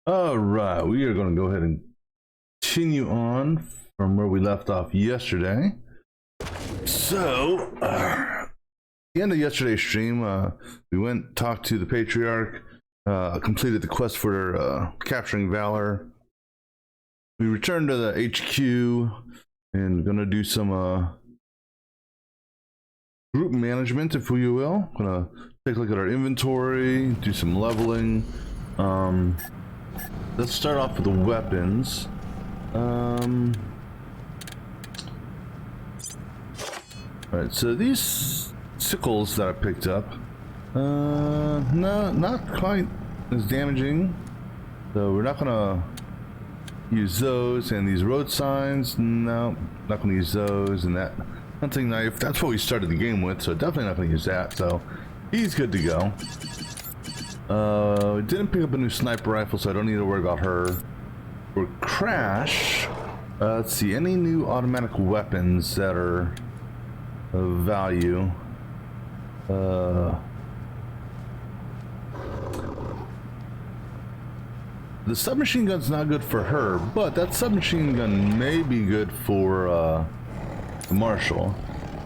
All right, we are going to go ahead and continue on from where we left off yesterday. So, the end of yesterday's stream, we went talked to the Patriarch, completed the quest for capturing Valor. We returned to the HQ and going to do some group management, if you will. Going to take a look at our inventory, do some leveling. Let's start off with the weapons. Alright, so these sickles that I picked up, no, not quite as damaging. So we're not gonna use those. And these road signs, no, not gonna use those. And that hunting knife, that's what we started the game with, so definitely not gonna use that. So he's good to go. Didn't pick up a new sniper rifle, so I don't need to worry about her. For Crash, let's see, any new automatic weapons that are of value. The submachine gun's not good for her, but that submachine gun may be good for Marshall.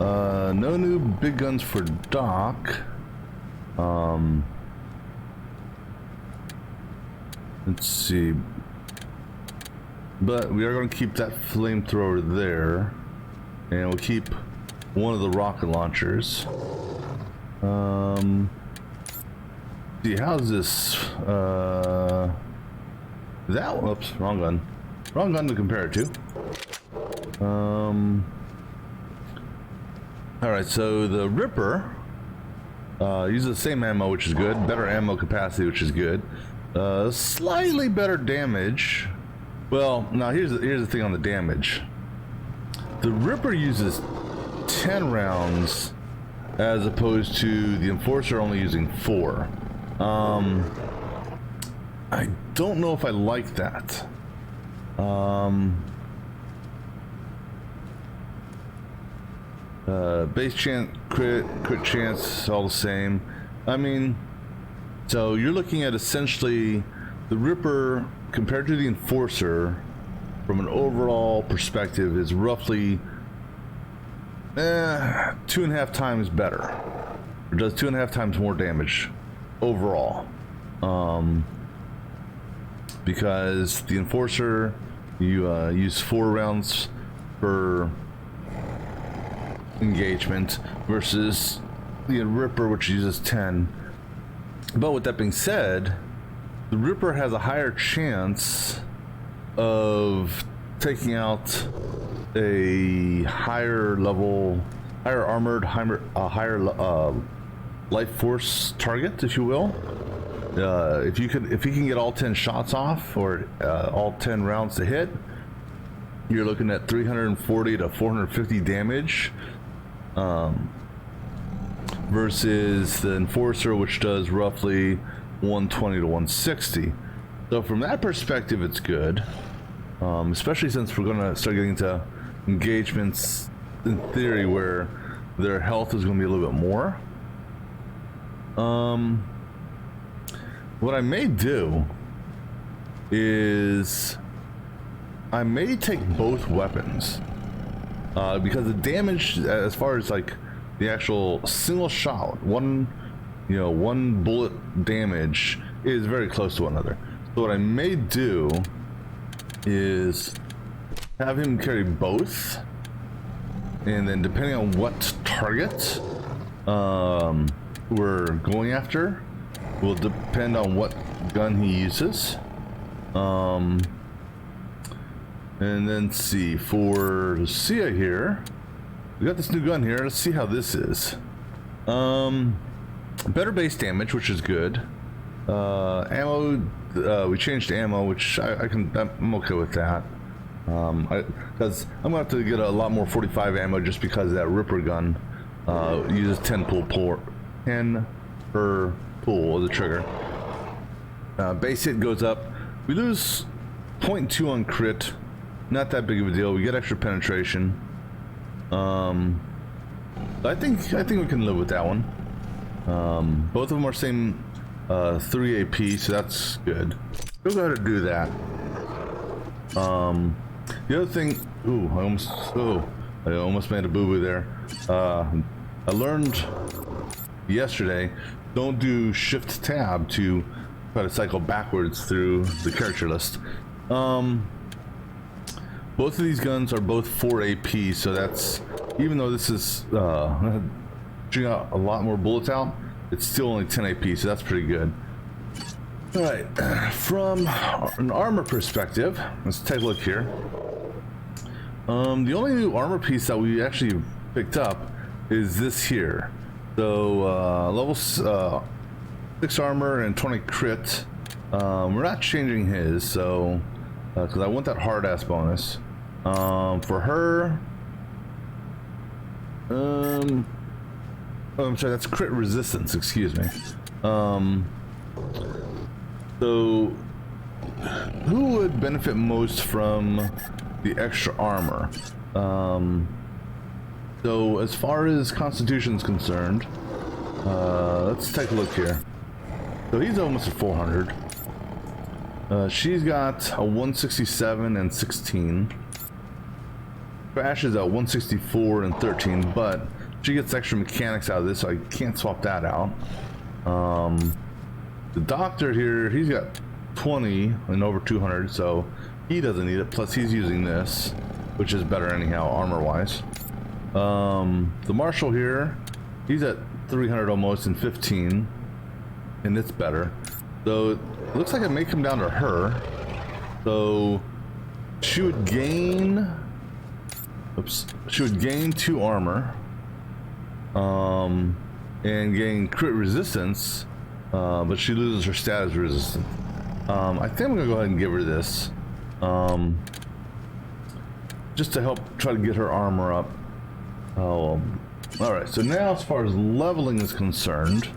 No new big guns for Doc. Let's see. But we are going to keep that flamethrower there. And we'll keep one of the rocket launchers. See, how's this? That one, oops, wrong gun. Wrong gun to compare it to. Alright, so the Ripper uses the same ammo, which is good. Better ammo capacity, which is good. Slightly better damage. Well, now here's the thing on the damage. The Ripper uses 10 rounds as opposed to the Enforcer only using 4. I don't know if I like that. Base chance, crit chance, all the same. I mean, so you're looking at essentially the Ripper compared to the Enforcer from an overall perspective is roughly 2.5 times better. It does 2.5 times more damage overall. Because the Enforcer, you use 4 rounds per engagement versus the Ripper, which uses 10. But with that being said, the Ripper has a higher chance of taking out a higher level, higher armored, higher life force target, if you will. If you can get all 10 shots off, or all 10 rounds to hit, you're looking at 340 to 450 damage, versus the Enforcer, which does roughly 120 to 160. So from that perspective, it's good, especially since we're gonna start getting into engagements in theory where their health is gonna be a little bit more. What I may do is I may take both weapons, because the damage, as far as like the actual single shot, one bullet damage is very close to one another. So what I may do is have him carry both, and then depending on what target we're going after will depend on what gun he uses. And then see, for Lucia here, we got this new gun here. Let's see how this is. Better base damage, which is good. Ammo, we changed ammo, which I'm okay with that. Because I'm gonna have to get a lot more 45 ammo just because that Ripper gun uses 10 per pull of the trigger. Base hit goes up. We lose 0.2 on crit. Not that big of a deal. We get extra penetration. I think we can live with that one. Both of them are same 3 AP, so that's good. We'll go ahead and do that. The other thing, I almost made a boo-boo there. I learned yesterday, don't do Shift Tab to try to cycle backwards through the character list. Both of these guns are both 4 AP, so that's, even though this is shooting out a lot more bullets out, it's still only 10 AP, so that's pretty good. Alright, from an armor perspective, let's take a look here. The only new armor piece that we actually picked up is this here. So, level 6 armor and 20 crit. We're not changing his, so, because I want that hard ass bonus. For her, oh, I'm sorry, that's crit resistance, excuse me. So, who would benefit most from the extra armor? So, as far as Constitution's concerned, let's take a look here. So he's almost at 400. She's got a 167 and 16. Crash is at 164 and 13, but she gets extra mechanics out of this, so I can't swap that out. The doctor here, he's got 20 and over 200, so he doesn't need it. Plus he's using this, which is better anyhow, armor-wise. The marshal here, he's at 300 almost and 15, and it's better. So it looks like it may come down to her. So she would gain, she would gain 2 armor, and gain crit resistance, but she loses her status resistance. I think I'm gonna go ahead and give her this, just to help try to get her armor up. All right, so now as far as leveling is concerned,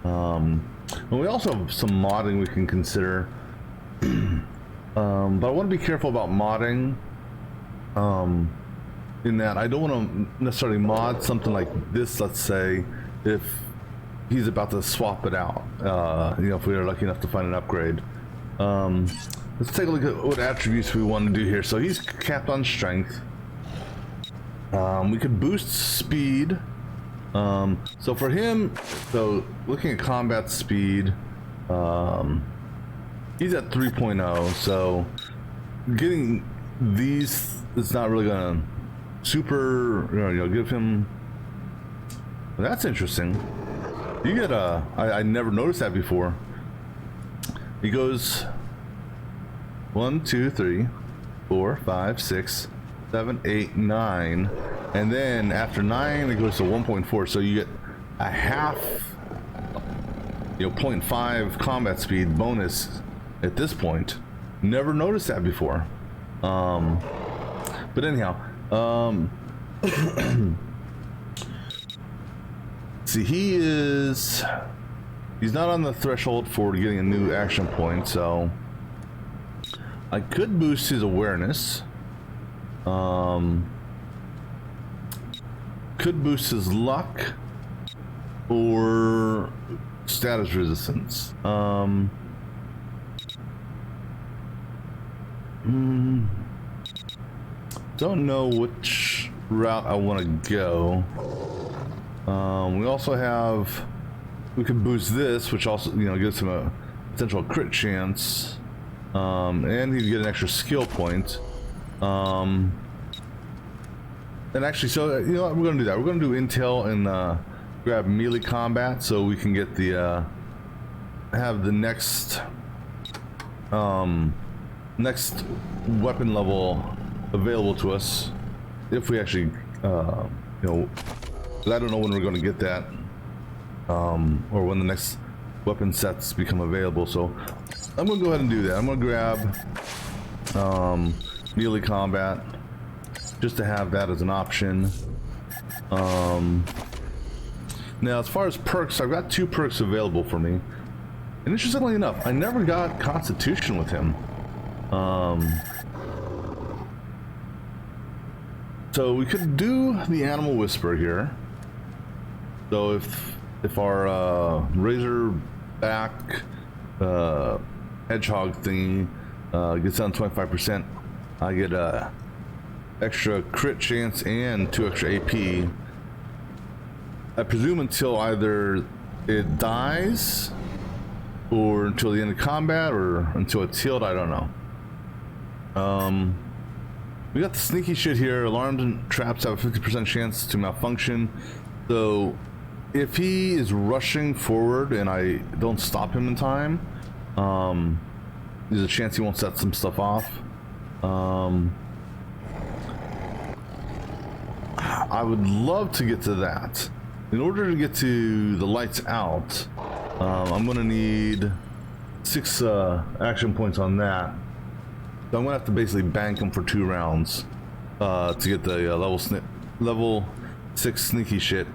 and we also have some modding we can consider, but I want to be careful about modding, in that I don't want to necessarily mod something like this, let's say, if he's about to swap it out, you know, if we are lucky enough to find an upgrade. Let's take a look at what attributes we want to do here. So he's capped on strength. We could boost speed. So for him, so looking at combat speed, he's at 3.0, so getting these is not really gonna super, you know, give him. Well, that's interesting. You get a, I never noticed that before. He goes 1, 2, 3, 4, 5, 6, 7, 8, 9, and then after 9 it goes to 1.4, so you get a half, you know, 0.5 combat speed bonus at this point. Never noticed that before. But anyhow, see, he's not on the threshold for getting a new action point, so I could boost his awareness. Could boost his luck or status resistance. Don't know which route I want to go. We also have, we could boost this, which also, you know, gives him a potential crit chance, and he'd get an extra skill point. And actually, so you know what, we're gonna do that. We're gonna do intel and grab melee combat, so we can get the have the next next weapon level available to us if we actually, you know, 'cause I don't know when we're going to get that, or when the next weapon sets become available. So I'm going to go ahead and do that. I'm going to grab melee combat just to have that as an option. Now, as far as perks, I've got 2 perks available for me, and interestingly enough, I never got Constitution with him. So we could do the Animal Whisper here. So if our Razorback Hedgehog thingy gets down 25%, I get a extra crit chance and 2 extra AP. I presume until either it dies, or until the end of combat, or until it's healed. I don't know. We got the sneaky shit here. Alarms and traps have a 50% chance to malfunction. So if he is rushing forward and I don't stop him in time, there's a chance he won't set some stuff off. I would love to get to that. In order to get to the lights out, I'm gonna need 6 action points on that. So I'm gonna have to basically bank him for 2 rounds to get the level 6 sneaky shit,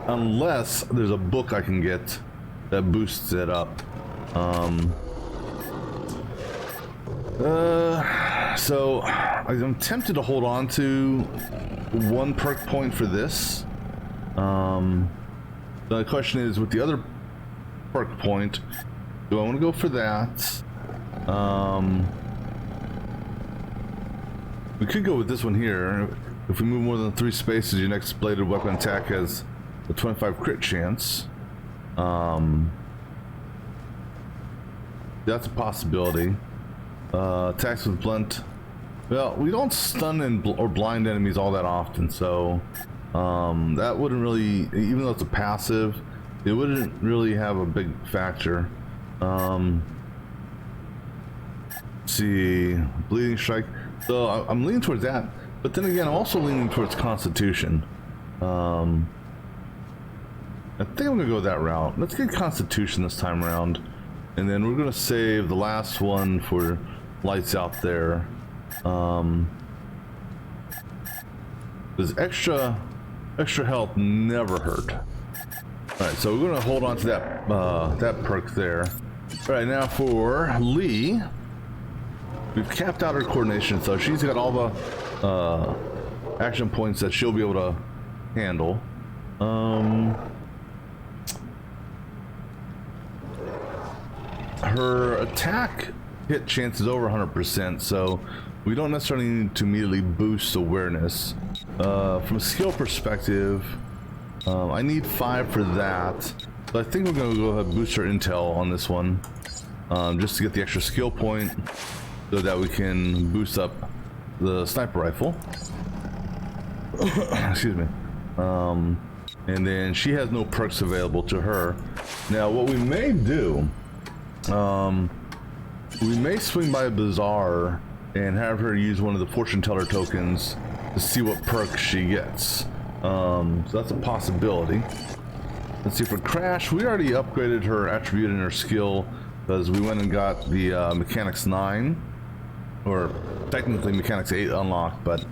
unless there's a book I can get that boosts it up. So I'm tempted to hold on to one perk point for this. The question is, with the other perk point, do I want to go for that? We could go with this one here. If we move more than 3 spaces, your next bladed weapon attack has a 25 crit chance. That's a possibility. Attacks with blunt. Well, we don't stun or blind enemies all that often, so that wouldn't really, even though it's a passive, it wouldn't really have a big factor. Let's see, bleeding strike. So I'm leaning towards that, but then again, I'm also leaning towards Constitution. I think I'm gonna go that route. Let's get Constitution this time around, and then we're gonna save the last one for lights out there. Because extra health never hurt. All right, so we're gonna hold on to that that perk there. All right, now for Lee, we've capped out her coordination, so she's got all the action points that she'll be able to handle. Her attack hit chance is over 100%, so we don't necessarily need to immediately boost awareness. From a skill perspective, I need 5 for that, so I think we're going to go ahead and boost our intel on this one, just to get the extra skill point, so that we can boost up the sniper rifle. Excuse me. And then she has no perks available to her. Now, what we may do, we may swing by a bazaar and have her use one of the fortune teller tokens to see what perks she gets. So that's a possibility. Let's see, for Crash, we already upgraded her attribute and her skill because we went and got the Mechanics 9, or technically Mechanics 8 unlocked, but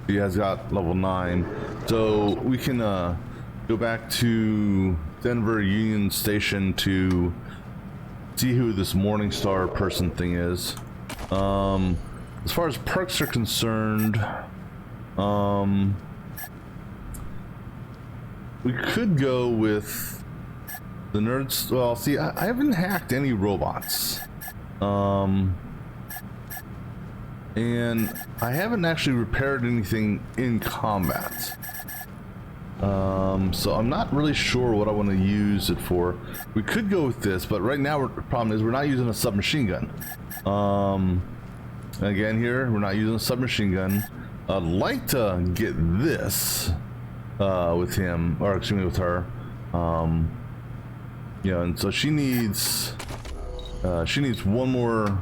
she has got level 9. So we can go back to Denver Union Station to see who this Morningstar person thing is. As far as perks are concerned, we could go with the nerds. Well, see, I haven't hacked any robots, and I haven't actually repaired anything in combat. So I'm not really sure what I want to use it for. We could go with this, but right now the problem is we're not using a submachine gun. Again, here we're not using a submachine gun. I'd like to get this with him, or excuse me, with her. Yeah, and so she needs one more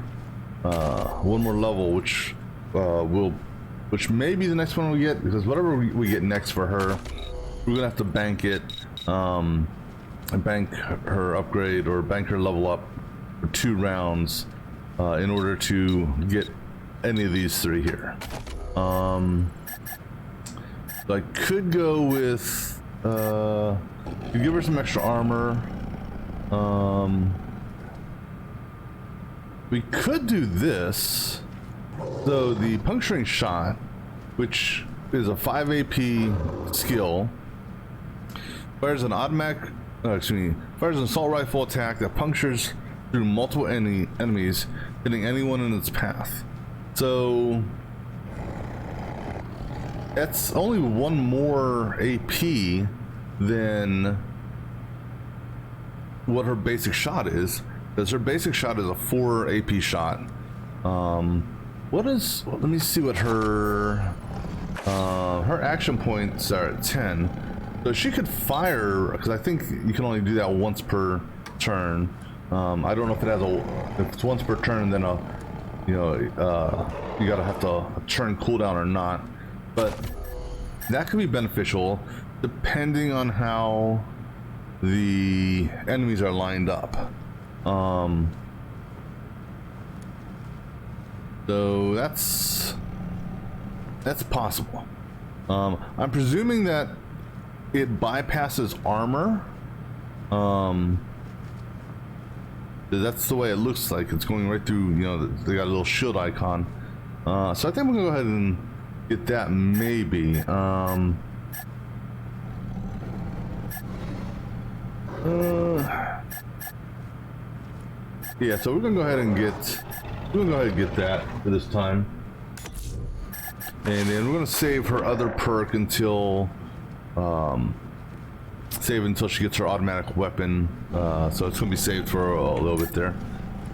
level, which may be the next one we get, because whatever we get next for her, we're gonna have to bank it, and bank her upgrade or bank her level up for 2 rounds in order to get any of these 3 here. So I could go with could give her some extra armor. We could do this. So the puncturing shot, which is a 5 AP skill, fires an automatic, fires an assault rifle attack that punctures through multiple enemies, hitting anyone in its path. So that's only 1 more AP than what her basic shot is, because her basic shot is a 4 AP shot. Let me see what her action points are at 10. So she could fire, because I think you can only do that once per turn. I don't know if if it's once per turn, then you gotta have to turn cooldown or not. But that could be beneficial depending on how the enemies are lined up. So that's possible. I'm presuming that it bypasses armor. That's the way it looks like. It's going right through, you know, they got a little shield icon. So I think we're gonna go ahead and get that maybe. Yeah, so we're gonna go ahead and get that for this time. And then we're gonna save her other perk until she gets her automatic weapon. So it's gonna be saved for a little bit there.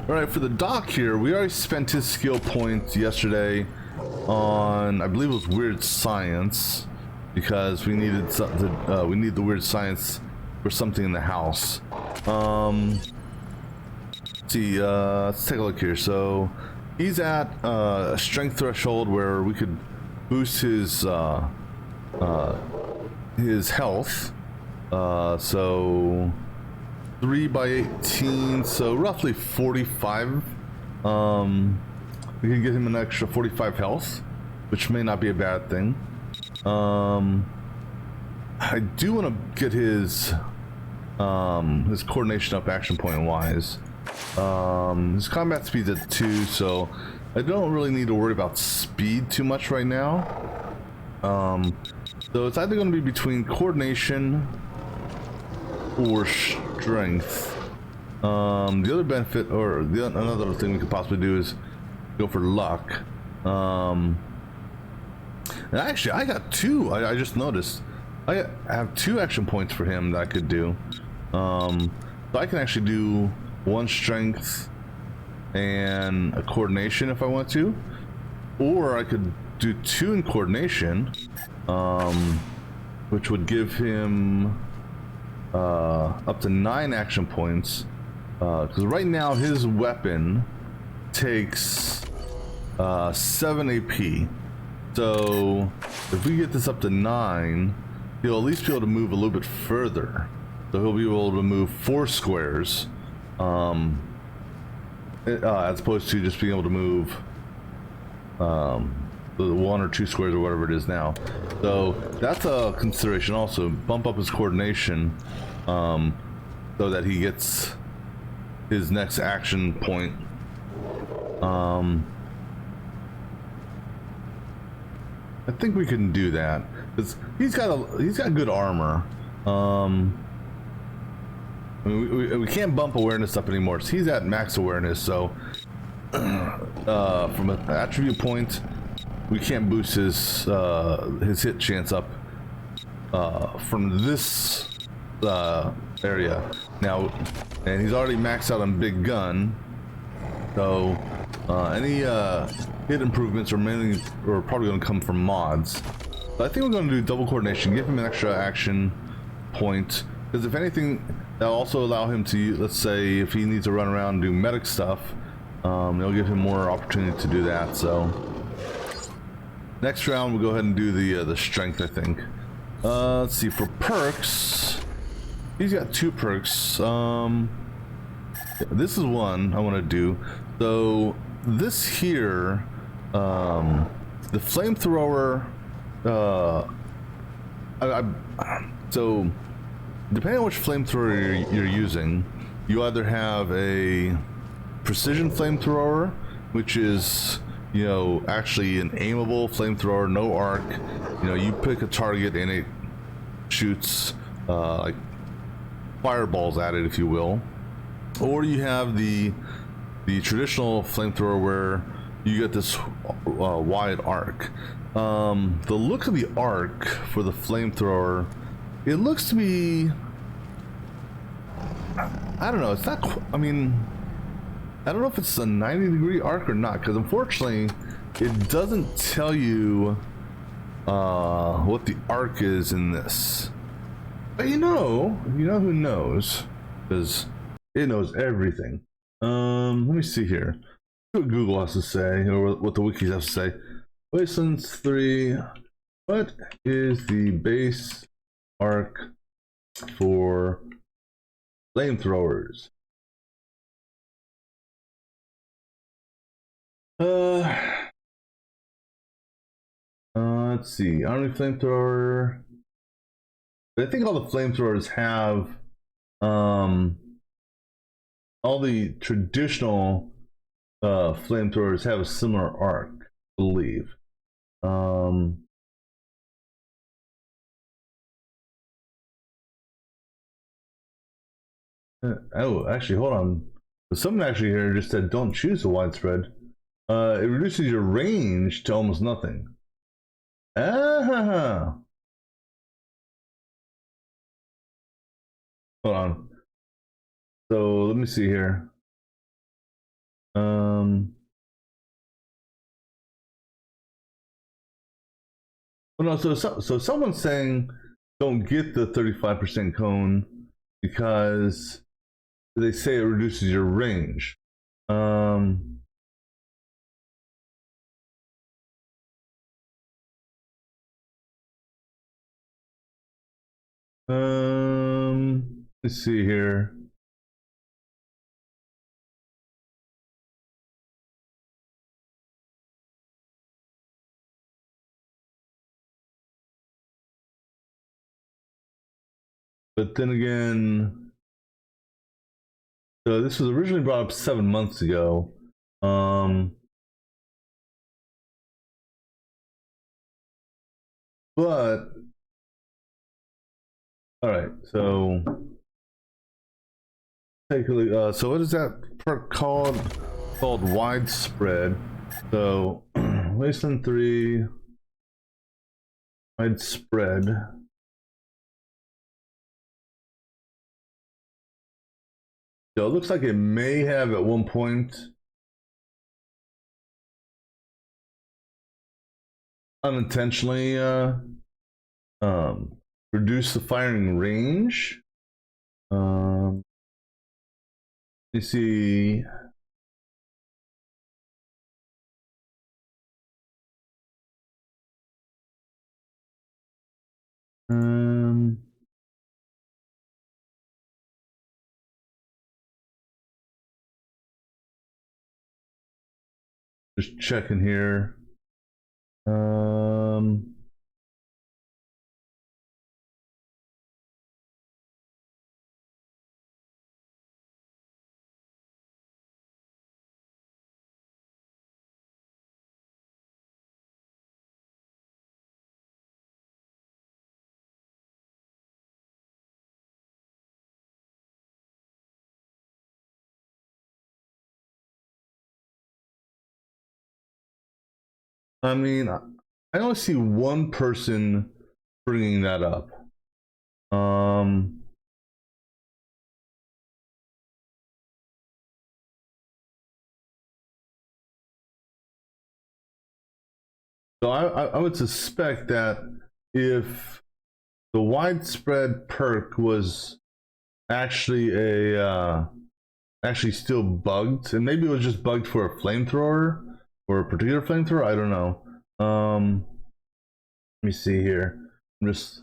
All right, for the doc here, we already spent his skill points yesterday on, I believe it was weird science, because we needed something. We need the weird science for something in the house. Let's see. Let's take a look here. So he's at a strength threshold where we could boost his health. So 3 by 18, so roughly 45. We can get him an extra 45 health, which may not be a bad thing. I do want to get his coordination up action point wise. His combat speed's at 2, so I don't really need to worry about speed too much right now. So it's either going to be between coordination or strength. The other benefit, or another thing we could possibly do, is go for luck. And actually, I got 2. I just noticed I have 2 action points for him that I could do. So I can actually do 1 strength and a coordination if I want to, or I could do 2 in coordination, which would give him up to 9 action points, because right now his weapon takes 7 AP. So if we get this up to 9, he'll at least be able to move a little bit further. So he'll be able to move 4 squares, as opposed to just being able to move the 1 or 2 squares or whatever it is now. So that's a consideration also. Bump up his coordination so that he gets his next action point. I think we can do that because he's got good armor. I mean, we can't bump awareness up anymore. So he's at max awareness, so from an attribute point, we can't boost his hit chance up from this area now, and he's already maxed out on big gun. So any hit improvements are probably going to come from mods. But I think we're going to do double coordination, give him an extra action point, because if anything, that'll also allow him to, let's say, if he needs to run around and do medic stuff, it'll give him more opportunity to do that. So next round we'll go ahead and do the strength, I think. Let's see, for perks, he's got 2 perks. This is one I want to do. So this here, the flamethrower, so depending on which flamethrower you're using, you either have a precision flamethrower, which is, you know, actually an aimable flamethrower, no arc. You know, you pick a target and it shoots like fireballs at it, if you will. Or you have the traditional flamethrower where you get this wide arc. The look of the arc for the flamethrower, it looks to be, I don't know, it's not, I mean, I don't know if it's a 90-degree arc or not, because unfortunately it doesn't tell you what the arc is in this. But you know who knows, because it knows everything. Let me see here. See what Google has to say, or what the wikis have to say. Wasteland 3. What is the base arc for flamethrowers? Let's see. Army flamethrower. I think all the flamethrowers have all the traditional flamethrowers have a similar arc, I believe. Oh, actually, hold on. Someone actually here just said don't choose a widespread. It reduces your range to almost nothing. Ah, hold on. So let me see here. Well, no, so someone's saying don't get the 35% cone because they say it reduces your range. Um, let's see here. But then again, so this was originally brought up 7 months ago. But all right, so take a look. So what is that perk called? Called widespread. So Wasteland 3 widespread. So it looks like it may have at one point unintentionally reduce the firing range. You see. Um, just checking here. I mean, I only see one person bringing that up. So I would suspect that if the widespread perk was actually actually still bugged, and maybe it was just bugged for a flamethrower or a particular flamethrower. I don't know. Let me see here. I'm just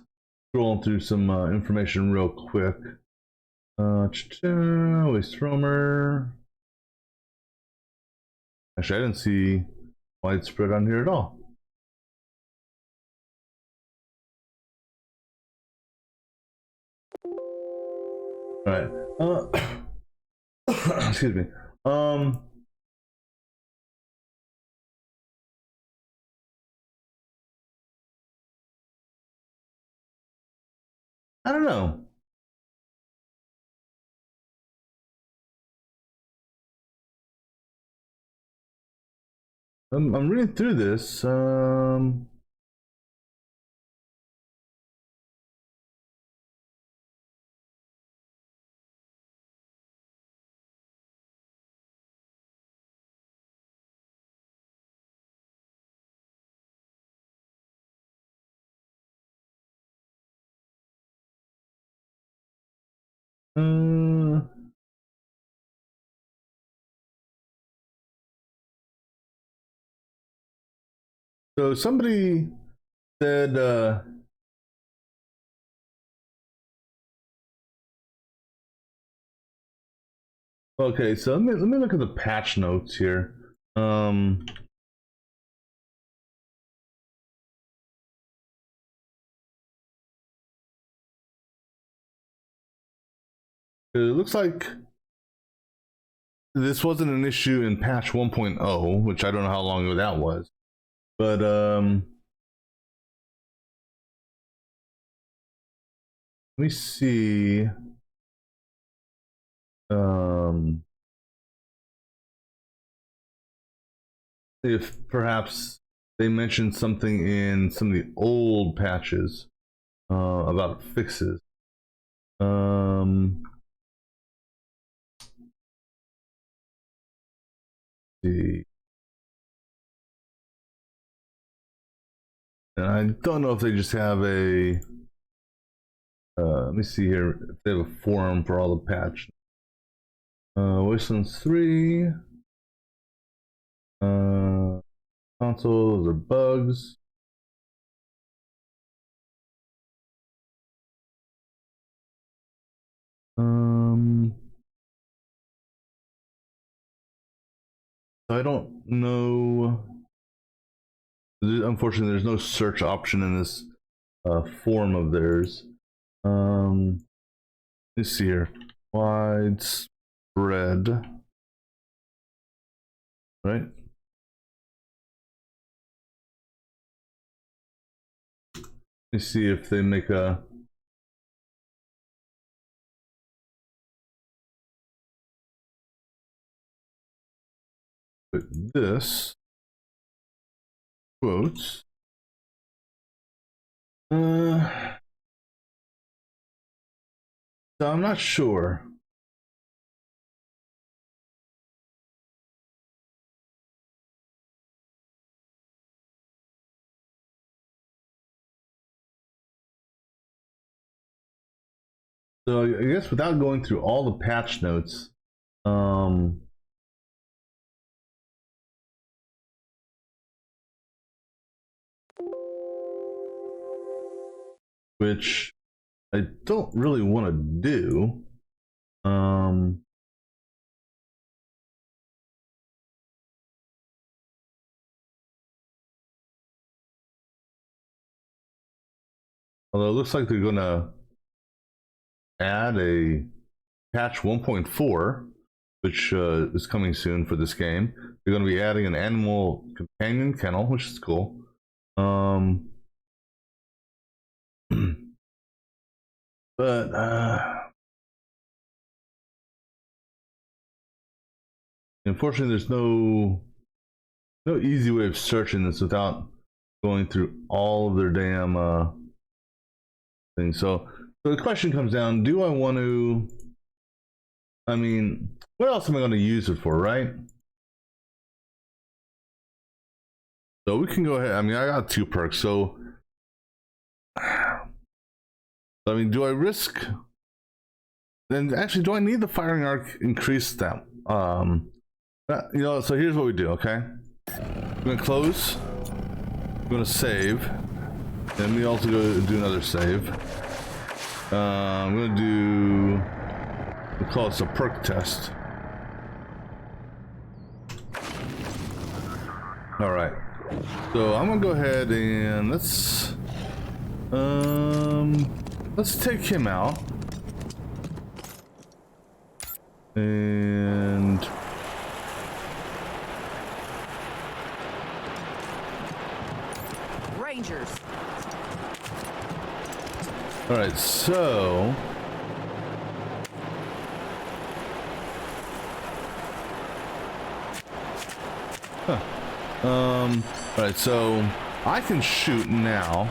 scrolling through some information real quick. Waste roamer. Actually, I didn't see widespread on here at all. All right. Excuse me. I don't know. I'm reading through this. Uh, so somebody said, okay, so let me look at the patch notes here. It looks like this wasn't an issue in patch 1.0, which I don't know how long ago that was, but let me see. If perhaps they mentioned something in some of the old patches about fixes. See. And I don't know if they just have a. Let me see here if they have a forum for all the patch. Wasteland 3. Consoles or bugs. I don't know. Unfortunately, there's no search option in this form of theirs. Let's see here. Widespread. Right? Let me see if they make a. But this quotes. So I'm not sure. So I guess without going through all the patch notes, which I don't really want to do. Although it looks like they're gonna add a patch 1.4, which is coming soon for this game. They're going to be adding an animal companion kennel, which is cool. But unfortunately, there's no easy way of searching this without going through all of their damn things. So the question comes down: do I want to? I mean, what else am I going to use it for, right? So we can go ahead. I mean, I got 2 perks, so I mean, do I risk? Then actually, do I need the firing arc increased that? You know, so here's what we do. Okay, I'm gonna close. I'm gonna save. Then we also go do another save. I'm gonna do. We'll call this a perk test. All right. So I'm gonna go ahead and let's take him out. And Rangers. All right, so all right, so I can shoot now.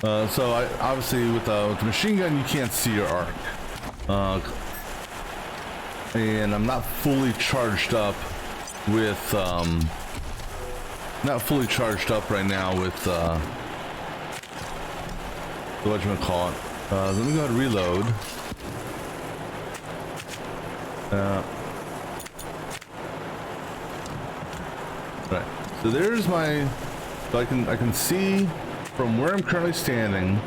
So I obviously with the machine gun you can't see your arc, and I'm not fully charged up with right now with whatchamacallit. Let me go ahead and reload. Right. So there's my. So I can see from where I'm currently standing.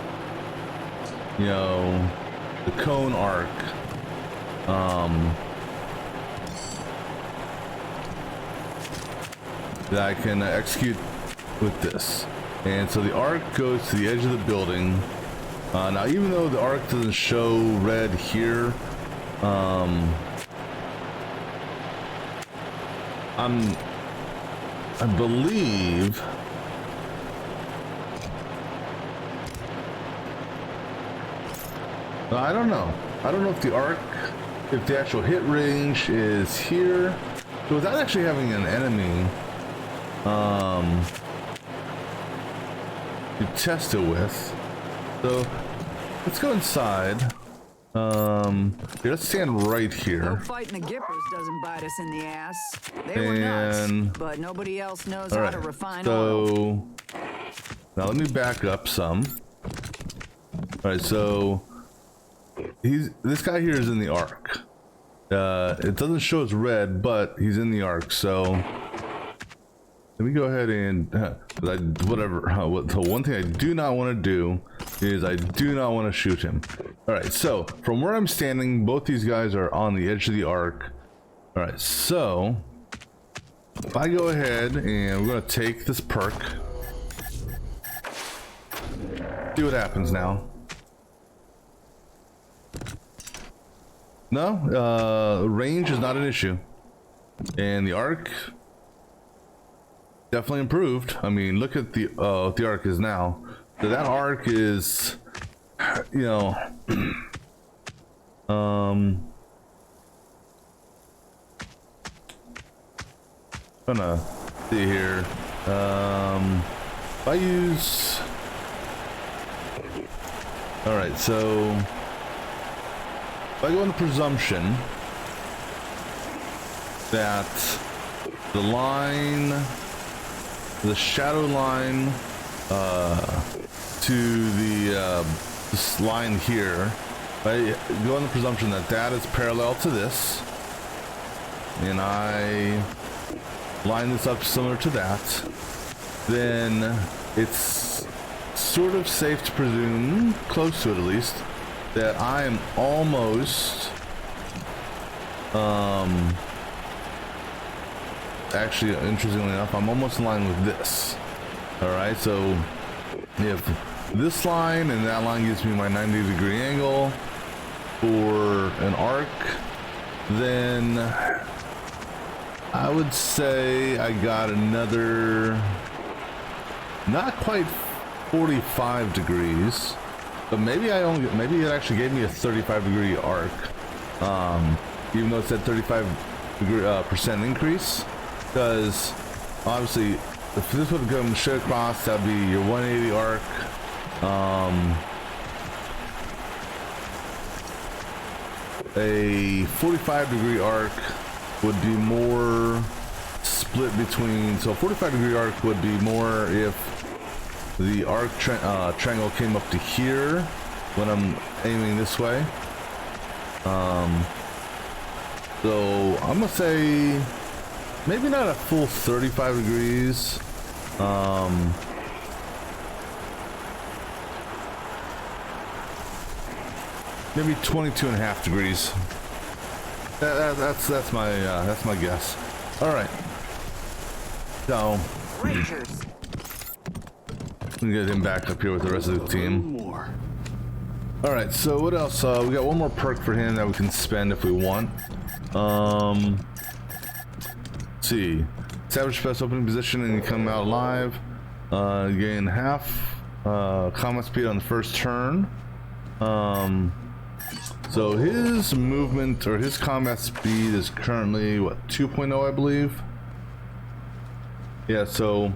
You know, the cone arc. That I can execute with this. And so the arc goes to the edge of the building, Now, even though the arc doesn't show red here, I believe I don't know. I don't know if the arc, if the actual hit range is here. So without actually having an enemy to test it with. So let's go inside. Here, let's stand right here. Hope fighting the Gippers doesn't bite us in the ass. They were nuts, but nobody else knows how to refine oil. Now let me back up some. All right, so this guy here is in the arc. It doesn't show as red, but he's in the arc. So let me go ahead and the one thing I do not want to do is I do not want to shoot him. All right, so from where I'm standing, both these guys are on the edge of the arc. All right, so if I go ahead and we're going to take this perk, see what happens now. No, range is not an issue, and the arc definitely improved. I mean, look at the what the arc is now. So that arc is, you know, gonna see here. If I use, all right, so if I go on the presumption that the line, the shadow line to this line here, I go on the presumption that that is parallel to this, and I line this up similar to that, then it's sort of safe to presume, close to it at least, that I am almost actually, interestingly enough, I'm almost in line with this. All right, so if this line and that line gives me my 90-degree angle for an arc, then I would say I got another, not quite 45 degrees, but maybe maybe it actually gave me a 35-degree arc, even though it said 35% increase, because obviously if this would come straight across, that'd be your 180 arc. A 45-degree arc would be more split between, so a 45-degree arc would be more if the arc triangle came up to here when I'm aiming this way. So I'm gonna say maybe not a full 35 degrees. Maybe 22.5 degrees. That's my guess. All right. So Rangers. let me get him back up here with the rest of the team. All right. So what else? We got one more perk for him that we can spend if we want. Let's see. Establish best opening position and you come out alive. Gain half combat speed on the first turn. So his movement or his combat speed is currently what, 2.0, I believe. Yeah, so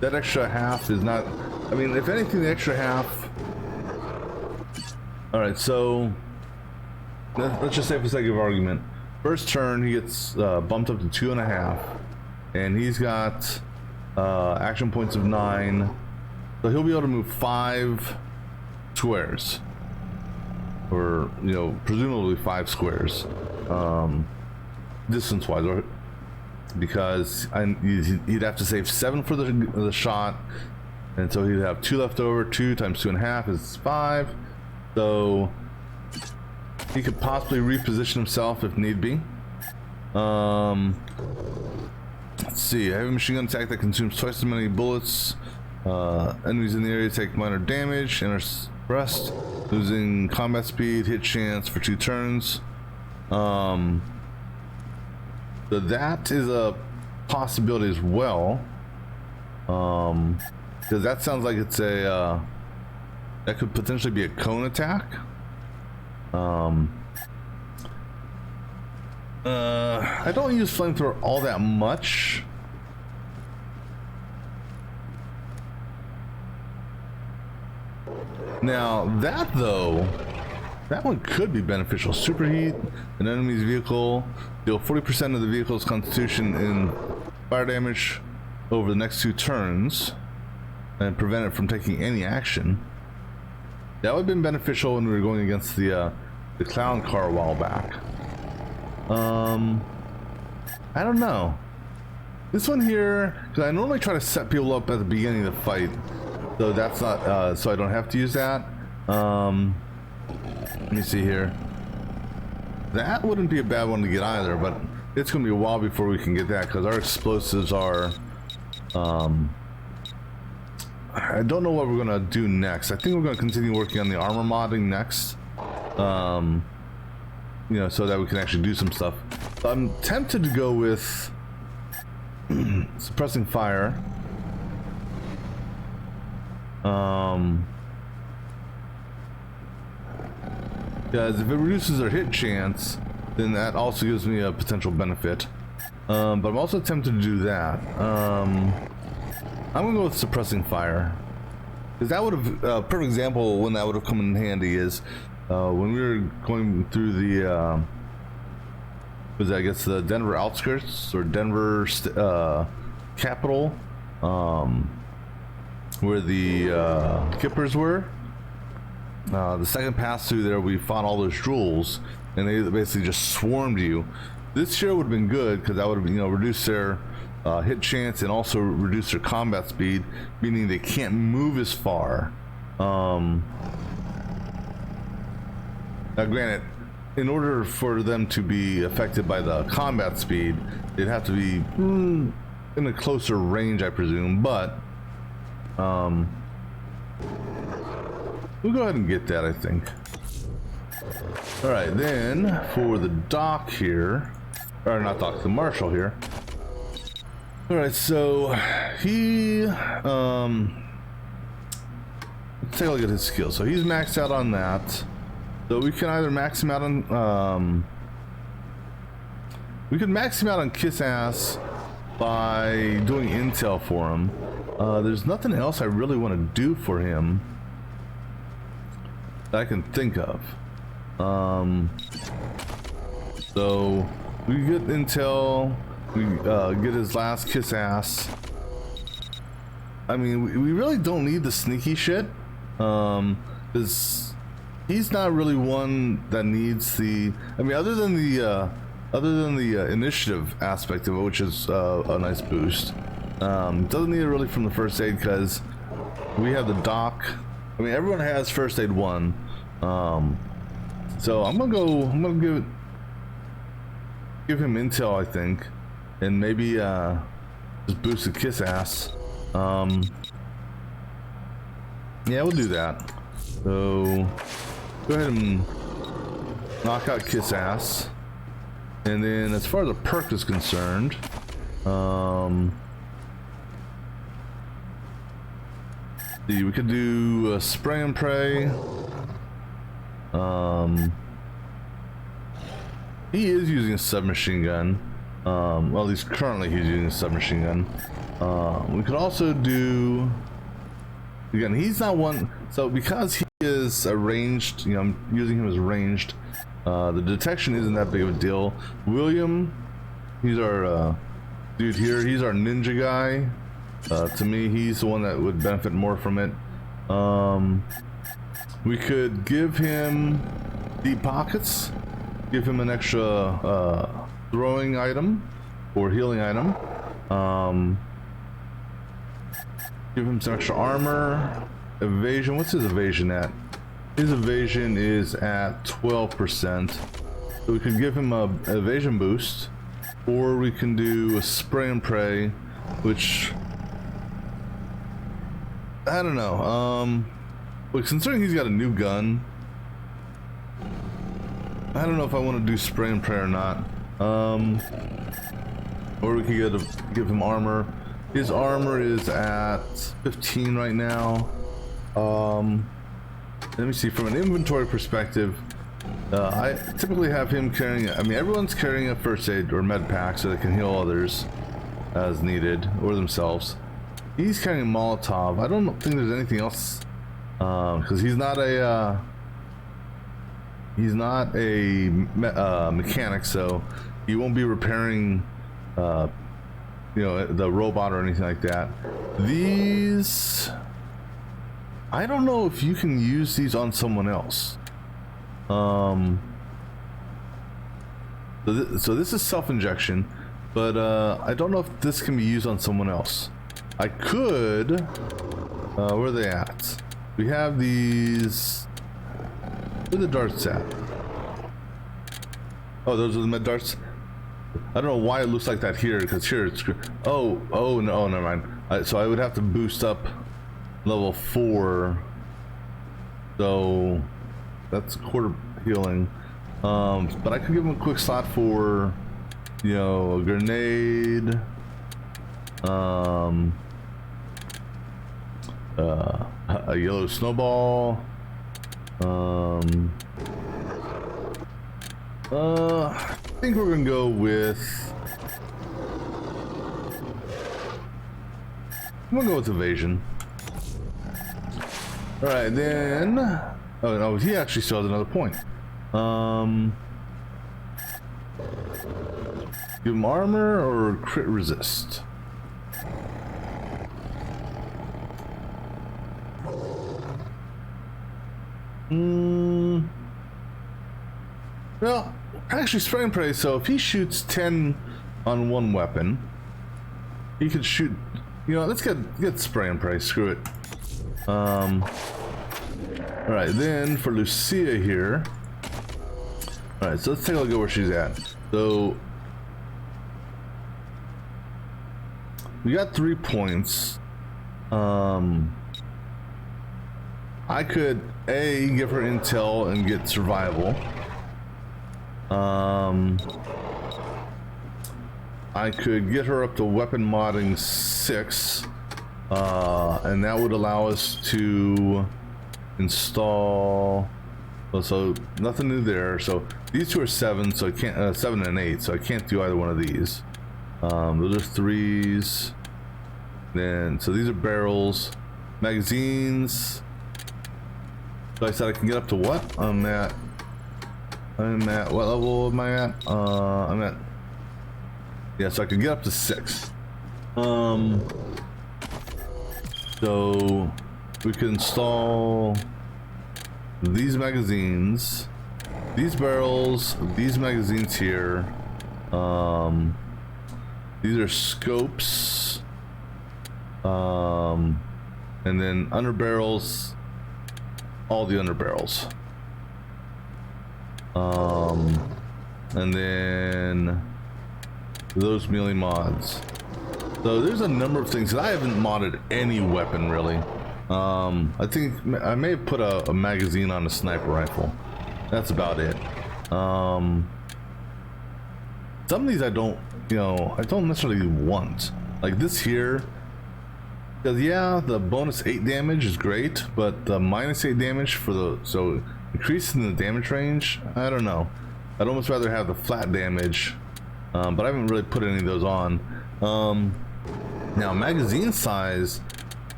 that extra half is not, I mean, if anything, the extra half. All right, so let's just say for sake of argument, first turn he gets bumped up to 2.5, and he's got action points of 9, so he'll be able to move 5 squares, or you know, presumably 5 squares, distance wise, or because he'd have to save 7 for the shot, and so he'd have 2 left over. 2 times 2.5 is 5, so he could possibly reposition himself if need be. Let's see. I have a machine gun attack that consumes twice as many bullets Enemies in the area take minor damage and are suppressed, losing combat speed, hit chance for 2 turns. So that is a possibility as well. Because that sounds like it's a that could potentially be a cone attack. I don't use flamethrower all that much. Now that though, that one could be beneficial. Superheat an enemy's vehicle, deal 40% of the vehicle's constitution in fire damage over the next 2 turns, and prevent it from taking any action. That would have been beneficial when we were going against the clown car a while back. I don't know. This one here, because I normally try to set people up at the beginning of the fight, so that's not, so I don't have to use that. Let me see here. That wouldn't be a bad one to get either, but it's going to be a while before we can get that, because our explosives are, I don't know what we're going to do next. I think we're going to continue working on the armor modding next. You know, so that we can actually do some stuff. So I'm tempted to go with suppressing fire. Because if it reduces their hit chance, then that also gives me a potential benefit. But I'm also tempted to do that. I'm gonna go with suppressing fire, because that would have perfect example when that would have come in handy is when we were going through the was I guess the Denver outskirts or Denver capital, where the Kippers were. The second pass through there, we fought all those jewels, and they basically just swarmed you. This year would have been good because that would have, you know, reduced their hit chance and also reduce their combat speed, meaning they can't move as far. Now granted, in order for them to be affected by the combat speed, they'd have to be in a closer range, I presume, but we'll go ahead and get that, I think. All right, then for the doc here, or not doc, the marshal here. All right, so he, let's take a look at his skills. So he's maxed out on that. So we can either max him out on, we could max him out on Kiss Ass by doing intel for him. There's nothing else I really want to do for him that I can think of. So we get intel, we get his last Kiss Ass. I mean, we really don't need the sneaky shit, because he's not really one that needs the, I mean, other than the initiative aspect of it, which is a nice boost. Doesn't need it really from the first aid because we have the doc. I mean, everyone has first aid 1. So I'm gonna give him intel, I think, and maybe just boost the Kiss Ass. Yeah, we'll do that. So go ahead and knock out Kiss Ass, and then as far as the perk is concerned, we could do a spray and pray. He is using a submachine gun. Well, at least currently he's using a submachine gun. We could also do, again, he's not one, so because he is a ranged, you know, I'm using him as ranged, the detection isn't that big of a deal. William, he's our dude here, he's our ninja guy. To me, he's the one that would benefit more from it. We could give him deep pockets, give him an extra throwing item or healing item, give him some extra armor, evasion. What's his evasion at? His evasion is at 12%. So we could give him a evasion boost, or we can do a spray and pray, which I don't know. But considering he's got a new gun, I don't know if I want to do spray and pray or not. Or we could give him armor. His armor is at 15 right now. Let me see, from an inventory perspective, I typically have him carrying, I mean, everyone's carrying a first aid or med pack so they can heal others as needed, or themselves. He's carrying a Molotov. I don't think there's anything else, because he's not a mechanic, so he won't be repairing, you know, the robot or anything like that. These, I don't know if you can use these on someone else. So this is self-injection, but I don't know if this can be used on someone else. I could. Where are they at? We have these. Where are the darts at? Oh, those are the med darts. I don't know why it looks like that here, because here it's. Oh no, never mind. So I would have to boost up level 4. So that's a quarter healing. But I could give him a quick slot for, you know, a grenade. A yellow snowball. I think we're gonna go with. I'm gonna go with evasion. All right, then. Oh no, he actually still has another point. Give him armor or crit resist. Well, actually spray and pray, so if he shoots 10 on one weapon, he could shoot, you know, let's get spray and pray, screw it. Alright, then for Lucia here. Alright, so let's take a look at where she's at. So we got 3 points. I could give her intel and get survival. I could get her up to weapon modding 6, and that would allow us to install. Well, so nothing new there. So these two are 7, so I can't 7 and 8, so I can't do either one of these. Those are 3s. Then so these are barrels, magazines. So I said I can get up to what? I'm at what level am I at? I'm at, yeah, so I can get up to 6. So we can install these magazines, these barrels, these magazines here. These are scopes, and then under barrels, all the under barrels. And then those melee mods. So there's a number of things that I haven't modded any weapon really. I think I may have put a magazine on a sniper rifle. That's about it. Some of these I don't, you know, I don't necessarily want. Like this here, because yeah, the bonus 8 damage is great, but the minus 8 damage for the, so increasing the damage range, I don't know. I'd almost rather have the flat damage, but I haven't really put any of those on. Now magazine size,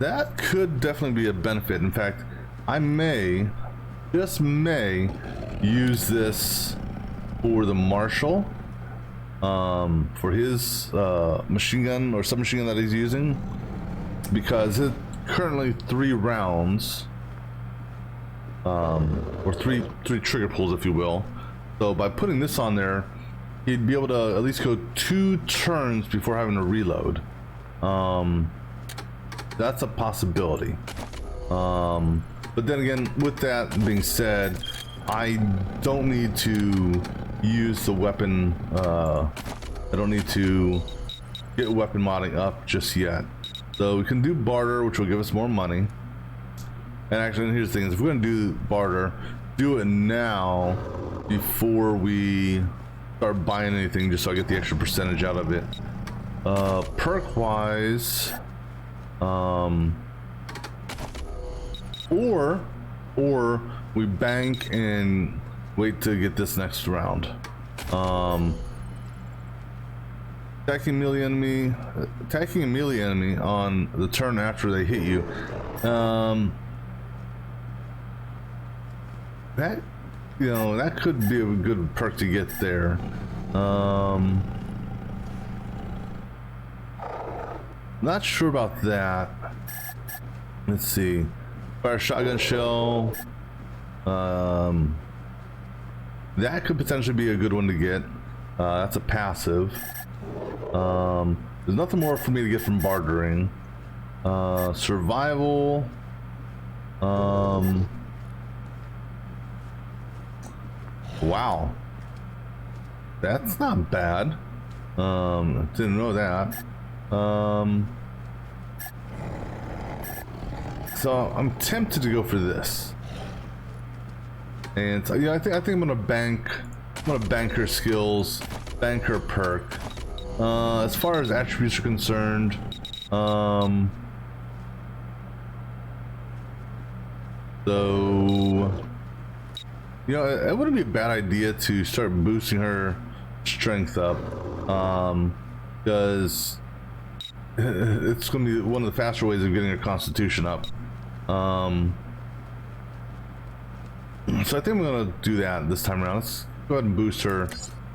that could definitely be a benefit. In fact, I may, just may, use this for the Marshal, for his machine gun or submachine gun that he's using, because it's currently 3 rounds, or three trigger pulls, if you will. So by putting this on there, he'd be able to at least go 2 turns before having to reload. That's a possibility. But then again, with that being said, I don't need to use the weapon. I don't need to get weapon modding up just yet. So we can do barter, which will give us more money. And actually, here's the thing: is if we're gonna do barter, do it now before we start buying anything, just so I get the extra percentage out of it. Perk wise, or we bank and wait to get this next round. Attacking a melee enemy on the turn after they hit you. That, you know, that could be a good perk to get there. Not sure about that. Let's see. Fire shotgun shell. That could potentially be a good one to get. That's a passive. There's nothing more for me to get from bartering. Survival. Wow. That's not bad. Didn't know that. So I'm tempted to go for this. And so, yeah, I think I'm gonna bank. I'm gonna bank her skills, bank her perk. As far as attributes are concerned, so you know, it wouldn't be a bad idea to start boosting her strength up, because it's going to be one of the faster ways of getting her constitution up. So I think I'm going to do that this time around. Let's go ahead and boost her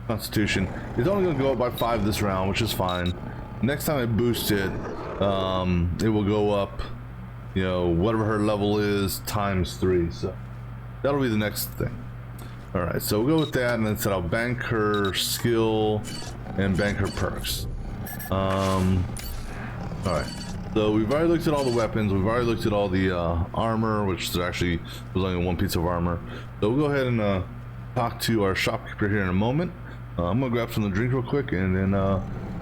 constitution. It's only going to go up by 5 this round, which is fine. Next time I boost it, it will go up, you know, whatever her level is times 3. So that'll be the next thing. All right, so we'll go with that, and then said I'll bank her skill and bank her perks. All right, so we've already looked at all the weapons. We've already looked at all the armor, which is actually was only 1 piece of armor. So we'll go ahead and talk to our shopkeeper here in a moment. I'm gonna grab something to drink real quick, and then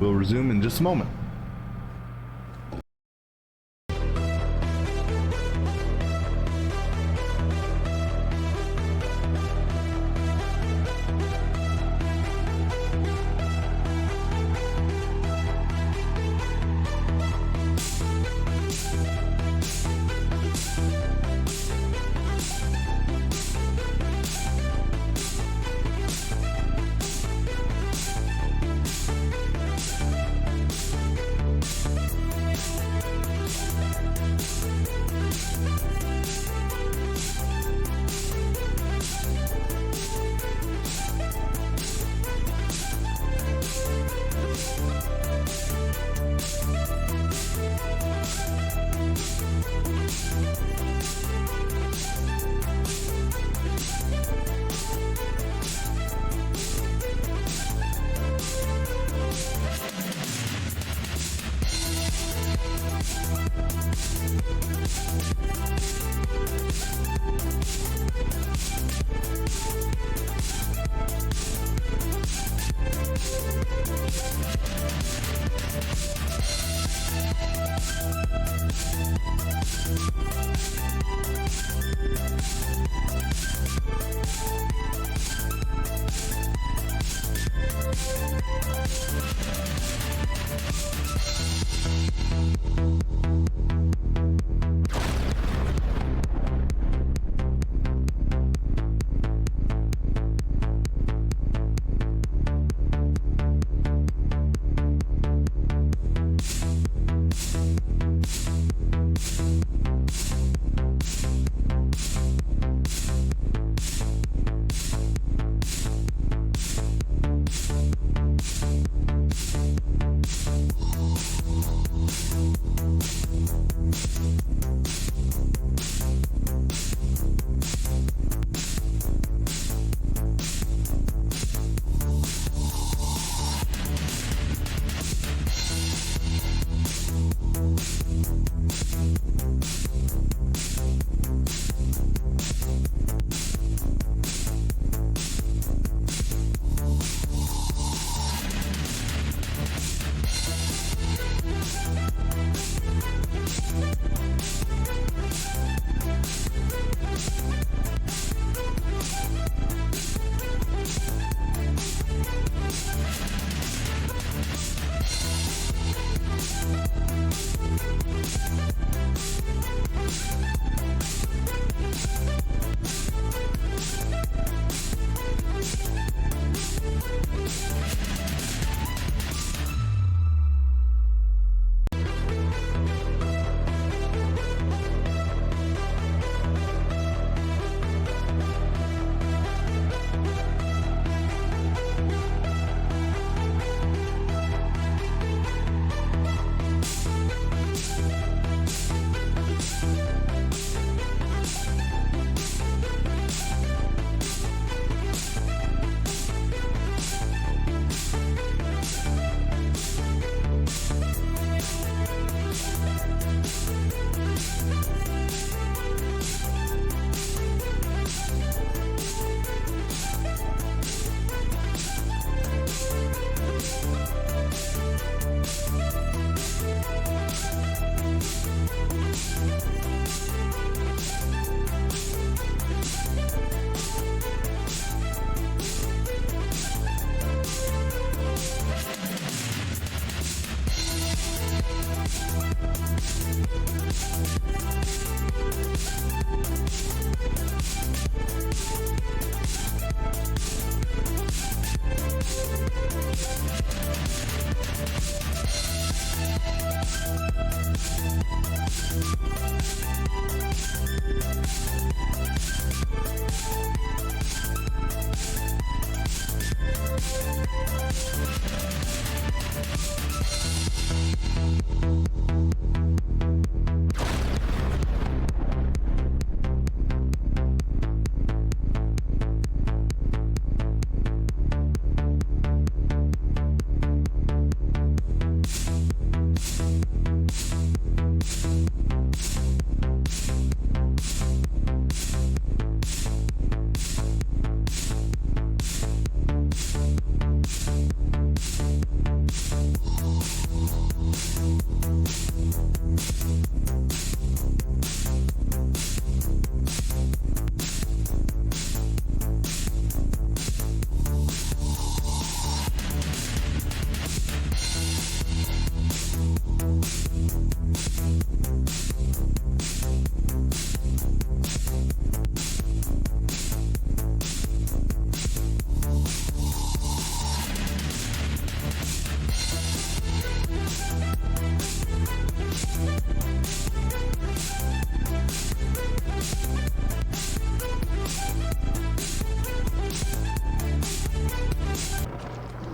we'll resume in just a moment.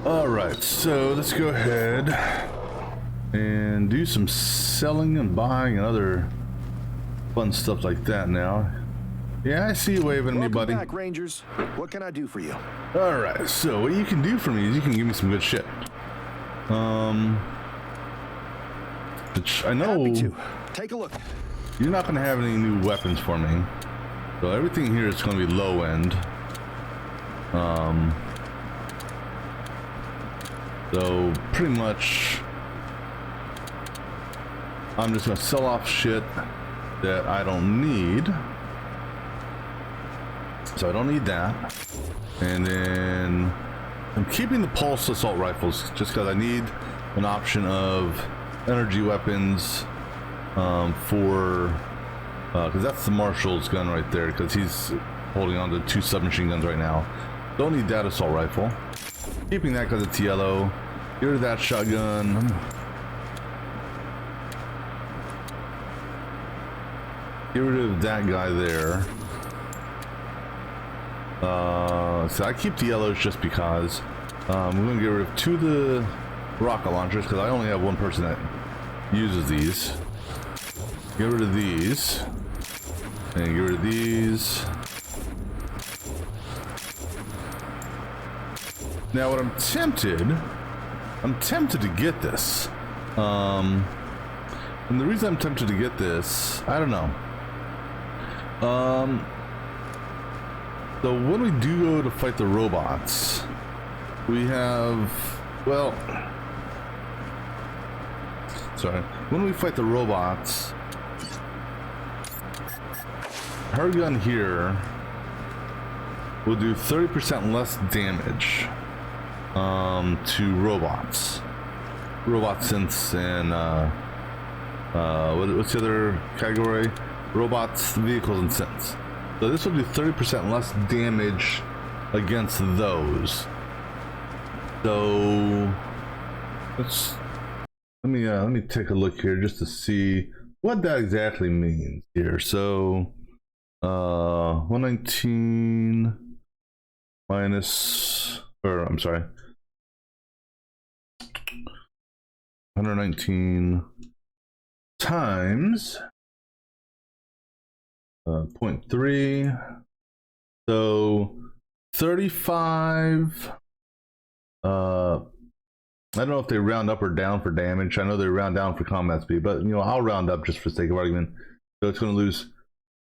Alright, so let's go ahead and do some selling and buying and other fun stuff like that now. Yeah, I see you waving at me, buddy. Welcome back, Rangers. What can I do for you? Alright, so what you can do for me is you can give me some good shit. Which I know Happy to. Take a look. you're not going to have any new weapons for me. So everything here is going to be low end. So pretty much I'm just going to sell off shit that I don't need. So I don't need that. And then I'm keeping the pulse assault rifles just because I need an option of energy weapons for because that's the Marshall's gun right there, because he's holding on to 2 submachine guns right now. Don't need that assault rifle. Keeping that because it's yellow. Get rid of that shotgun. Get rid of that guy there. So I keep the yellows just because. We're going to get rid of 2 of the rocket launchers because I only have 1 person that uses these. Get rid of these. And get rid of these. Now what I'm tempted to get this. And the reason I'm tempted to get this, I don't know. So when we do go to fight the robots, we have, well, sorry, when we fight the robots, her gun here will do 30% less damage to robots, synths, and what's the other category? Robots, vehicles, and synths. So this will do 30% less damage against those. So let me take a look here just to see what that exactly means here. So 119 minus, or I'm sorry, 119 times 0.3, so 35. I don't know if they round up or down for damage. I know they round down for combat speed, but you know, I'll round up just for sake of argument. So it's going to lose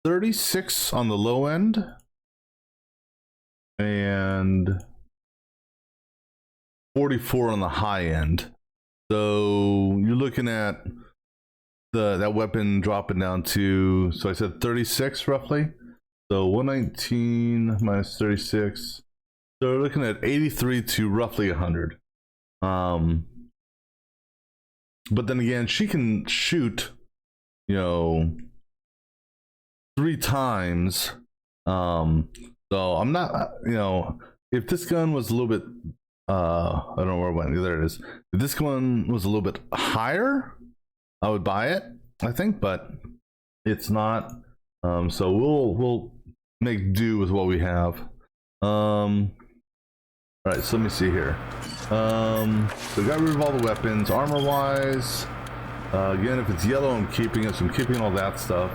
36 on the low end and 44 on the high end. So you're looking at that weapon dropping down to, so I said 36 roughly. So 119 minus 36. So we're looking at 83 to roughly 100. But then again, she can shoot, you know, 3 times So I'm not, if this gun was a little bit, I don't know where it went. There it is. If this one was a little bit higher, I would buy it, I think, but it's not. So we'll make do with what we have. All right, so let me see here. So we got rid of all the weapons, armor-wise. Again, if it's yellow, I'm keeping it, so I'm keeping all that stuff.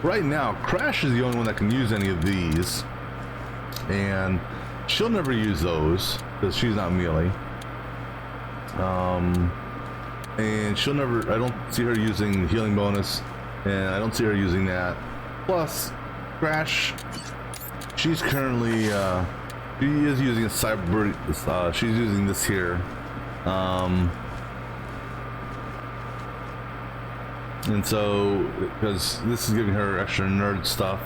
Right now, Crash is the only one that can use any of these, and she'll never use those because she's not melee. And she'll never. I don't see her using healing bonus, and I don't see her using that. Plus, Crash, she's currently she is using a cyber. She's using this here. And so, because this is giving her extra nerd stuff.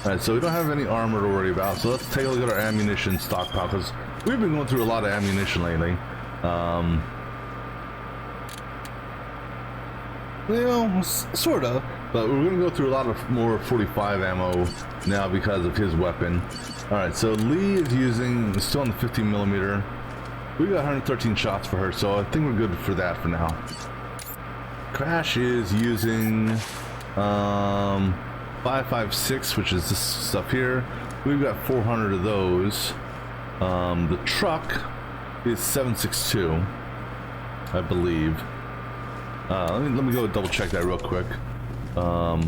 Alright, so we don't have any armor to worry about. So let's take a look at our ammunition stockpile, because we've been going through a lot of ammunition lately. Sort of. But we're going to go through a lot of more 45 ammo now because of his weapon. Alright, so Lee is using, still on the 15mm. We got 113 shots for her, so I think we're good for that for now. Crash is using 5.56, which is this stuff here. We've got 400 of those. The truck is 7.62, I believe. Let me go double check that real quick. I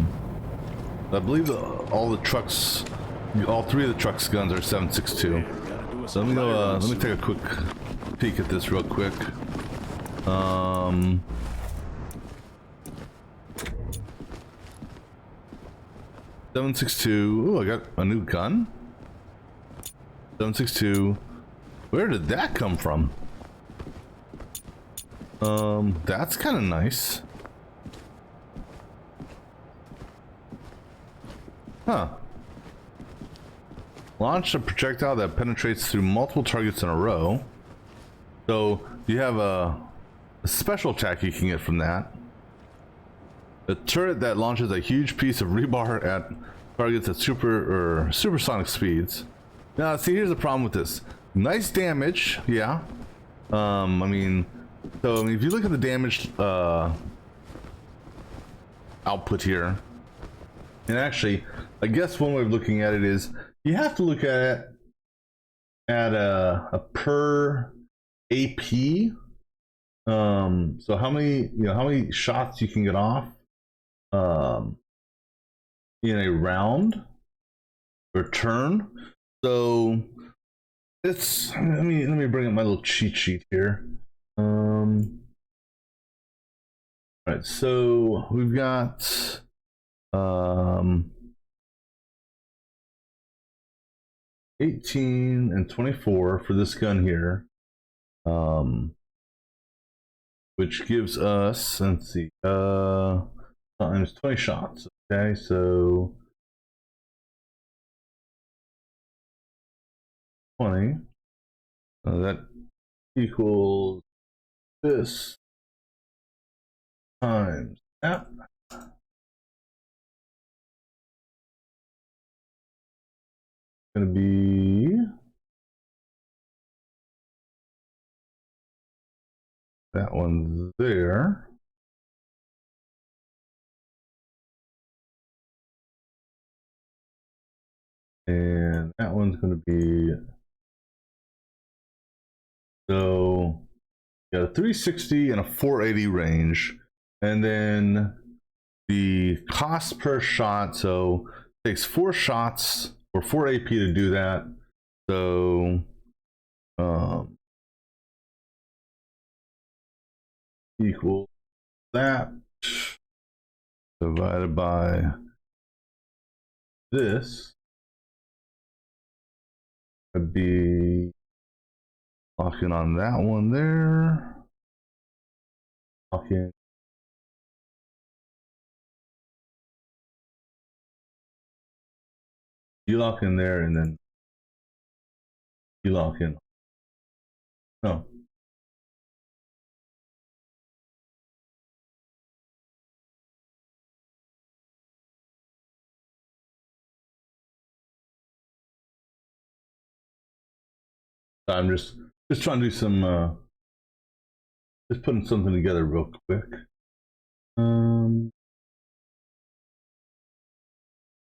believe all the trucks, all three of the trucks' guns are 7.62. So let me go. Let me take a quick peek at this real quick. 7.62. Oh, I got a new gun. 7.62. Where did that come from? That's kind of nice. Huh. Launch a projectile that penetrates through multiple targets in a row. So you have a special attack you can get from that. A turret that launches a huge piece of rebar at targets at supersonic speeds. Now, see, here's the problem with this. Nice damage, yeah. I mean, if you look at the damage output here, and actually, I guess one way of looking at it is you have to look at it at a per AP. So how many shots you can get off in a round or turn. So it's let me bring up my little cheat sheet here. All right, so we've got 18 and 24 for this gun here, which gives us, let's see, times 20 shots. Okay, so 20, that equals this times that. Going to be that one there. And that one's going to be, so you got a 360 and a 480 range. And then the cost per shot, so it takes 4 shots or 4 AP to do that. So equal that divided by this would be locking on that one there. Locking. You lock in there and then you lock in. No. I'm just trying to do some just putting something together real quick.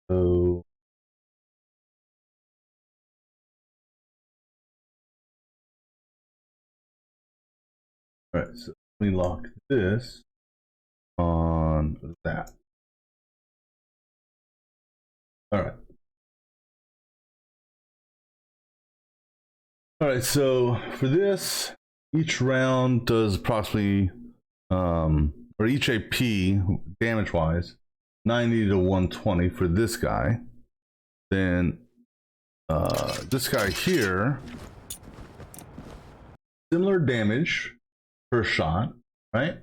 So all right, so let me lock this on that. All right. All right, so for this, each round does approximately, or each AP damage wise, 90 to 120 for this guy. Then this guy here, similar damage per shot, right?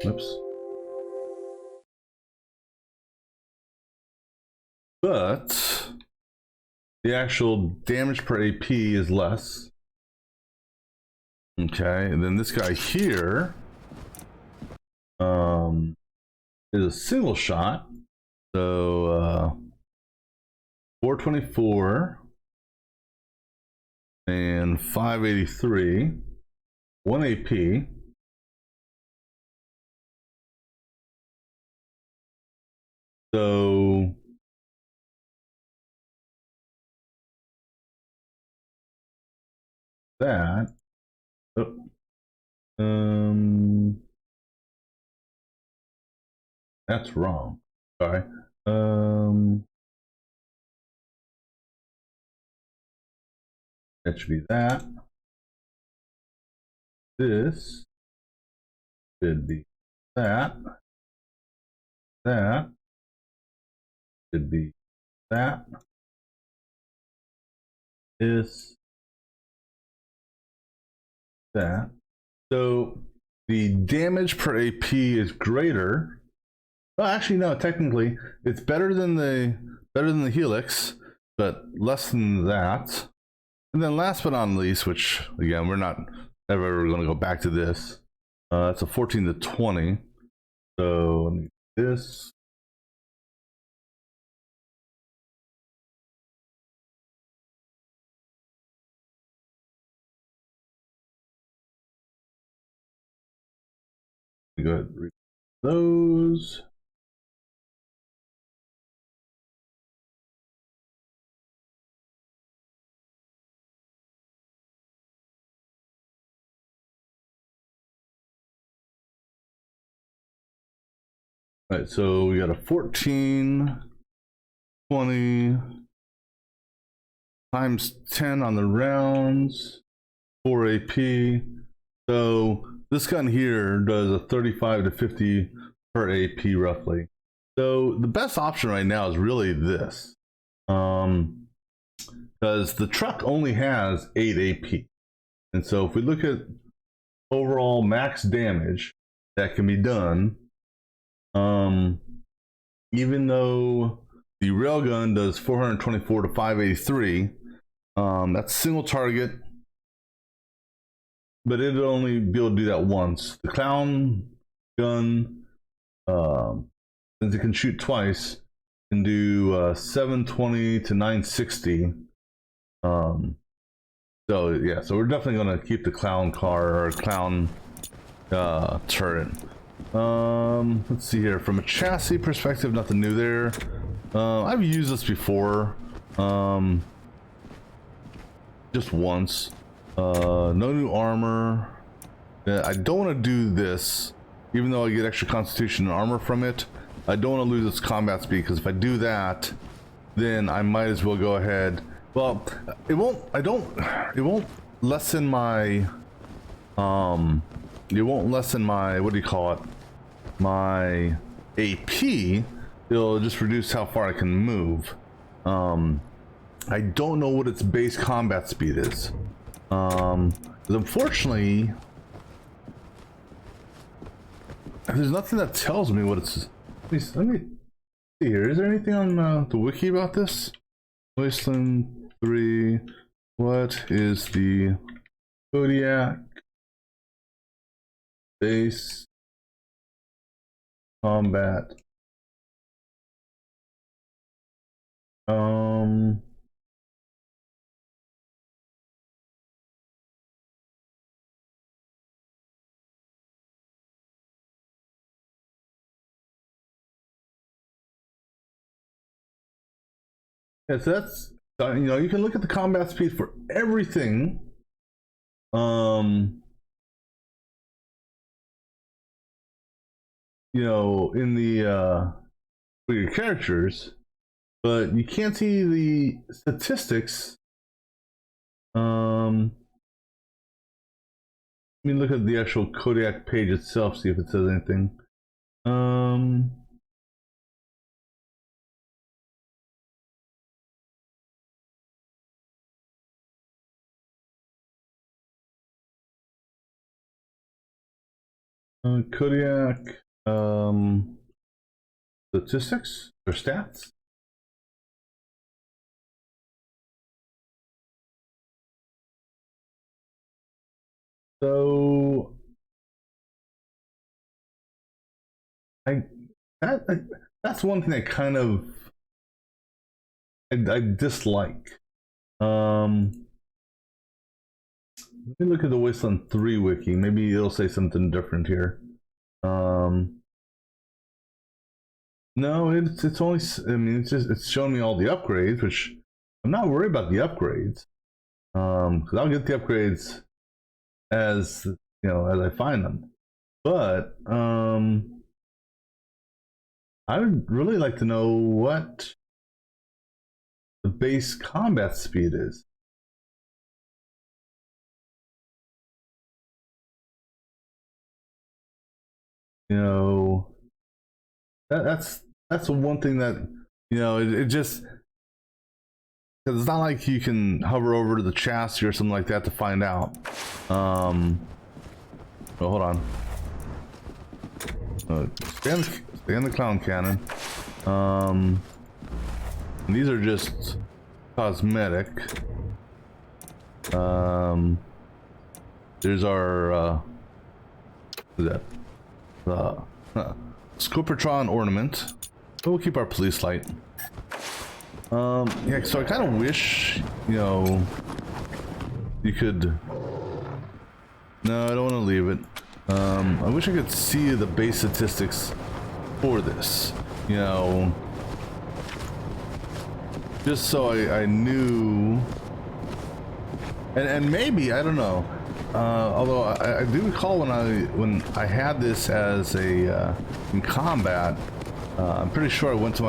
Oops. But the actual damage per AP is less. Okay, and then this guy here is a single shot. So 424 and 583, 1 AP. So that, that's wrong. Sorry. That should be that. This should be that. That should be that. This, that. So the damage per AP is greater. Well, actually, no. Technically, it's better than the Helix, but less than that. And then last but not least, which again we're not ever going to go back to this. It's a 14 to 20. So let me do this. Go ahead and read those. All right, so we got a 14, 20 times 10 on the rounds, 4 AP. So this gun here does a 35 to 50 per AP roughly. So the best option right now is really this. Because the truck only has 8 AP. And so if we look at overall max damage that can be done, even though the railgun does 424 to 583, that's single target, but it'll only be able to do that once. The clown gun, since it can shoot twice, can do 720 to 960. So yeah, so we're definitely gonna keep the clown car or clown turret. Let's see here. From a chassis perspective, nothing new there. I've used this before, just once. No new armor. I don't want to do this, even though I get extra constitution and armor from it. I don't want to lose its combat speed, because if I do that, then I might as well go ahead. Well, it won't. It won't lessen my. It won't lessen my. What do you call it? My AP. It'll just reduce how far I can move. I don't know what its base combat speed is. Because unfortunately, there's nothing that tells me what it's. Let me see here. Is there anything on the wiki about this? Wasteland 3. What is the Kodiak base combat? Yeah, so that's, you know, you can look at the combat speed for everything. You know, in the for your characters, but you can't see the statistics. Let me look at the actual Kodiak page itself, see if it says anything. Kodiak statistics or stats. So that's one thing I kind of I dislike. Let me look at the Wasteland 3 wiki. Maybe it'll say something different here. No, it's only, I mean, it's showing me all the upgrades, which I'm not worried about the upgrades. Because I'll get the upgrades as, you know, as I find them. But I would really like to know what the base combat speed is. You know, that's the one thing that, you know, it just, because it's not like you can hover over to the chassis or something like that to find out. Well, hold on. Stay on the clown cannon. And these are just cosmetic. There's our what is that? Scopatron ornament. We'll keep our police light. Yeah, so I kind of wish, you know, you could. No, I don't want to leave it. I wish I could see the base statistics for this, you know, just so I knew, and maybe, I don't know, although I do recall when I had this as a in combat, I'm pretty sure I went to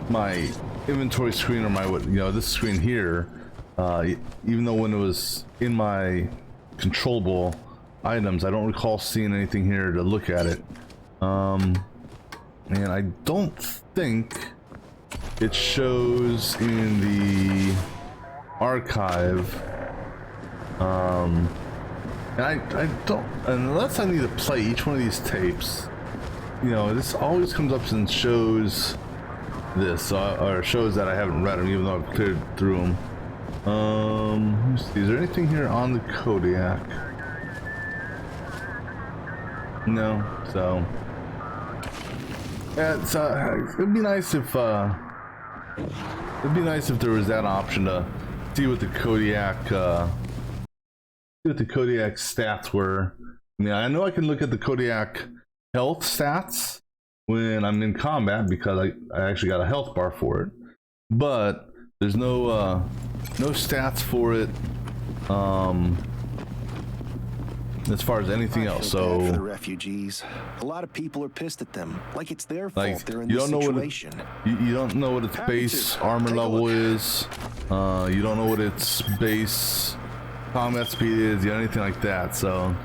my inventory screen, or my, you know, this screen here, even though when it was in my controllable items, I don't recall seeing anything here to look at it. And I don't think it shows in the archive. And I don't, unless I need to play each one of these tapes, you know, this always comes up and shows this, or shows that I haven't read them, even though I've cleared through them. Let me see, is there anything here on the Kodiak? No, so yeah, it's it'd be nice if there was that option to see what the Kodiak stats were. I mean, I know I can look at the Kodiak health stats when I'm in combat because I actually got a health bar for it, but there's no stats for it as far as anything else. So for the refugees, a lot of people are pissed at them, like it's their fault they're in this situation. You don't know what its base armor level is. You don't know what its base combat speed is, anything like that. So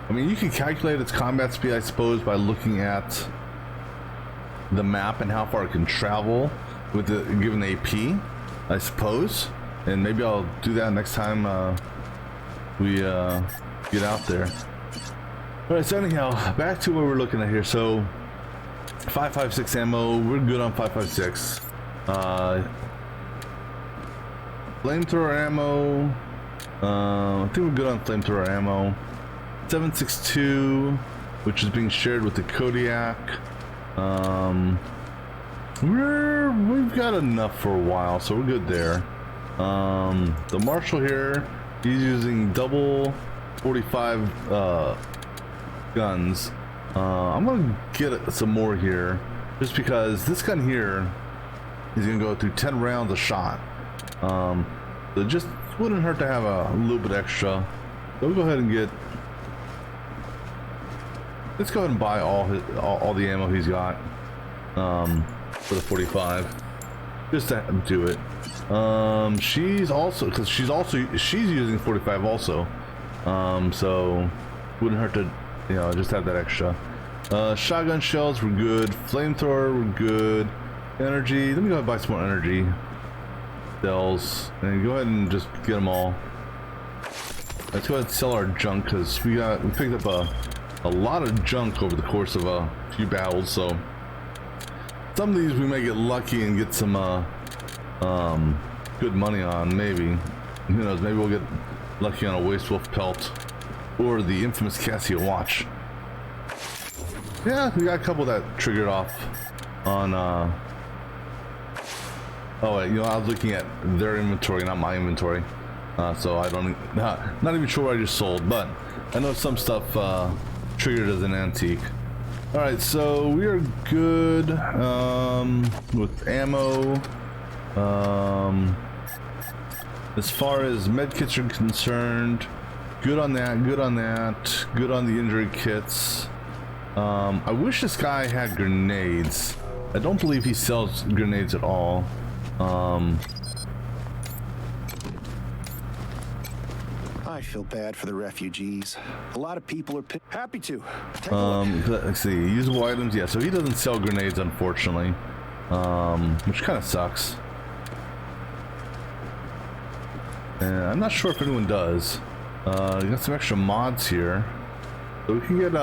I mean, you can calculate its combat speed, I suppose, by looking at the map and how far it can travel with the given AP, I suppose. And maybe I'll do that next time we get out there. Alright, so anyhow, back to what we're looking at here. So 5.56 ammo, we're good on 5.56. Flamethrower ammo, I think we're good on flamethrower ammo. 7.62, which is being shared with the Kodiak. We've got enough for a while, so we're good there. The Marshal here, he's using double 45 guns. I'm gonna get some more here, just because this gun here he's gonna go through 10 rounds a shot. So it just wouldn't hurt to have a little bit extra. So we'll go ahead and get. Let's go ahead and buy all the ammo he's got for the 45, just to do it. She's using 45 also, so wouldn't hurt to, you know, just have that extra. Shotgun shells were good, flamethrower were good, energy. Let me go ahead and buy some more energy cells and go ahead and just get them all. Let's go ahead and sell our junk because we picked up a lot of junk over the course of a few battles. So some of these we may get lucky and get some good money on. Maybe, who knows? Maybe we'll get lucky on a Waste Wolf pelt or the infamous Cassia watch. Yeah, we got a couple that triggered off on. Oh wait, you know, I was looking at their inventory, not my inventory. So I don't, not even sure what I just sold, but I know some stuff triggered as an antique. All right, so we are good with ammo. As far as med kits are concerned, good on that, good on that, good on the injury kits. I wish this guy had grenades. I don't believe he sells grenades at all. I feel bad for the refugees. A lot of people are happy to. Let's see, usable items. Yeah, so he doesn't sell grenades, unfortunately, which kind of sucks. And I'm not sure if anyone does. You got some extra mods here, so we can get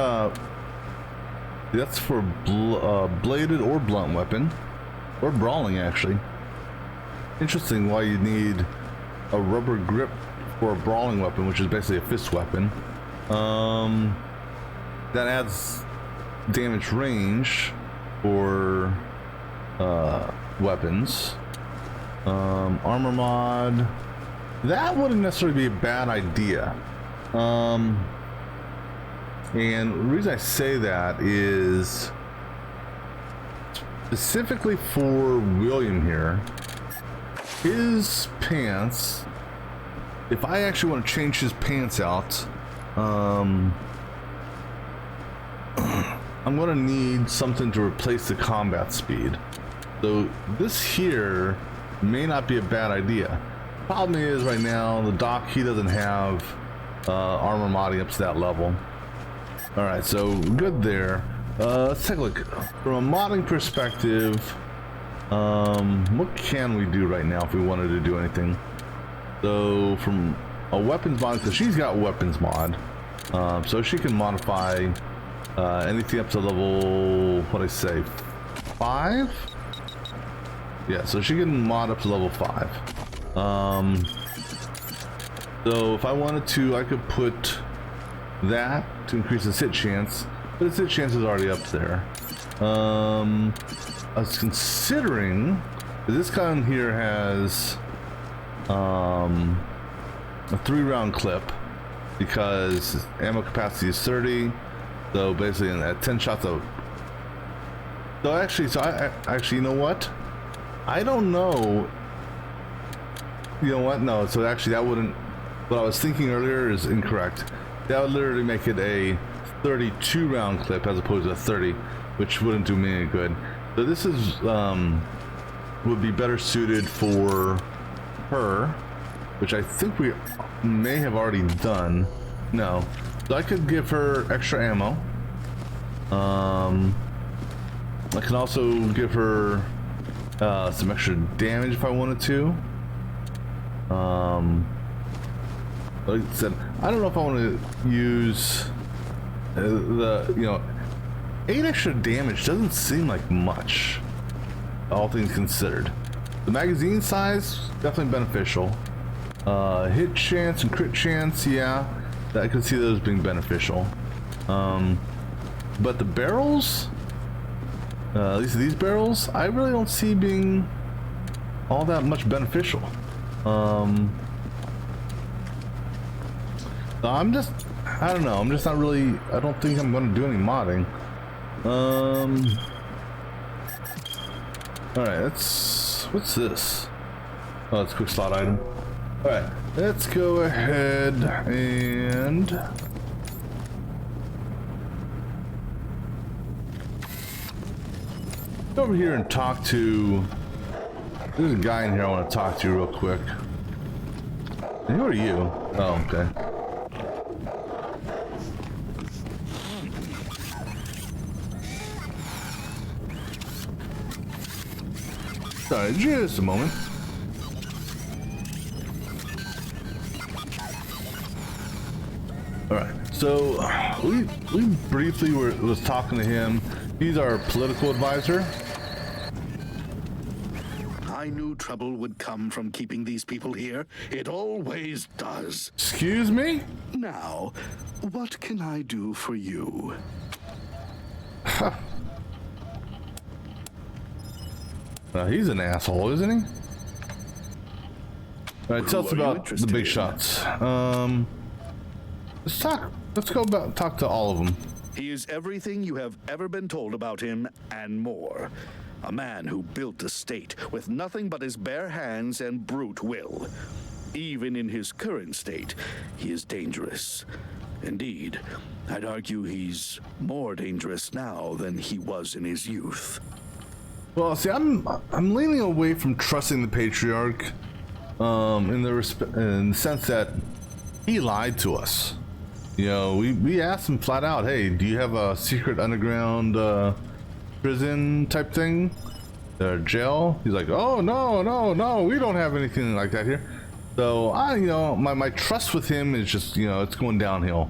that's for bladed or blunt weapon, or brawling actually. Interesting why you need a rubber grip for a brawling weapon, which is basically a fist weapon. That adds damage range for weapons. Armor mod, that wouldn't necessarily be a bad idea. And the reason I say that is specifically for William here. His pants, if I actually want to change his pants out, I'm going to need something to replace the combat speed. So this here may not be a bad idea. Problem is right now the Doc, he doesn't have armor modding up to that level. All right, so good there. Let's take a look from a modding perspective. What can we do right now if we wanted to do anything? So from a weapons mod, because she's got weapons mod, so she can modify anything up to level, what I say, 5. Yeah, so she can mod up to level 5. So if I wanted to, I could put that to increase the hit chance, but its hit chance is already up there. I was considering this gun here has a 3-round clip because ammo capacity is 30, so basically at 10 shots of. So I actually, you know what? I don't know. You know what? No. So actually, that wouldn't. What I was thinking earlier is incorrect. That would literally make it a 32-round clip as opposed to a 30, which wouldn't do me any good. So this is would be better suited for her, which I think we may have already done. No, so I could give her extra ammo. I can also give her some extra damage if I wanted to. Like I said, I don't know if I want to use the 8 extra damage doesn't seem like much, all things considered. The magazine size, definitely beneficial. Hit chance and crit chance, yeah, I could see those being beneficial. But the barrels, at least these barrels, I really don't see being all that much beneficial. I don't know, I'm just not really, I don't think I'm going to do any modding. Alright, let's What's this? Oh, it's a quick slot item. All right, let's go ahead and go over here and talk to. There's a guy in here I want to talk to real quick. And who are you? Oh, okay. Sorry, just a moment. All right, so we briefly was talking to him. He's our political advisor. I knew trouble would come from keeping these people here. It always does. Excuse me? Now, what can I do for you? He's an asshole, isn't he? All right, tell us about the big shots. Let's talk. Let's go talk to all of them. He is everything you have ever been told about him and more. A man who built a state with nothing but his bare hands and brute will. Even in his current state, he is dangerous. Indeed, I'd argue he's more dangerous now than he was in his youth. Well, see, I'm leaning away from trusting the patriarch, in the sense that he lied to us. You know, we asked him flat out, hey, do you have a secret underground prison type thing, or jail? He's like, oh no, we don't have anything like that here. So my trust with him is just, it's going downhill.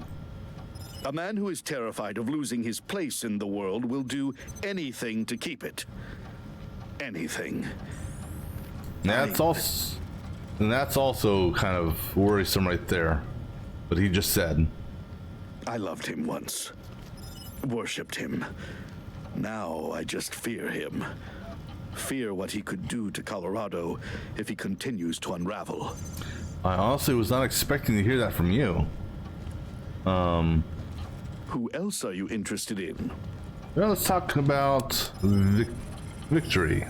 A man who is terrified of losing his place in the world will do anything to keep it. Anything. That's also kind of worrisome right there. What he just said. I loved him once. Worshipped him. Now I just fear him. Fear what he could do to Colorado if he continues to unravel. I honestly was not expecting to hear that from you. Who else are you interested in? Well, let's talk about Victory.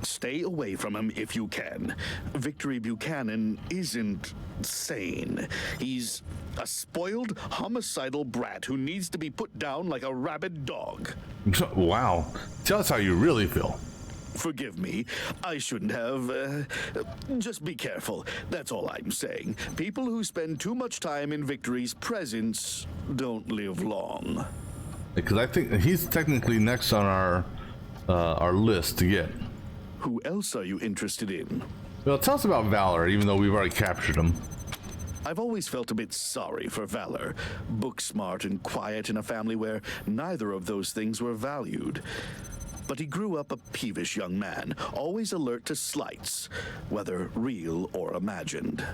Stay away from him if you can. Victory Buchanan isn't sane. He's a spoiled, homicidal brat who needs to be put down like a rabid dog. Wow. Tell us how you really feel. Forgive me. I shouldn't have. Just be careful. That's all I'm saying. People who spend too much time in Victory's presence don't live long. Because I think he's technically next on our list to get. Who else are you interested in? Well, tell us about Valor, even though we've already captured him. I've always felt a bit sorry for Valor. Book smart and quiet in a family where neither of those things were valued. But he grew up a peevish young man, always alert to slights, whether real or imagined.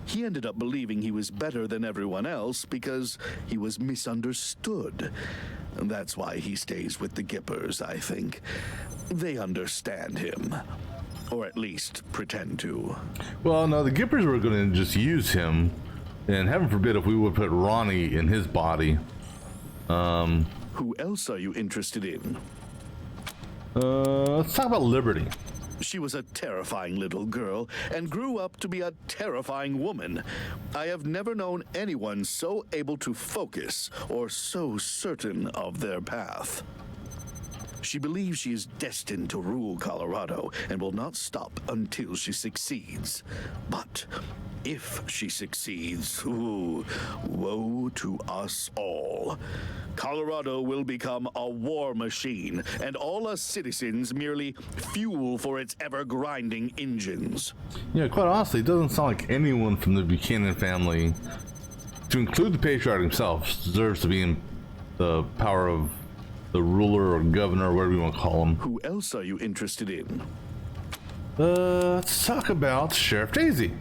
He ended up believing he was better than everyone else because he was misunderstood. And that's why he stays with the Gippers, I think. They understand him. Or at least pretend to. Well, no, the Gippers were going to just use him. And heaven forbid if we would put Ronnie in his body. Who else are you interested in? Let's talk about Liberty. She was a terrifying little girl and grew up to be a terrifying woman. I have never known anyone so able to focus or so certain of their path. She believes she is destined to rule Colorado and will not stop until she succeeds. But if she succeeds, woe to us all. Colorado will become a war machine, and all us citizens merely fuel for its ever-grinding engines. Yeah, quite honestly, it doesn't sound like anyone from the Buchanan family, to include the patriarch himself, deserves to be in the power of the ruler or governor, or whatever you want to call him. Who else are you interested in? Let's talk about Sheriff Daisy.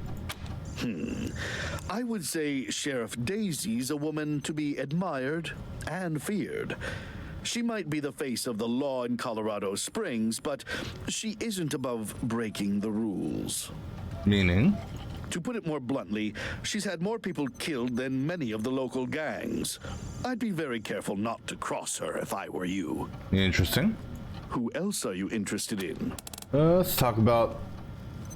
I would say Sheriff Daisy's a woman to be admired and feared. She might be the face of the law in Colorado Springs, but she isn't above breaking the rules. Meaning? To put it more bluntly, she's had more people killed than many of the local gangs. I'd be very careful not to cross her if I were you. Interesting. Who else are you interested in? Let's talk about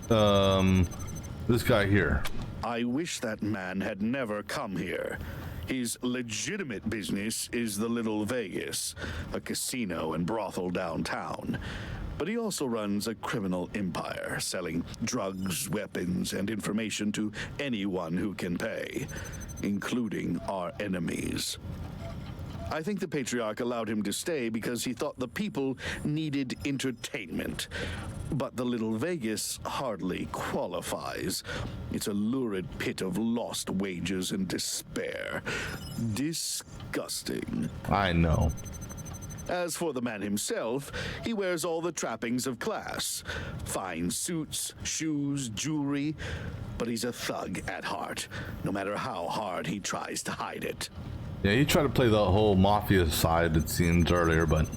this guy here. I wish that man had never come here. His legitimate business is the Little Vegas, a casino and brothel downtown. But he also runs a criminal empire, selling drugs, weapons, and information to anyone who can pay, including our enemies. I think the Patriarch allowed him to stay because he thought the people needed entertainment. But the Little Vegas hardly qualifies. It's a lurid pit of lost wages and despair. Disgusting. I know. As for the man himself, he wears all the trappings of class. Fine suits, shoes, jewelry. But he's a thug at heart, no matter how hard he tries to hide it. Yeah, he tried to play the whole mafia side, it seems, earlier, but...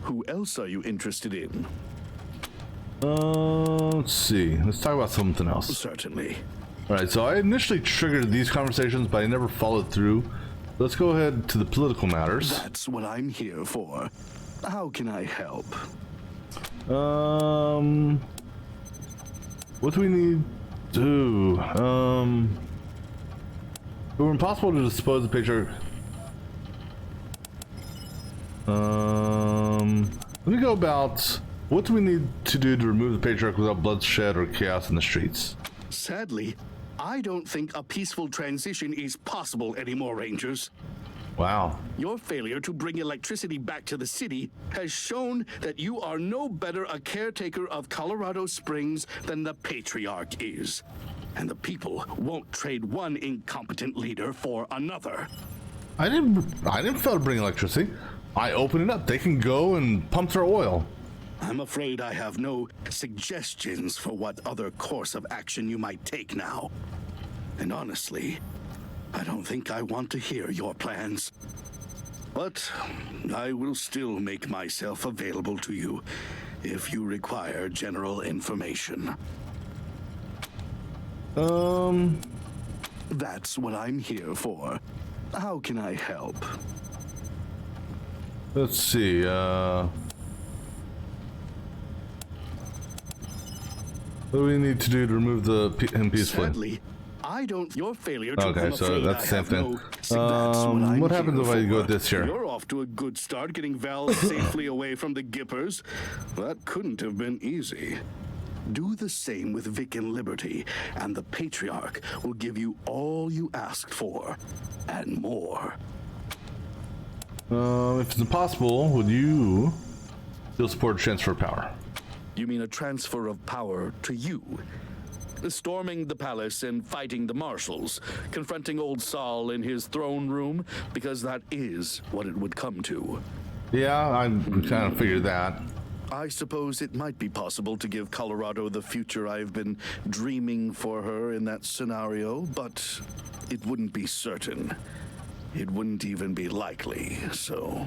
Who else are you interested in? Let's see. Let's talk about something else. Certainly. Alright, so I initially triggered these conversations, but I never followed through. Let's go ahead to the political matters. That's what I'm here for. How can I help? What do we need to do? It were impossible to dispose the picture. Let me go about what do we need to do to remove the patriarch without bloodshed or chaos in the streets? Sadly, I don't think a peaceful transition is possible anymore, Rangers. Wow. Your failure to bring electricity back to the city has shown that you are no better a caretaker of Colorado Springs than the Patriarch is. And the people won't trade one incompetent leader for another. I didn't fail to bring electricity. I opened it up. They can go and pump their oil. I'm afraid I have no suggestions for what other course of action you might take now. And honestly, I don't think I want to hear your plans. But I will still make myself available to you if you require general information. That's what I'm here for. How can I help? Let's see, what do we need to do to remove him peacefully? Sadly, I don't. Your failure to Okay, so that's the same thing. No, what happens if I go this here? You're off to a good start getting Val safely away from the Gippers. That couldn't have been easy. Do the same with Vic and Liberty, and the Patriarch will give you all you asked for, and more. If it's impossible, would you still support transfer of power? You mean a transfer of power to you? Storming the palace and fighting the marshals, confronting old Saul in his throne room, because that is what it would come to. Yeah, I kind of figured that. I suppose it might be possible to give Colorado the future I've been dreaming for her in that scenario, but it wouldn't be certain. It wouldn't even be likely, so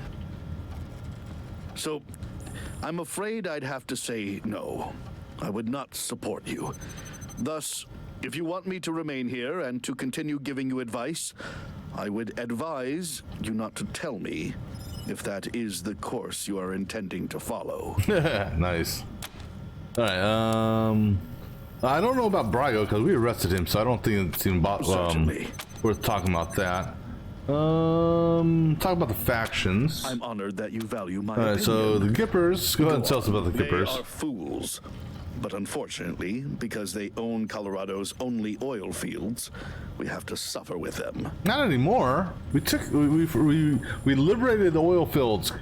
I'm afraid I'd have to say no. I would not support you. Thus, if you want me to remain here and to continue giving you advice, I would advise you not to tell me if that is the course you are intending to follow. Nice. All right. I don't know about Brago because we arrested him, so I don't think it's even worth talking about that. Talk about the factions. I'm honored that you value my opinion. So the Gippers. Go ahead and tell us about the Gippers. They are fools. But unfortunately, because they own Colorado's only oil fields, we have to suffer with them. Not anymore. We liberated the oil fields.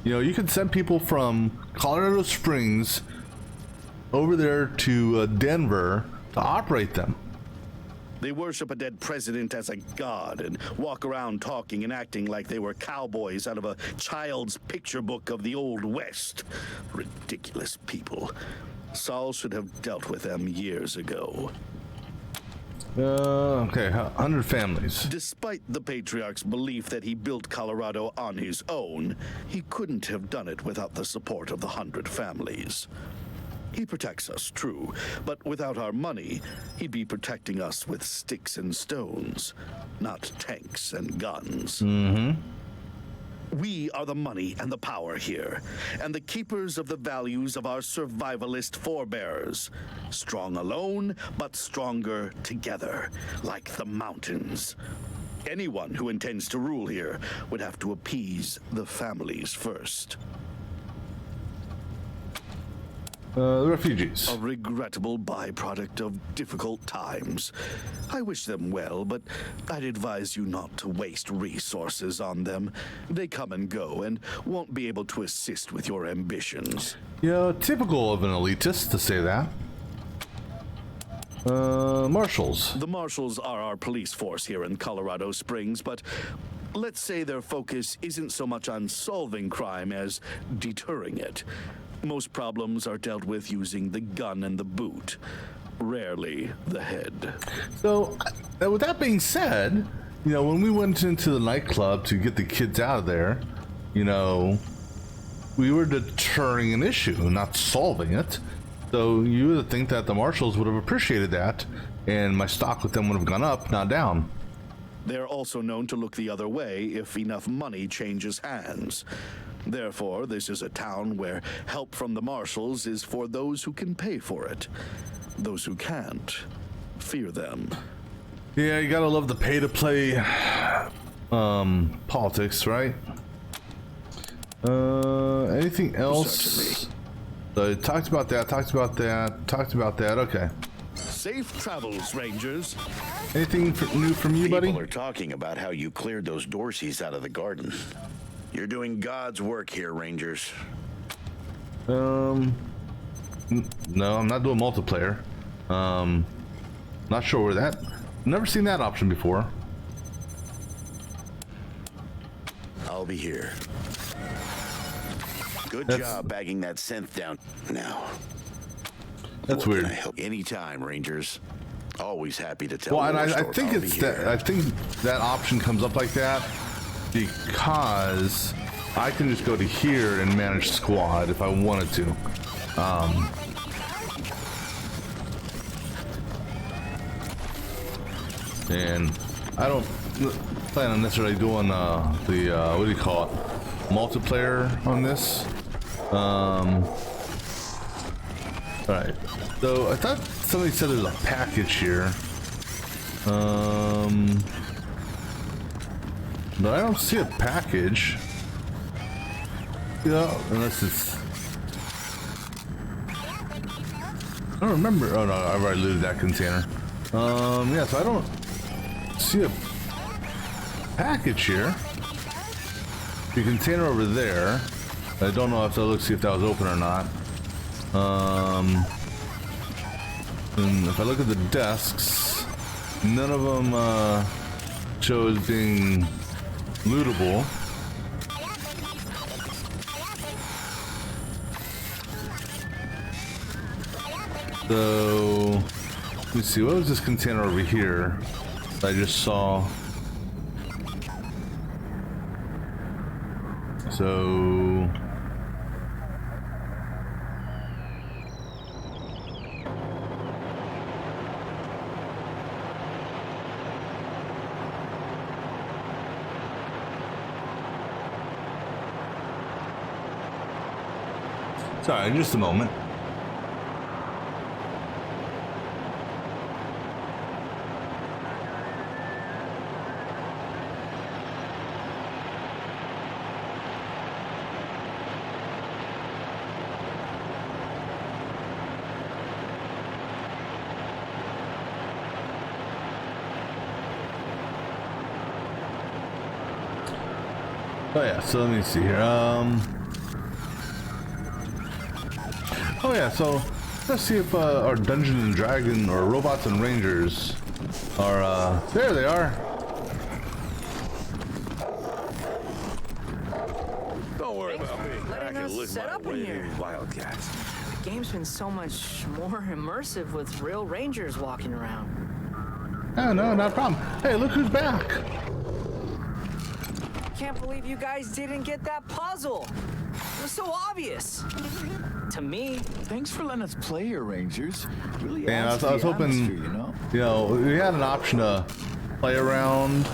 You know, you can send people from Colorado Springs over there to Denver to operate them. They worship a dead president as a god and walk around talking and acting like they were cowboys out of a child's picture book of the Old West. Ridiculous people. Saul should have dealt with them years ago. Okay, 100 families. Despite the Patriarch's belief that he built Colorado on his own, he couldn't have done it without the support of the 100 families. He protects us, true, but without our money, he'd be protecting us with sticks and stones, not tanks and guns. Mm-hmm. We are the money and the power here, and the keepers of the values of our survivalist forebears. Strong alone, but stronger together, like the mountains. Anyone who intends to rule here would have to appease the families first. The refugees. A regrettable byproduct of difficult times. I wish them well, but I'd advise you not to waste resources on them. They come and go and won't be able to assist with your ambitions. Yeah, typical of an elitist to say that. Marshals. The Marshals are our police force here in Colorado Springs, but let's say their focus isn't so much on solving crime as deterring it. Most problems are dealt with using the gun and the boot, rarely the head. So, with that being said, you know, when we went into the nightclub to get the kids out of there, you know, we were deterring an issue, not solving it. So you would think that the Marshals would have appreciated that, and my stock with them would have gone up, not down. They're also known to look the other way if enough money changes hands. Therefore, this is a town where help from the Marshals is for those who can pay for it. Those who can't, fear them. Yeah, you gotta love the pay-to-play politics, right? Anything else? So talked about that, okay. Safe travels, Rangers. Anything new from you, buddy? People are talking about how you cleared those Dorseys out of the garden. You're doing God's work here, Rangers. No, I'm not doing multiplayer. Not sure where that. Never seen that option before. I'll be here. Good job bagging that synth down. Now. That's weird. Anytime, Rangers. Always happy to tell. Well, and I think it's that. I think that option comes up like that because I can just go to here and manage squad if I wanted to. And I don't plan on necessarily doing the what do you call it, multiplayer on this. Alright, so I thought somebody said there's a package here. But I don't see a package. Yeah, unless it's... I don't remember. Oh no, I've already looted that container. Yeah, so I don't see a package here. The container over there. I don't know if I'll see if that was open or not. And if I look at the desks, none of them show as being lootable. So let me see, what was this container over here that I just saw? So sorry, just a moment. Oh yeah, so let me see here. Oh yeah, so let's see if our Dungeons and Dragon or Robots and Rangers are there they are. Don't worry about me. Letting us set up in here. Wildcats. The game's been so much more immersive with real rangers walking around. Oh no, not a problem. Hey, look who's back. Can't believe you guys didn't get that puzzle. It was so obvious. To me. Thanks for letting us play here, Rangers. Really And adds I was to the hoping, atmosphere, you know? we had an option to play around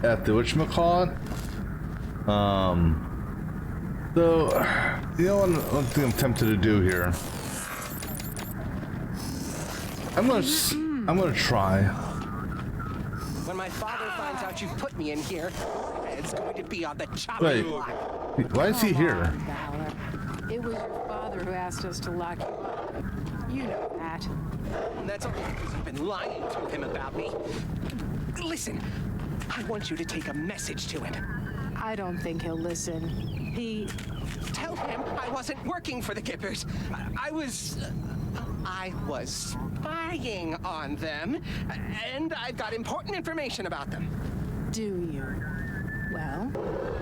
at the whatchamacallit. So, you know, one thing I'm tempted to do here. I'm gonna try. When my father finds out you've put me in here, it's going to be on the chopping block. Why is he here? Valor. It was your father who asked us to lock you up. You know that. And that's only because you've been lying to him about me. Listen, I want you to take a message to him. I don't think he'll listen. Tell him I wasn't working for the Kippers. I was spying on them, and I've got important information about them. Do you? Well,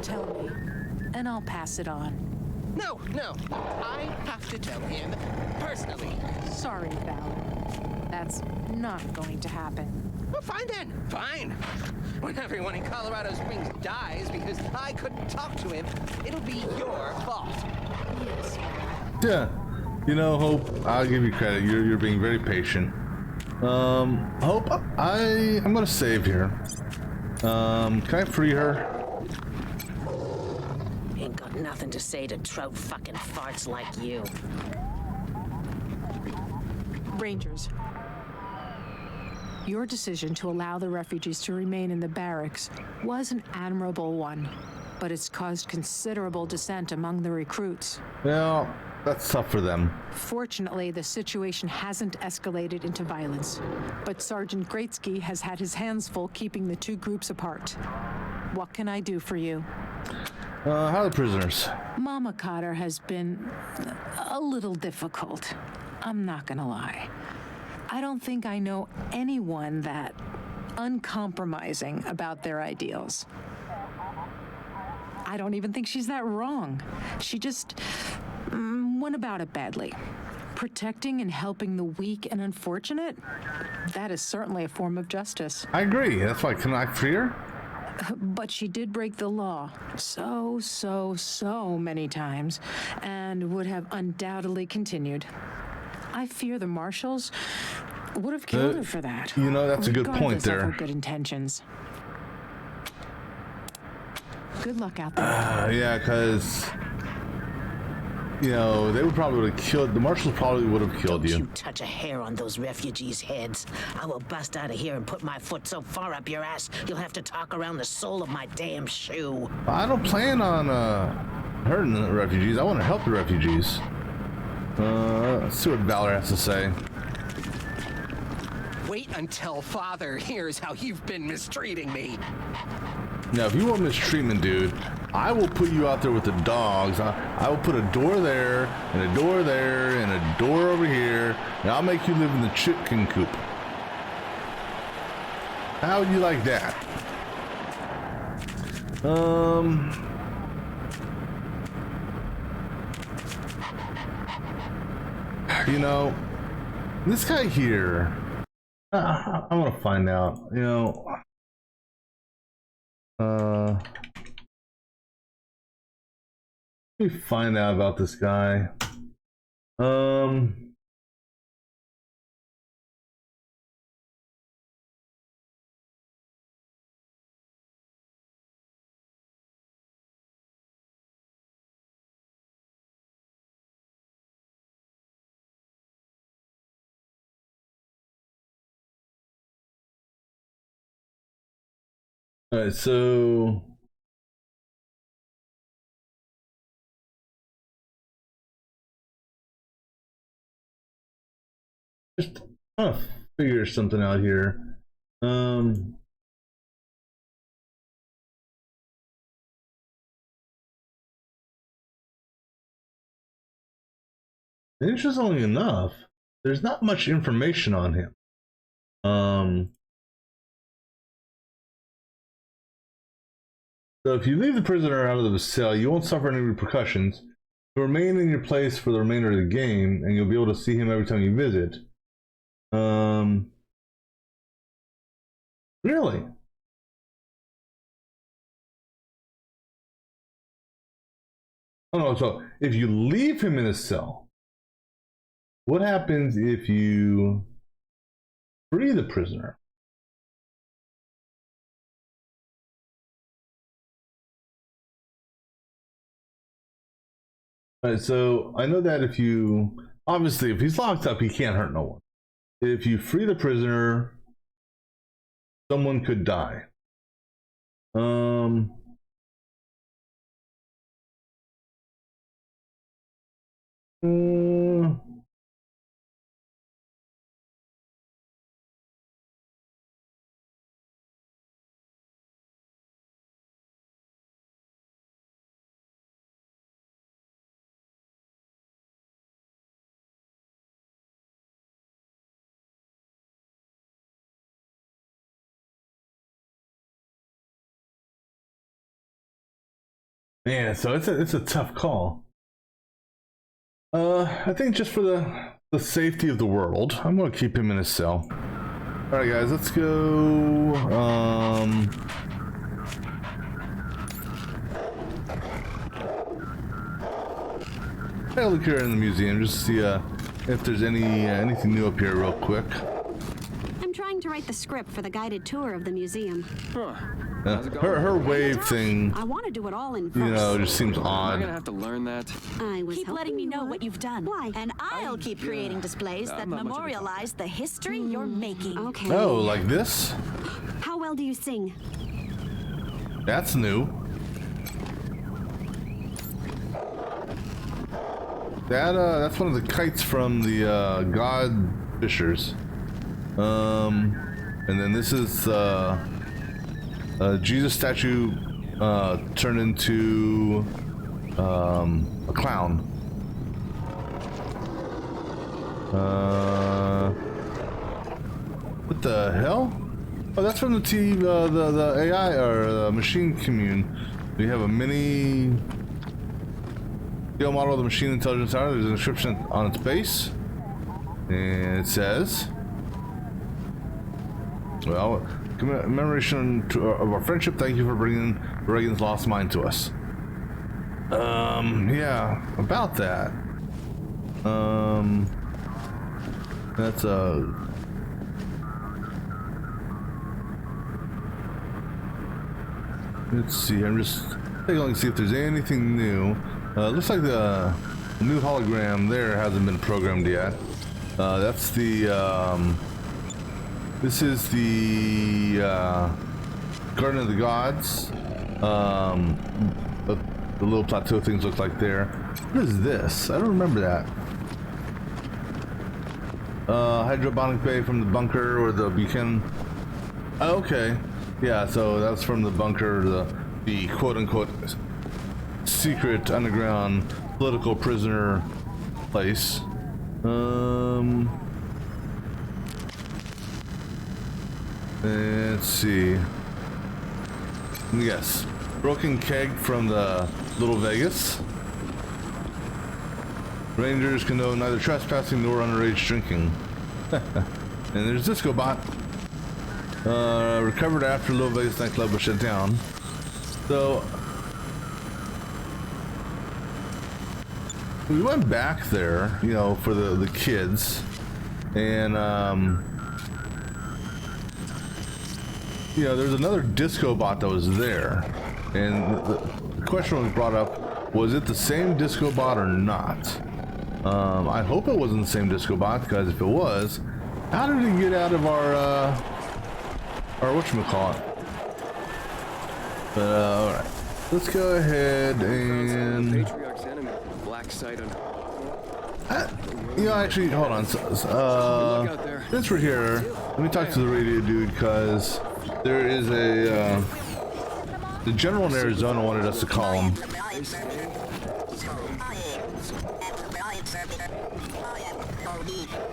tell me, and I'll pass it on. No. I have to tell him personally. Sorry, Valor. That's not going to happen. Well, fine then. Fine. When everyone in Colorado Springs dies because I couldn't talk to him, it'll be your fault. Yes. Yeah. You know, Hope, I'll give you credit. You're being very patient. Hope, I'm gonna save here. Can I free her? Ain't got nothing to say to trout fucking farts like you. Rangers, your decision to allow the refugees to remain in the barracks was an admirable one, but it's caused considerable dissent among the recruits. Well, that's tough for them. Fortunately, the situation hasn't escalated into violence, but Sergeant Greatsky has had his hands full keeping the two groups apart. What can I do for you? How are the prisoners? Mama Cotter has been a little difficult. I'm not gonna lie. I don't think I know anyone that uncompromising about their ideals. I don't even think she's that wrong. She just went about it badly. Protecting and helping the weak and unfortunate? That is certainly a form of justice. I agree. That's why, can I free her? But she did break the law so many times and would have undoubtedly continued. I fear the marshals would have killed her for that. You know, that's a good point there. Regardless of her good intentions. Good luck out there. Yeah, because, you know, they would probably have killed, the marshals probably would have killed you. Don't you touch a hair on those refugees' heads. I will bust out of here and put my foot so far up your ass, you'll have to talk around the sole of my damn shoe. I don't plan on hurting the refugees. I want to help the refugees. Let's see what Valor has to say. Wait until Father hears how you've been mistreating me. Now, if you want mistreatment, dude, I will put you out there with the dogs. I will put a door there, and a door there, and a door over here, and I'll make you live in the chicken coop. How would you like that? You know, this guy here, I want to find out, you know, let me find out about this guy. All right, so just trying to figure something out here. Interestingly enough, there's not much information on him. So if you leave the prisoner out of the cell, you won't suffer any repercussions. He'll remain in your place for the remainder of the game, and you'll be able to see him every time you visit. Really? Oh no, so if you leave him in a cell, what happens if you free the prisoner? All right, so I know that if he's locked up, he can't hurt no one. If you free the prisoner, someone could die. Yeah, so it's a tough call. I think just for the safety of the world, I'm gonna keep him in his cell. All right, guys, let's go. I'll look here in the museum just to see if there's anything new up here, real quick. I'm trying to write the script for the guided tour of the museum. Huh. Her wave thing, I want to do it all in first. you know, just seems I'm odd. gonna have to learn that. I was Keep letting me know what you've done. Why? And I'll keep creating displays that memorialize the history you're making. Okay. Oh, like this? How well do you sing? That's new. That's one of the kites from the God Fishers. And then this is Jesus statue turned into a clown. What the hell? Oh, that's from the AI or the machine commune. We have a mini scale model of the machine intelligence tower. There's an inscription on its base, and it says, "Well, commemoration of our friendship. Thank you for bringing Reagan's lost mine to us." Yeah, about that. That's let's see. I'm just taking a look to see if there's anything new. Looks like the new hologram there hasn't been programmed yet. That's the this is the Garden of the Gods. The little plateau things look like there. What is this? I don't remember that. Hydroponic bay from the bunker or the beacon. Oh, okay. Yeah, so that's from the bunker, the quote-unquote secret underground political prisoner place. Let's see. Yes. Broken keg from the Little Vegas. Rangers condone neither trespassing nor underage drinking. And there's Disco Bot. Recovered after Little Vegas nightclub was shut down. So we went back there, you know, for the kids, and you know, there's another Disco Bot that was there, and the question was brought up: was it the same Disco Bot or not? I hope it wasn't the same Disco Bot, because if it was, how did it get out of our whatchamacallit? But all right, let's go ahead and Patriarch's enemy, black site on. you know, actually, hold on. Since we're here, let me talk to the radio dude, because there is a the general in Arizona wanted us to call him.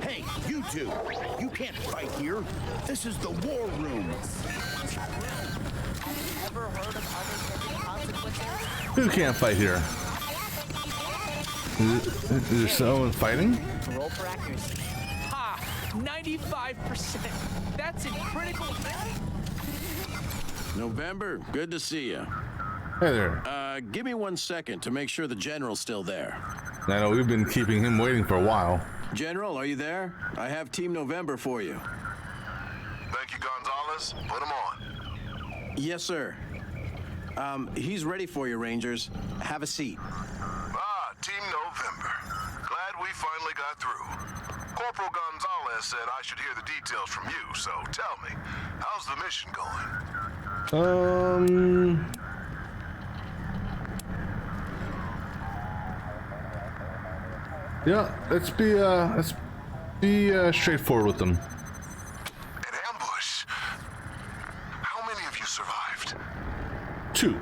Hey, you two! You can't fight here. This is the war room. Who can't fight here? Is there someone fighting? Roll for accuracy. Ha! 95%. That's in critical. November, good to see you. Hey there. Give me 1 second to make sure the general's still there. I know we've been keeping him waiting for a while. General, are you there? I have Team November for you. Thank you, Gonzalez. Put him on. Yes, sir. He's ready for you, Rangers. Have a seat. Team finally got through. Corporal Gonzalez said I should hear the details from you, so tell me, how's the mission going? Yeah, let's be straightforward with them. An ambush? How many of you survived? 2.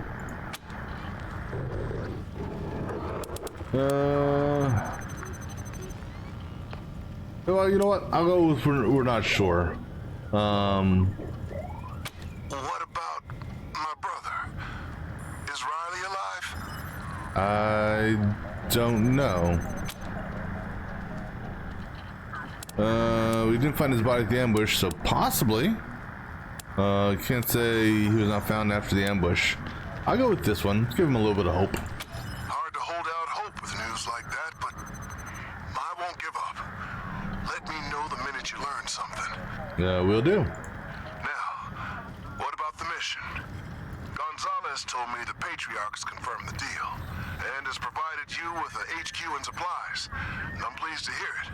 Well, you know what? I'll go with we're not sure. What about my brother? Is Riley alive? I don't know. We didn't find his body at the ambush, so possibly. Can't say he was not found after the ambush. I'll go with this one. Let's give him a little bit of hope. Hard to hold out hope with news like that, but I won't give up. Let me know the minute you learn something. Will do. Now, what about the mission? Gonzalez told me the Patriarchs confirmed the deal and has provided you with a HQ and supplies. And I'm pleased to hear it.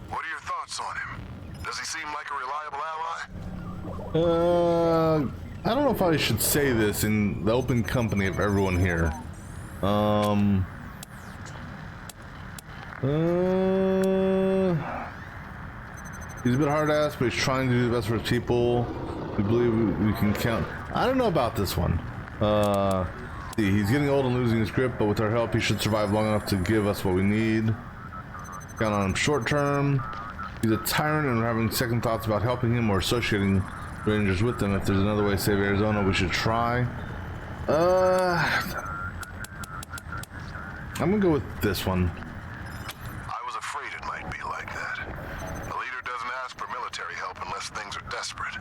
What are your thoughts on him? Does he seem like a reliable ally? I don't know if I should say this in the open company of everyone here. He's a bit hard-ass, but he's trying to do the best for his people. We believe we can count. I don't know about this one. He's getting old and losing his grip, but with our help, he should survive long enough to give us what we need. Count on him short term. He's a tyrant, and we're having second thoughts about helping him or associating Rangers with them. If there's another way to save Arizona, we should try. I'm gonna go with this one. I was afraid it might be like that. The leader doesn't ask for military help unless things are desperate.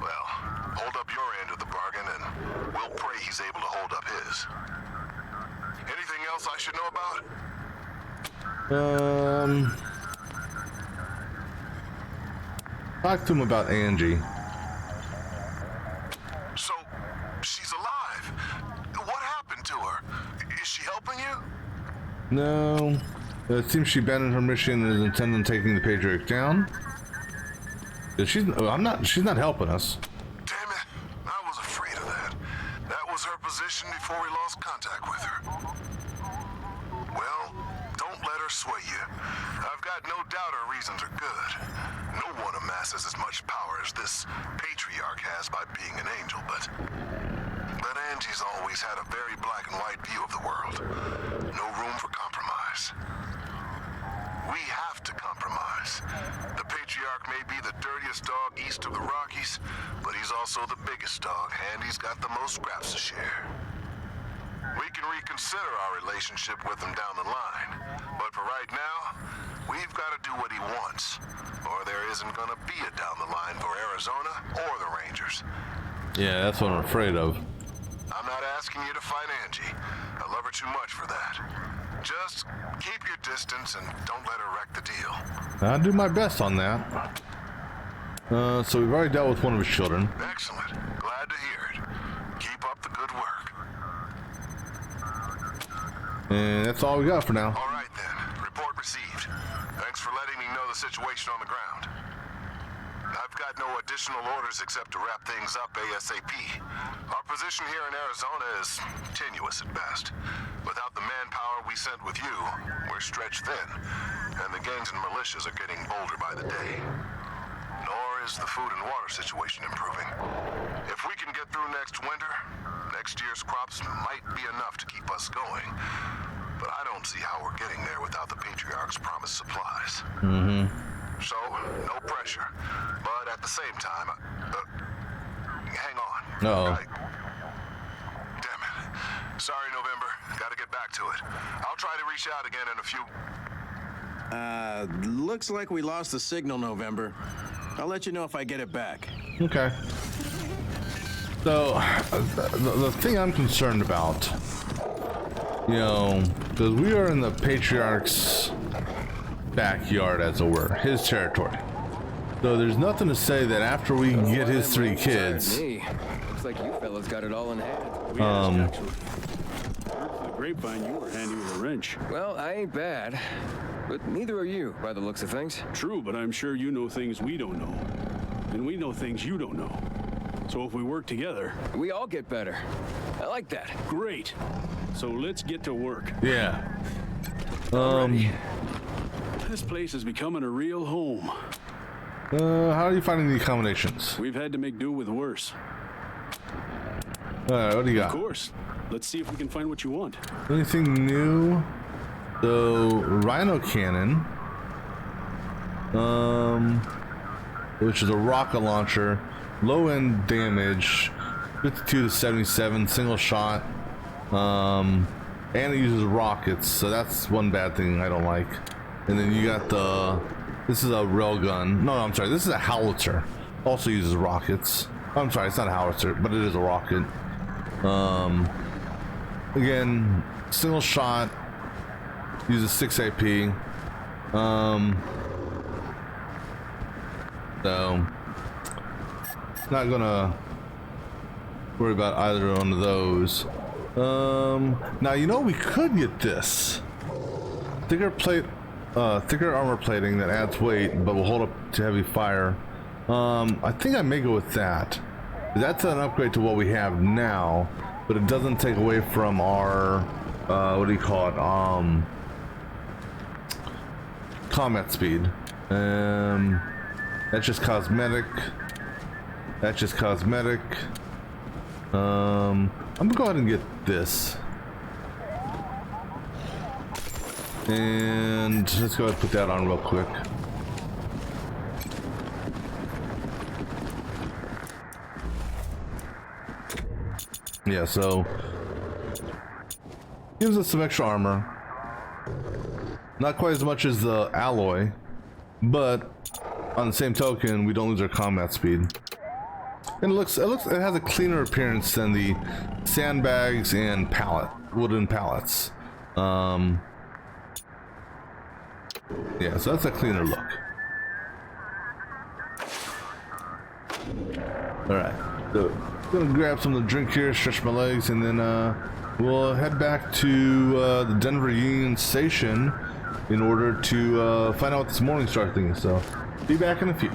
Well, hold up your end of the bargain, and we'll pray he's able to hold up his. Anything else I should know about? Talk to him about Angie. So, she's alive. What happened to her? Is she helping you? No. It seems she abandoned her mission and is intent on taking the Patriarch down. She's not helping us. Damn it. I was afraid of that. That was her position before we lost contact with her. Well, don't let her sway you. I've got no doubt her reasons are good. No one amasses as much power as this Patriarch has by being an angel, but Angie's always had a very black and white view of the world. No room for compromise. We have to compromise. The Patriarch may be the dirtiest dog east of the Rockies, but he's also the biggest dog, and he's got the most scraps to share. We can reconsider our relationship with him down the line, but for right now, we've got to do what he wants, or there isn't going to be a down the line for Arizona or the Rangers. Yeah, that's what I'm afraid of. I'm not asking you to fight Angie. I love her too much for that. Just keep your distance and don't let her wreck the deal. I'll do my best on that. So we've already dealt with one of his children. Excellent. Glad to hear it. Keep up the good work. And that's all we got for now. All right then. Report received. Thanks for letting me know the situation on the ground. I've got no additional orders except to wrap things up ASAP. Our position here in Arizona is tenuous at best. Without the manpower we sent with you, we're stretched thin, and the gangs and militias are getting bolder by the day. Nor is the food and water situation improving. If we can get through next winter, next year's crops might be enough to keep us going. But I don't see how we're getting there without the Patriarch's promised supplies. So, no pressure. But at the same time, hang on. Uh-oh. Damn it. Sorry, November. Gotta get back to it. I'll try to reach out again in a few... Looks like we lost the signal, November. I'll let you know if I get it back. Okay. So, the thing I'm concerned about, you know, because we are in the Patriarch's backyard, as it were, his territory. So there's nothing to say that after we get his 3 kids, Looks like you fellas got it all in hand. grapevine you were handy with a wrench. Well, I ain't bad. But neither are you, by the looks of things. True, but I'm sure you know things we don't know. And we know things you don't know. So if we work together... we all get better. I like that. Great. So let's get to work. Yeah. This place is becoming a real home. How are you finding the accommodations? We've had to make do with worse. What do you got? Of course. Let's see if we can find what you want. Anything new? So, Rhino Cannon. Which is a rocket launcher. Low end damage. 52 to 77, single shot. And it uses rockets, so that's one bad thing I don't like. And then you got the... this is a railgun. No, I'm sorry. This is a howitzer. Also uses rockets. I'm sorry, it's not a howitzer, but it is a rocket. Again, single shot. Uses 6 AP. So not gonna worry about either one of those. Now you know we could get this thicker armor plating that adds weight but will hold up to heavy fire. I think I may go with that. That's an upgrade to what we have now, but it doesn't take away from our what do you call it, combat speed. That's just cosmetic. That's just cosmetic. I'm gonna go ahead and get this. And let's go ahead and put that on real quick. Yeah, so gives us some extra armor. Not quite as much as the alloy, but on the same token, we don't lose our combat speed. And it has a cleaner appearance than the sandbags and wooden pallets. Yeah, so that's a cleaner look. Alright, so gonna grab some of the drink here, stretch my legs, and then we'll head back to the Denver Union Station in order to find out what this morning star thing is. So be back in a few.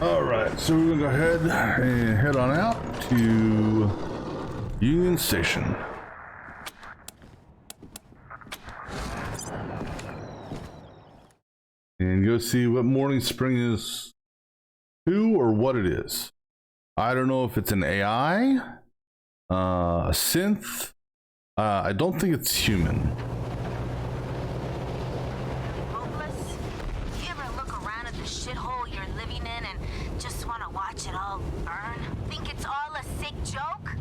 Alright, so we're gonna go ahead and head on out to Union Station. And go see what Morning Spring is, who or what it is. I don't know if it's an AI, a synth. I don't think it's human. Hopeless? You ever look around at the shithole you're living in and just want to watch it all burn? Think it's all a sick joke?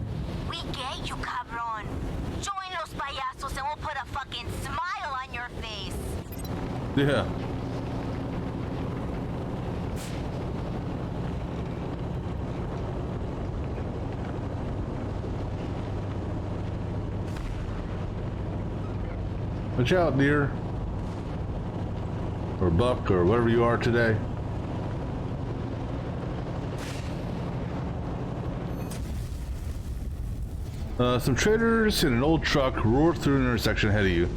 We get you, cabron. Join los payasos and we'll put a fucking smile on your face. Yeah. Watch out, deer. Or buck, or whatever you are today. Some traders in an old truck roar through an intersection ahead of you,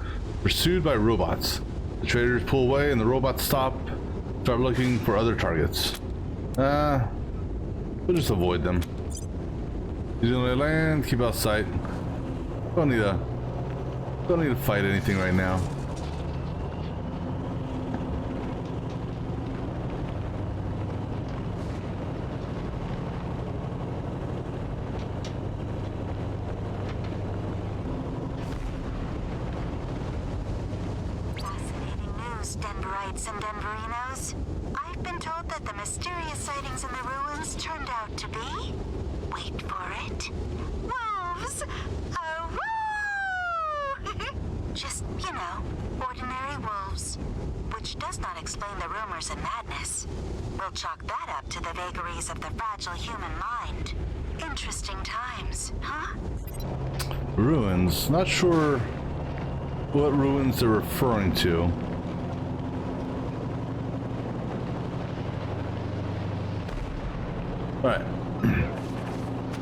pursued by robots. The traders pull away and the robots start looking for other targets. We'll just avoid them. Using the land, keep out of sight. Don't need to fight anything right now. Fascinating news, Denverites and Denverinos. I've been told that the mysterious sightings in the ruins turned out to be... wait for it... wolves! Oh, just, you know, ordinary wolves. Which does not explain the rumors and madness. We'll chalk that up to the vagaries of the fragile human mind. Interesting times, huh? Ruins. Not sure what ruins they're referring to. Alright.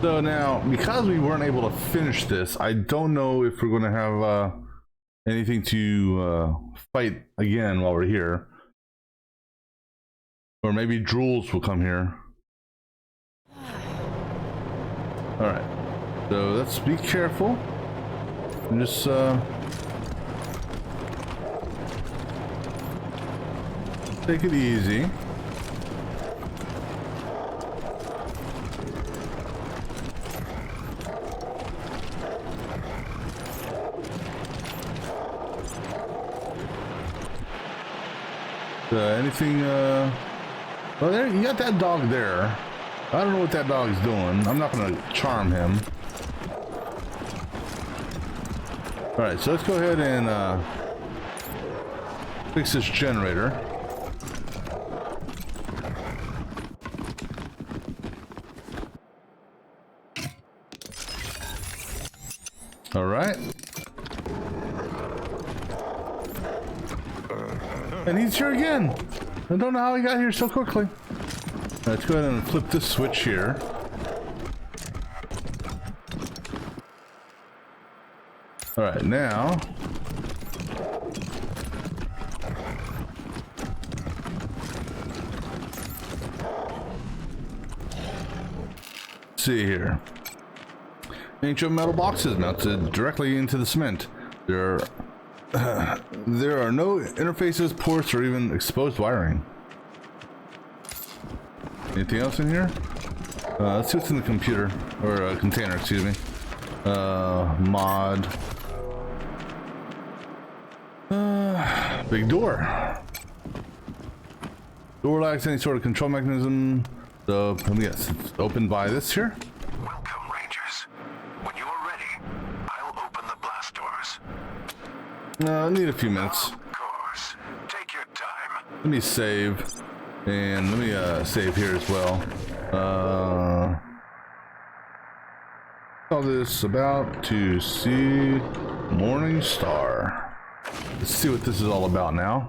So now, because we weren't able to finish this, I don't know if we're going to have anything to fight again while we're here. Or maybe Drools will come here. Alright. So let's be careful. And just take it easy. Anything, well, there, you got that dog there. I don't know what that dog's doing. I'm not gonna charm him. Alright, so let's go ahead and, fix this generator. Alright. And he's here again. I don't know how he got here so quickly. Let's go ahead and flip this switch here. Alright, now. Let's see here. Ancient metal boxes mounted directly into the cement. There are no interfaces, ports, or even exposed wiring. Anything else in here? Let's see what's in the computer, or container, excuse me. Mod. Big door. Door lacks any sort of control mechanism. So, yes, it's opened by this here. Welcome, Rangers. When you are ready, I'll open the blast doors. I need a few minutes. Of course. Take your time. Let me save. And let me save here as well. All this about to see Morning Star. Let's see what this is all about now.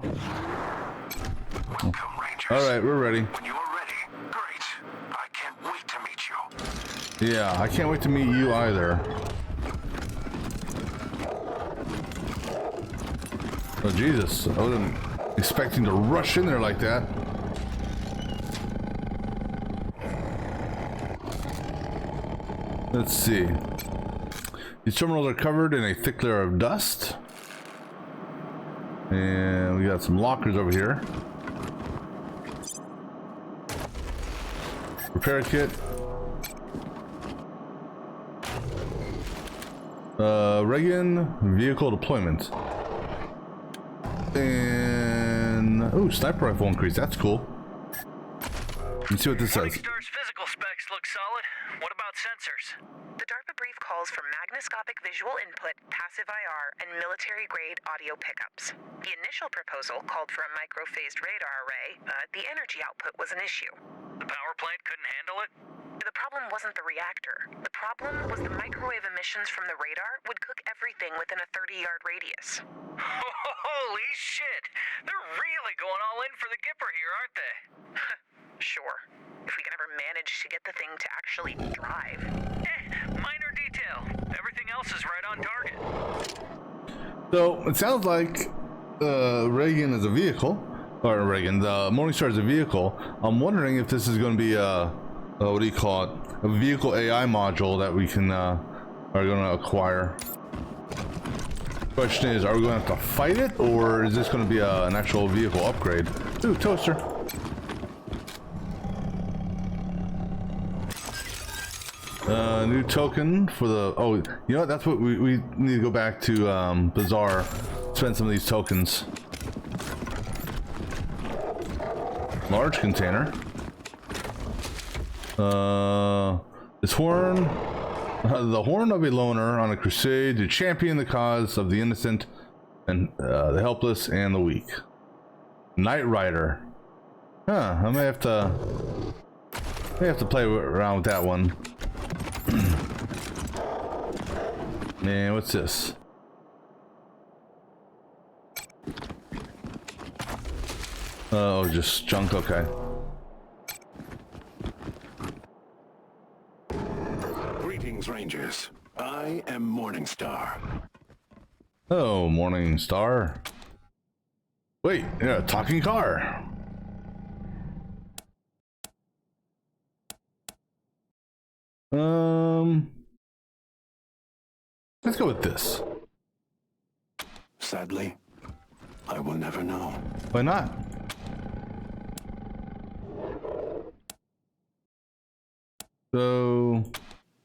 Welcome, Rangers. Alright, we're ready. When you are ready, great. I can't wait to meet you. Yeah, I can't wait to meet you either. Oh Jesus, I wasn't expecting to rush in there like that. Let's see. These terminals are covered in a thick layer of dust. And we got some lockers over here. Repair kit. Reagan vehicle deployment. And oh, sniper rifle increase. That's cool. Let's see what this says. Star's physical specs look solid. What about sensors? The DARPA brief calls for magnoscopic visual input, passive IR, and military-grade audio pickups. The initial proposal called for a microphased radar array, but the energy output was an issue. The power plant couldn't handle it? The problem wasn't the reactor. The problem was the microwave emissions from the radar would cook everything within a 30-yard radius. Holy shit! They're really going all in for the Gipper here, aren't they? Sure. If we can ever manage to get the thing to actually drive. Minor detail. Everything else is right on target. So, it sounds like Reagan is a vehicle. Or Reagan, the Morningstar is a vehicle. I'm wondering if this is going to be what do you call it? A vehicle AI module that we can are going to acquire. Question is, are we going to have to fight it, or is this going to be an actual vehicle upgrade? Ooh, toaster. New token for the... Oh, you know what? That's what we need to go back to Bazaar. Spend some of these tokens. Large container. This horn. The horn of a loner on a crusade to champion the cause of the innocent and the helpless and the weak. Knight Rider. Huh, I may have to play around with that one. Man, what's this? Oh, just junk, okay. Greetings, Rangers. I am Morningstar. Oh, Morningstar. Wait, yeah, talking car. Let's go with this. Sadly, I will never know. Why not? So...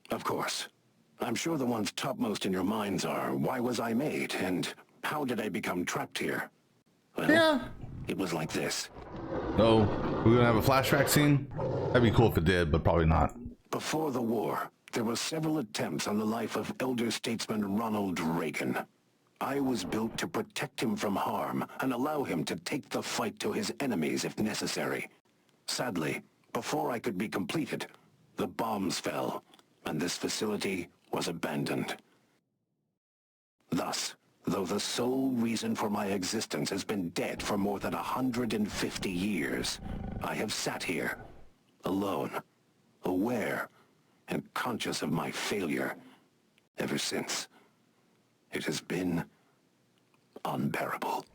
Of course. I'm sure the ones topmost in your minds are, why was I made, and how did I become trapped here? Well, yeah. It was like this. Oh, we're gonna have a flashback scene? That'd be cool if it did, but probably not. Before the war, there were several attempts on the life of elder statesman Ronald Reagan. I was built to protect him from harm and allow him to take the fight to his enemies if necessary. Sadly, before I could be completed, the bombs fell, and this facility was abandoned. Thus, though the sole reason for my existence has been dead for more than 150 years, I have sat here, alone, aware, and conscious of my failure ever since. It has been unbearable.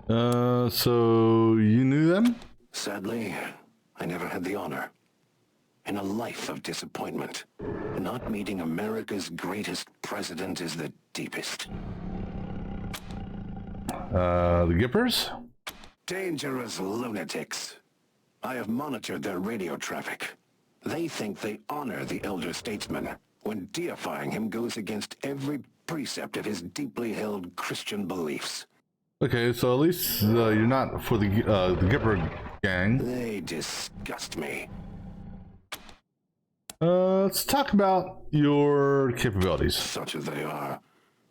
So you knew them? Sadly, I never had the honor. In a life of disappointment, not meeting America's greatest president is the deepest. The Gippers? Dangerous lunatics. I have monitored their radio traffic. They think they honor the elder statesman, when deifying him goes against every precept of his deeply held Christian beliefs. Okay, so at least you're not for the Gipper gang. They disgust me. Let's talk about your capabilities. Such as they are,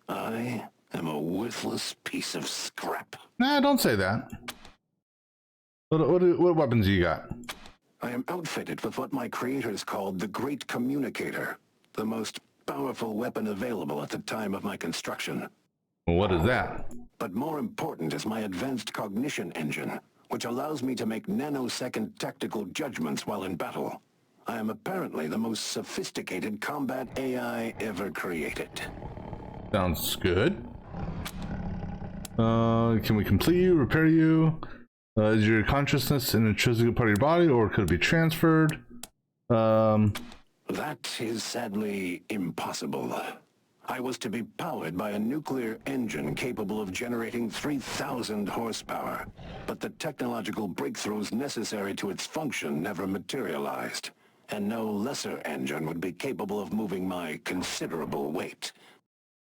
I am a worthless piece of scrap. Nah, don't say that. What weapons you got? I am outfitted with what my creators called the Great Communicator, the most powerful weapon available at the time of my construction. Well, what is that? But more important is my advanced cognition engine, which allows me to make nanosecond tactical judgments while in battle. I am apparently the most sophisticated combat AI ever created. Sounds good. Can we complete you, repair you? Is your consciousness an intrinsic part of your body, or could it be transferred? That is sadly impossible. I was to be powered by a nuclear engine capable of generating 3,000 horsepower, but the technological breakthroughs necessary to its function never materialized, and no lesser engine would be capable of moving my considerable weight.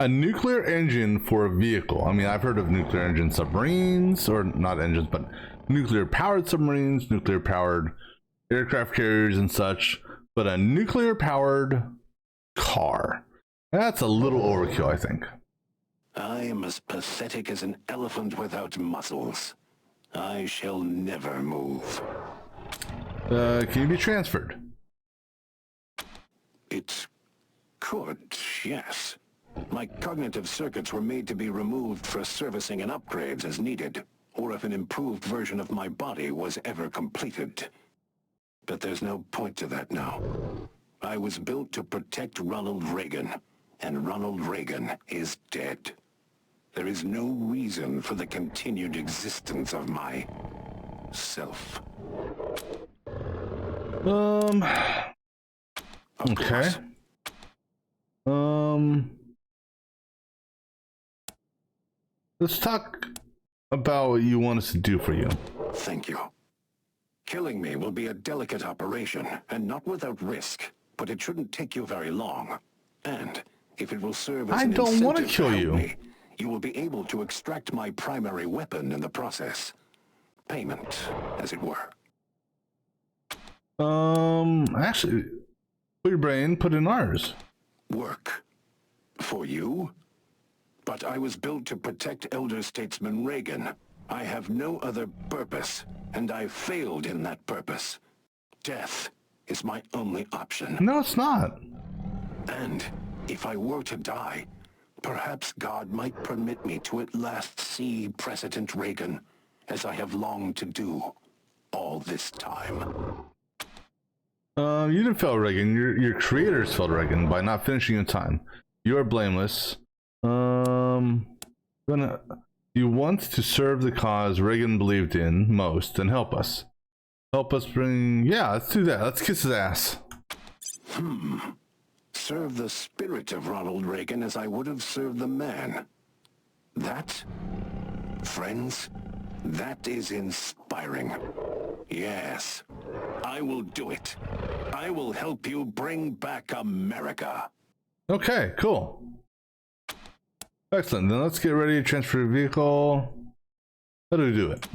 A nuclear engine for a vehicle. I mean, I've heard of nuclear engine submarines, or not engines, but nuclear-powered submarines, nuclear-powered aircraft carriers and such, but a nuclear-powered car. That's a little overkill, I think. I am as pathetic as an elephant without muscles. I shall never move. Can you be transferred? It could, yes. My cognitive circuits were made to be removed for servicing and upgrades as needed, or if an improved version of my body was ever completed. But there's no point to that now. I was built to protect Ronald Reagan, and Ronald Reagan is dead. There is no reason for the continued existence of my self. Okay. Let's talk about what you want us to do for you. Thank you. Killing me will be a delicate operation, and not without risk, but it shouldn't take you very long. And if it will serve as an don't want to incentive kill help you. me, you will be able to extract my primary weapon in the process. Payment, as it were. Actually, put your brain, put in ours. Work. For you? But I was built to protect elder statesman Reagan. I have no other purpose, and I failed in that purpose. Death is my only option. No, it's not. And if I were to die, perhaps God might permit me to at last see President Reagan, as I have longed to do all this time. You didn't fail Reagan. Your creators failed Reagan by not finishing in time. You are blameless. You want to serve the cause Reagan believed in most and help us. Help us bring... Yeah, let's do that. Let's kiss his ass. Serve the spirit of Ronald Reagan as I would have served the man. That, friends, that is inspiring. Yes, I will do it. I will help you bring back America. Okay, cool. Excellent. Then let's get ready to transfer your vehicle. How do we do it?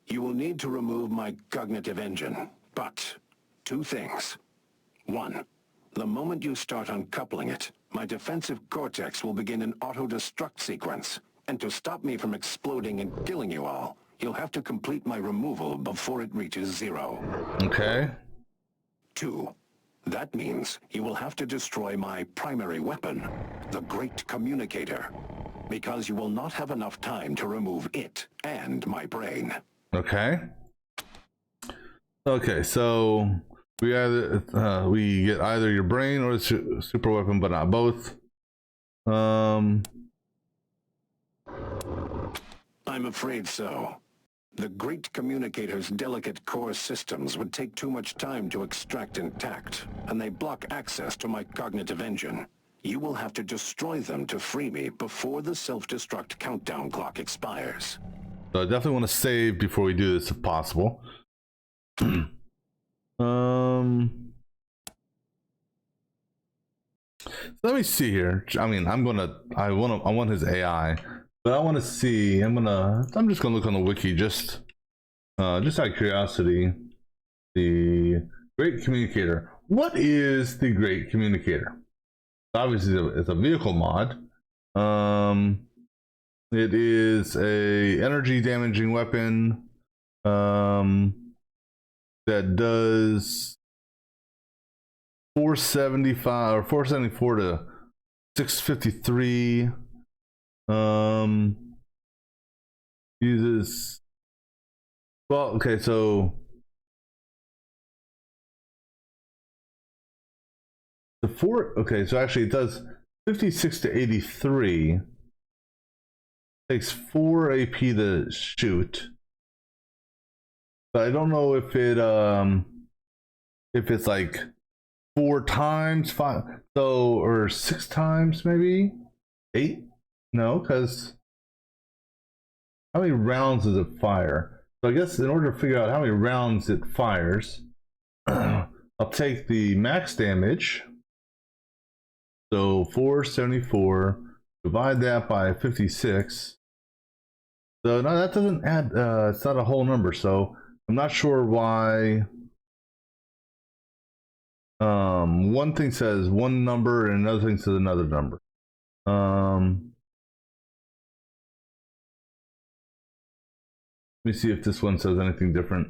You will need to remove my cognitive engine, but two things. One, the moment you start uncoupling it, my defensive cortex will begin an auto-destruct sequence. And to stop me from exploding and killing you all, you'll have to complete my removal before it reaches 0. Okay. 2, that means you will have to destroy my primary weapon, the Great Communicator, because you will not have enough time to remove it and my brain. Okay. Okay, so we get either your brain or the super weapon, but not both. I'm afraid so. The Great Communicator's delicate core systems would take too much time to extract intact, and they block access to my cognitive engine. You will have to destroy them to free me before the self-destruct countdown clock expires. So I definitely want to save before we do this if possible. Let me see here. I mean, I want his AI, but I want to see. I'm just gonna look on the wiki just out of curiosity. The Great Communicator. What is the Great Communicator? Obviously, it's a vehicle mod. It is a energy damaging weapon that does 475 or 474 to 653. Uses okay, so so actually it does 56 to 83. Takes 4 AP to shoot. But I don't know if it's like 4 times 5, so or 6 times maybe 8. No, because how many rounds does it fire? So I guess in order to figure out how many rounds it fires, I'll take the max damage. So 474, divide that by 56. So no, that doesn't add, it's not a whole number. So I'm not sure why one thing says one number and another thing says another number. Let me see if this one says anything different.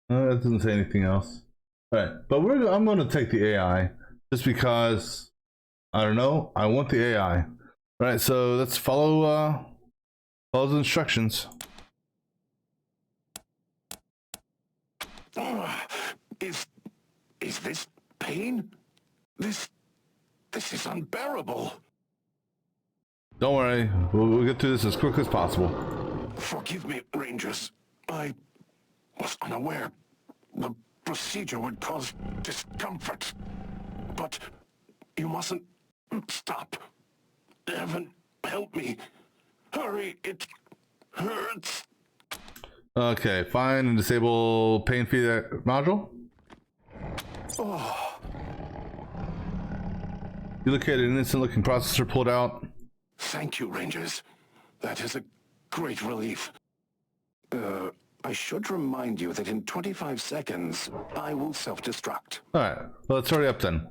That doesn't say anything else. All right, but I'm going to take the AI just because, I don't know, I want the AI. All right, so let's follow the instructions. Is this pain? This is unbearable. Don't worry, we'll get through this as quickly as possible. Forgive me, Rangers. I was unaware the procedure would cause discomfort. But you mustn't stop. Heaven, help me. Hurry, it hurts. Okay, find and disable pain feed module. Oh. You located an instant looking processor pulled out. Thank you, Rangers. That is a great relief. I should remind you that in 25 seconds, I will self-destruct. Alright, well, it's already up then.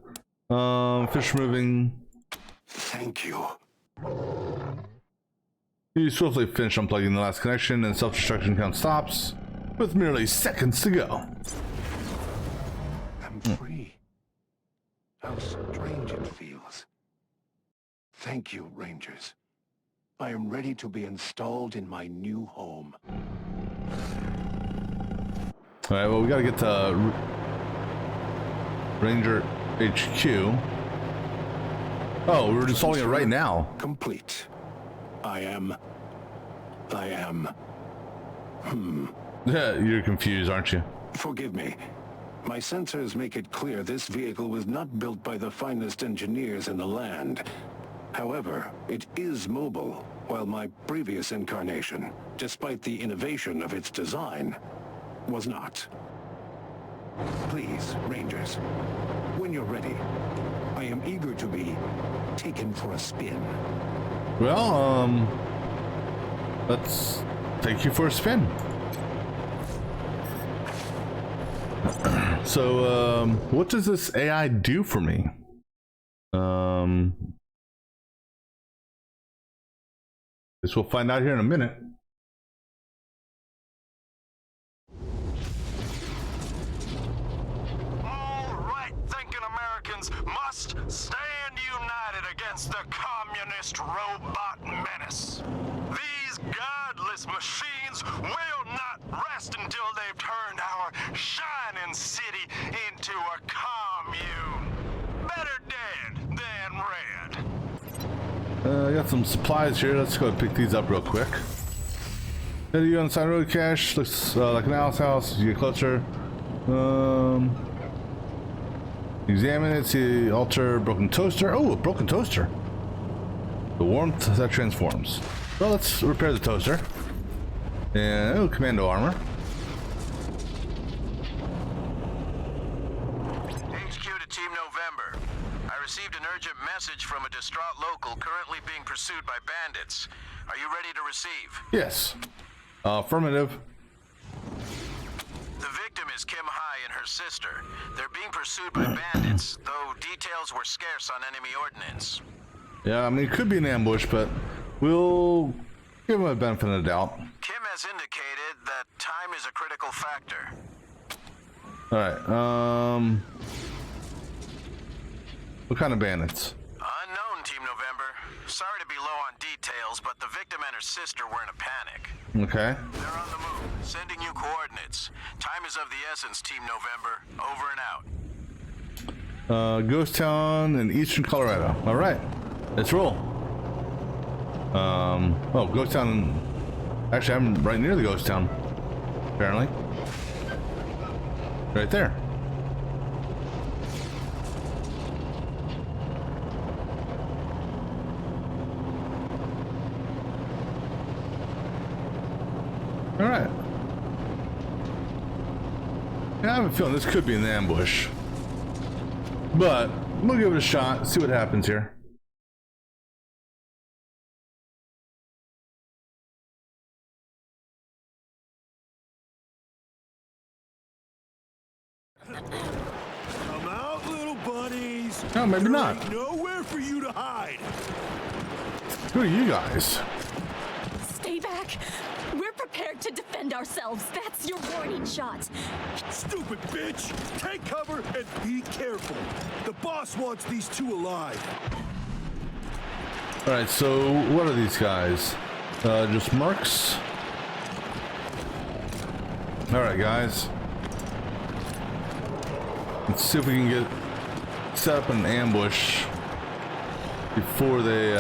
Fish removing. Thank you. You swiftly finish unplugging the last connection and self-destruction count stops with merely seconds to go. I'm free. How strange it feels. Thank you, Rangers. I am ready to be installed in my new home. Alright, well, we gotta get to Ranger HQ. Oh, we're installing it right now. Complete. I am. Yeah, you're confused, aren't you? Forgive me. My sensors make it clear this vehicle was not built by the finest engineers in the land. However, it is mobile, while my previous incarnation, despite the innovation of its design, was not. Please, Rangers, when you're ready, I am eager to be taken for a spin. Well, let's take you for a spin. So, what does this AI do for me? Guess we'll find out here in a minute. All right, thinking Americans must stand united against the communist robot menace. These godless machines will not rest until they've turned our shining city into a commune. Better dead than red. I got some supplies here. Let's go and pick these up real quick. Head you on the side road cache. Looks like an Alice house. You get closer. Examine it. See altar, broken toaster. Oh, a broken toaster. The warmth that transforms. Well, let's repair the toaster. And oh, commando armor. HQ to Team November. I received an urgent message from a distraught local currently being pursued by bandits. Are you ready to receive? Yes. Affirmative. The victim is Kim Hai and her sister. They're being pursued by bandits, though details were scarce on enemy ordnance. Yeah, I mean, it could be an ambush, but we'll give him a benefit of the doubt. Kim has indicated that time is a critical factor. Alright, what kind of bandits? Unknown, Team November. Sorry to be low on details, but the victim and her sister were in a panic. Okay. They're on the move, sending you coordinates. Time is of the essence, Team November. Over and out. Ghost Town in eastern Colorado. Alright, let's roll. Oh, Ghost Town Actually, I'm right near the ghost town. Apparently. Right there. All right. Yeah, I have a feeling this could be an ambush. But we'll give it a shot, see what happens here. Come out, little bunnies. No, maybe not. There ain't nowhere for you to hide. Who are you guys? Stay back. We're prepared to defend ourselves. That's your warning shot. Stupid bitch! Take cover and be careful. The boss wants these two alive. All right, so what are these guys? Just mercs? All right, guys. Let's see if we can get set up an ambush before they,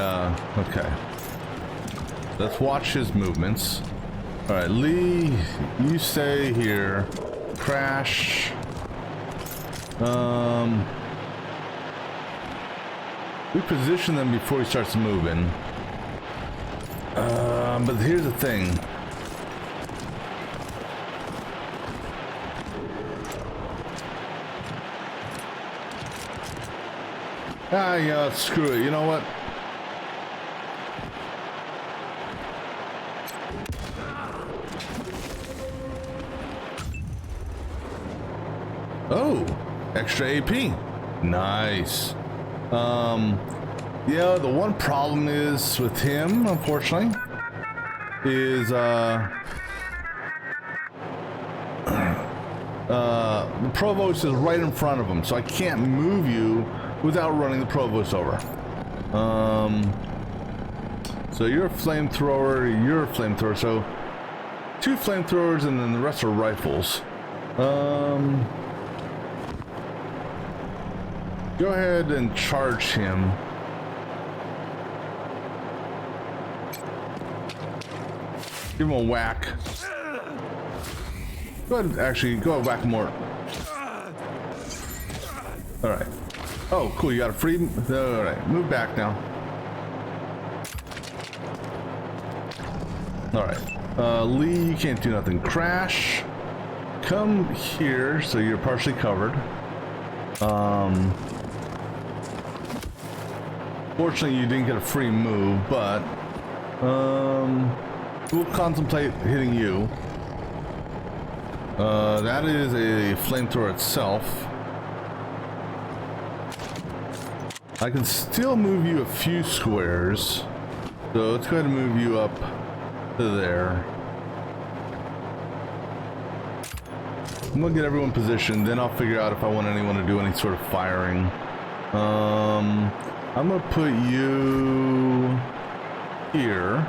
okay. Let's watch his movements. All right, Lee, you stay here. Crash. We position them before he starts moving. But here's the thing. Ah, yeah, screw it. You know what? Oh, extra AP. Nice. Yeah, the one problem is with him, unfortunately, is the provost is right in front of him, so I can't move you without running the provost over. So you're a flamethrower, you're a flamethrower, so 2 flamethrowers and then the rest are rifles. Go ahead and charge him. Give him a whack. Go ahead and actually go whack more. Alright. Oh, cool, you got a free. Alright, move back now. Alright. Lee, you can't do nothing. Crash. Come here so you're partially covered. Fortunately, you didn't get a free move, but we'll contemplate hitting you. That is a flamethrower itself. I can still move you a few squares, so let's go ahead and move you up to there. I'm gonna get everyone positioned, then I'll figure out if I want anyone to do any sort of firing. I'm gonna put you here.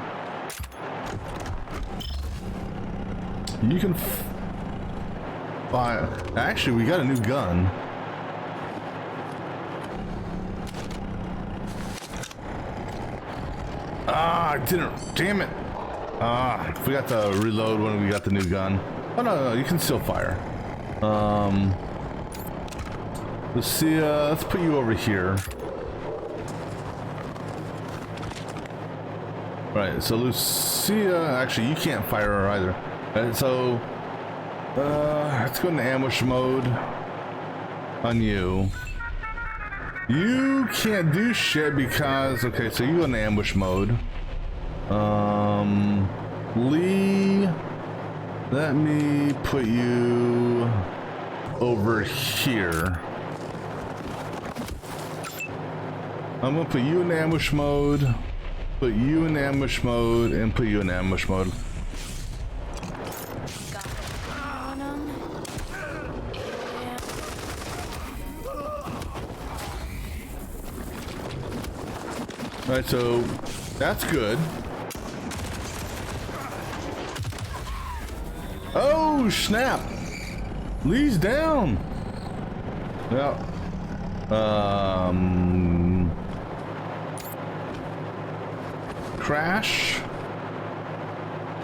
You can fire. Actually, we got a new gun. Ah, I didn't. Damn it. Ah, forgot to reload when we got the new gun. Oh, no, you can still fire. Let's see, let's put you over here. Right, so Lucia, actually, you can't fire her either. And so, let's go into ambush mode on you. You can't do shit because, okay, so you go into ambush mode. Lee, let me put you over here. I'm gonna put you in ambush mode, put you in ambush mode, and put you in ambush mode. Alright, so that's good. Oh, snap! Lee's down! Yeah. Crash.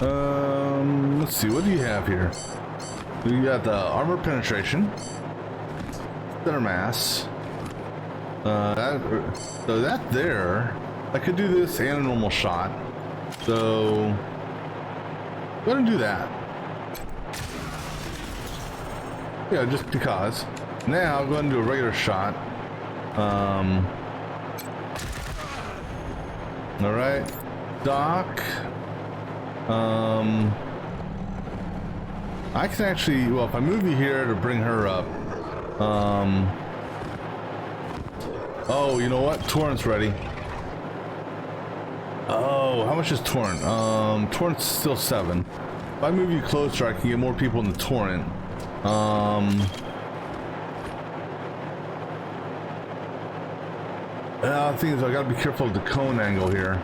Let's see, what do you have here? You got the armor penetration, center mass. So that there, I could do this and a normal shot. So go ahead and do that. Yeah, just because. Now go ahead and do a regular shot. All right, Doc. I can actually, well, if I move you here to bring her up. Oh, you know what? Torrent's ready. Oh, how much is Torrent? Torrent's still 7. If I move you closer, I can get more people in the Torrent. The thing is, I gotta be careful of the cone angle here.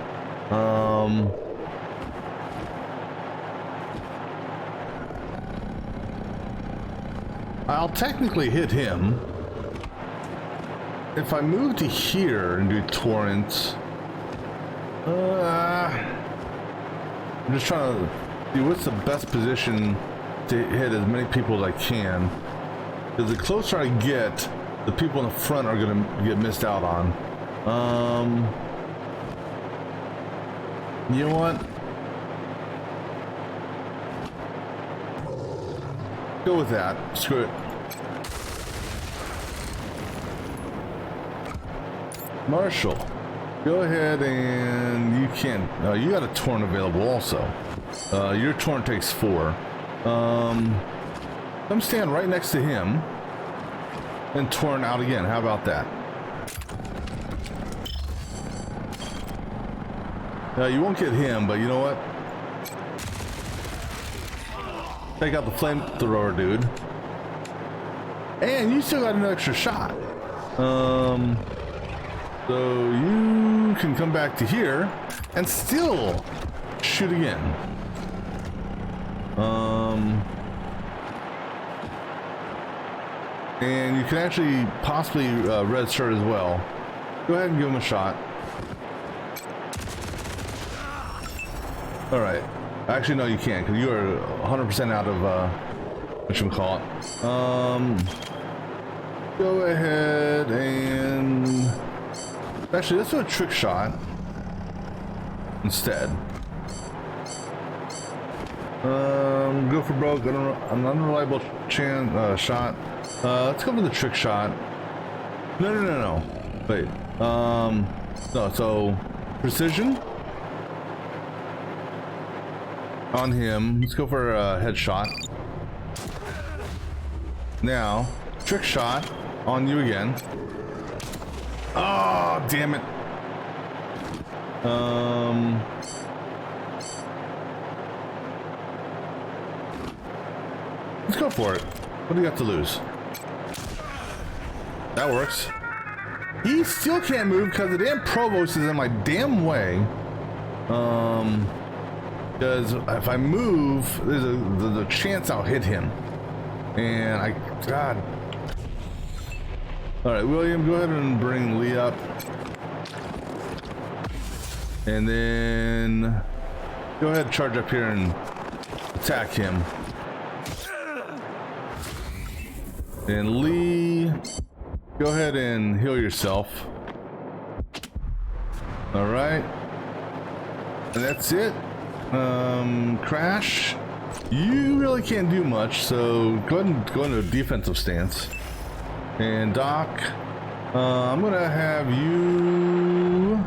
I'll technically hit him. If I move to here and do torrents, I'm just trying to see what's the best position to hit as many people as I can. Because the closer I get, the people in the front are gonna get missed out on. You know what? Go with that. Screw it. Marshall, go ahead and you can. You got a torrent available also. Your torrent takes 4. Come stand right next to him and torrent out again. How about that? You won't get him, but you know what? Take out the flamethrower, dude. And you still got an extra shot. So you can come back to here and still shoot again. And you can actually possibly red shirt as well. Go ahead and give him a shot. All right. Actually, no, you can't, because you are 100% out of whatchamacallit. Go ahead and actually let's do a trick shot instead. Go for broke. An unreliable shot. Let's go for the trick shot. No. Wait. No. So precision on him. Let's go for a headshot. Now, trick shot on you again. Oh, damn it. Let's go for it. What do you got to lose? That works. He still can't move because the damn provost is in my damn way. Because if I move, there's a chance I'll hit him. And God. All right, William, go ahead and bring Lee up. And then go ahead and charge up here and attack him. And Lee, go ahead and heal yourself. All right. And that's it. Crash, you really can't do much, so go ahead and go into a defensive stance. And Doc, I'm gonna have you.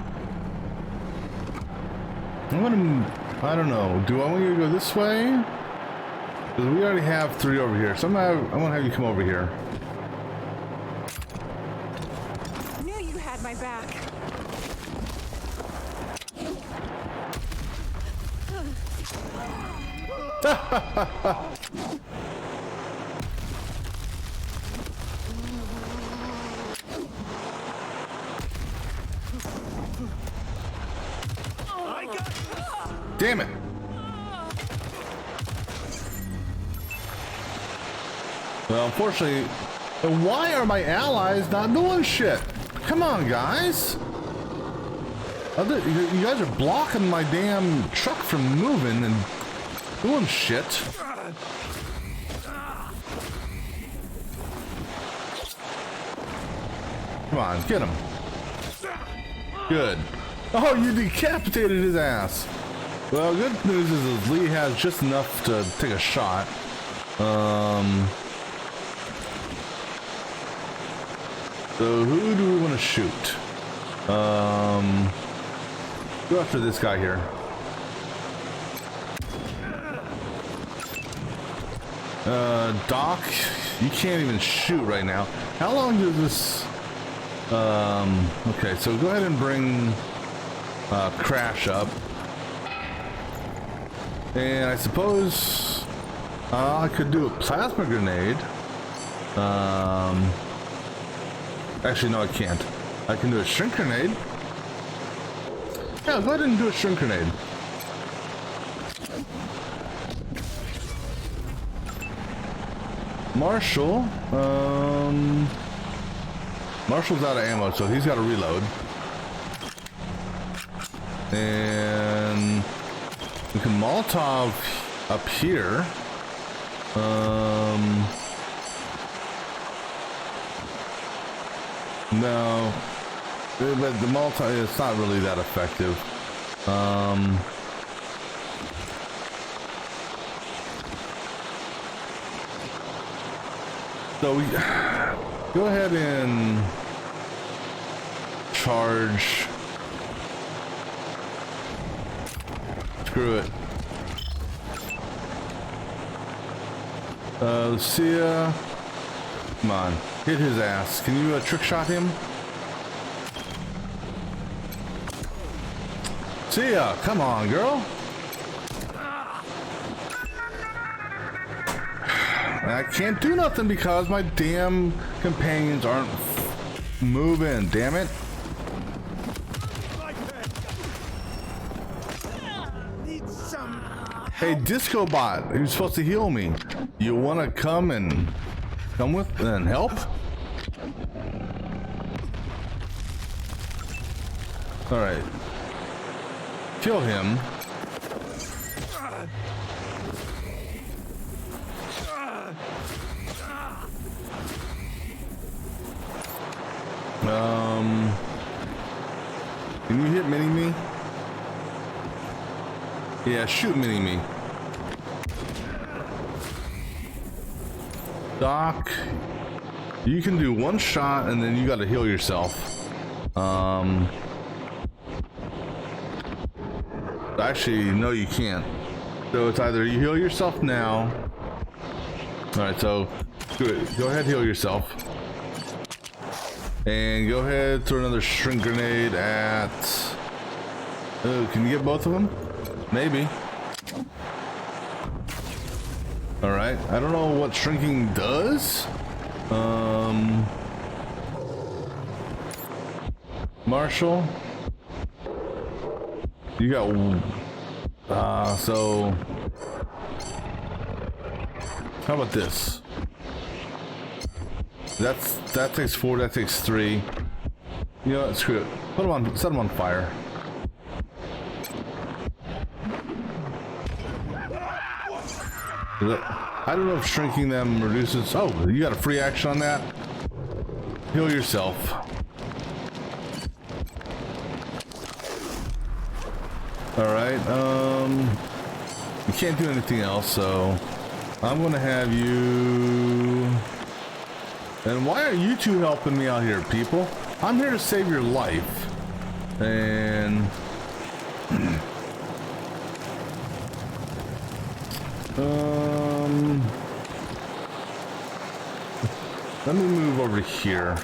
I don't know. Do I want you to go this way? Because we already have 3 over here, so I'm gonna have you come over here. I knew you had my back. Damn it. Well, unfortunately, why are my allies not doing shit? Come on, guys. You guys are blocking my damn truck from moving, and Doing shit. Come on, get him. Good. Oh, you decapitated his ass. Well, good news is Lee has just enough to take a shot. So who do we want to shoot? Go after this guy here. Doc, you can't even shoot right now. How long does this... okay, so go ahead and bring Crash up. And I suppose I could do a plasma grenade. Actually, no, I can't. I can do a shrink grenade. Yeah, go ahead and do a shrink grenade. Marshall, Marshall's out of ammo, so he's got to reload. And we can Molotov up here. No, but the Molotov, it's not really that effective. So we go ahead and charge. Screw it. Lucia, come on, hit his ass. Can you trick shot him? Lucia, come on, girl. I can't do nothing because my damn companions aren't moving, damn it. Hey, Disco Bot, you're supposed to heal me. You want to come with and help? All right. Kill him. Can you hit Mini-Me? Yeah, shoot Mini-Me. Doc, you can do one shot and then you gotta heal yourself. Actually, no, you can't. So it's either you heal yourself now. Alright, so good. Go ahead, heal yourself. And go ahead, throw another shrink grenade at... Oh, can you get both of them? Maybe. Alright, I don't know what shrinking does. Marshall. You got... so... How about this? That takes 4, that takes 3. You know what, screw it. Put them on, set them on fire. I don't know if shrinking them reduces... Oh, you got a free action on that? Heal yourself. Alright, you can't do anything else, so... I'm gonna have you... And why are you two helping me out here, people? I'm here to save your life. And... let me move over here.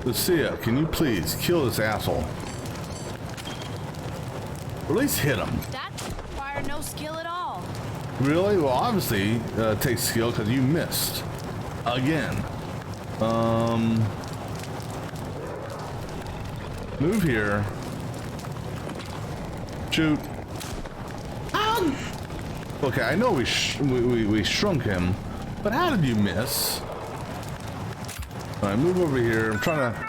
Lucia, can you please kill this asshole? Or at least hit him. That required no skill at all. Really? Well, obviously, it takes skill because you missed. Again. Move here. Shoot. Okay, I know we shrunk him, but how did you miss? Alright, move over here. I'm trying to...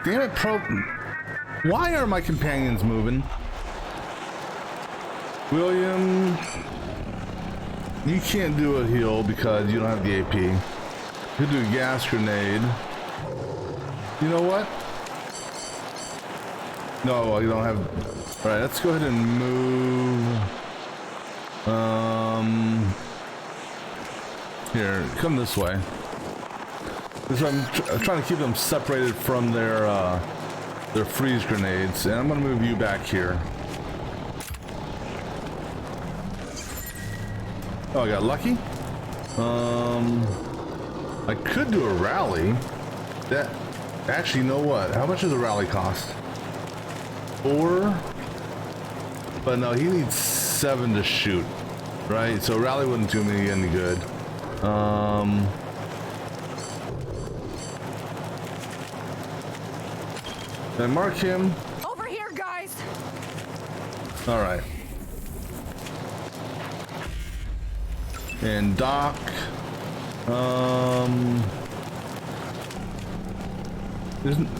Damn it, Why are my companions moving? William, you can't do a heal because you don't have the AP. You do a gas grenade. You know what? No, you don't have. All right, let's go ahead and move. Here, come this way. Because I'm trying to keep them separated from their freeze grenades, and I'm gonna move you back here. Oh, I got lucky. I could do a rally. That actually, you know what? How much does a rally cost? 4. But no, he needs 7 to shoot, right? So rally wouldn't do me any good. Did I mark him? Over here, guys. All right. And Doc. I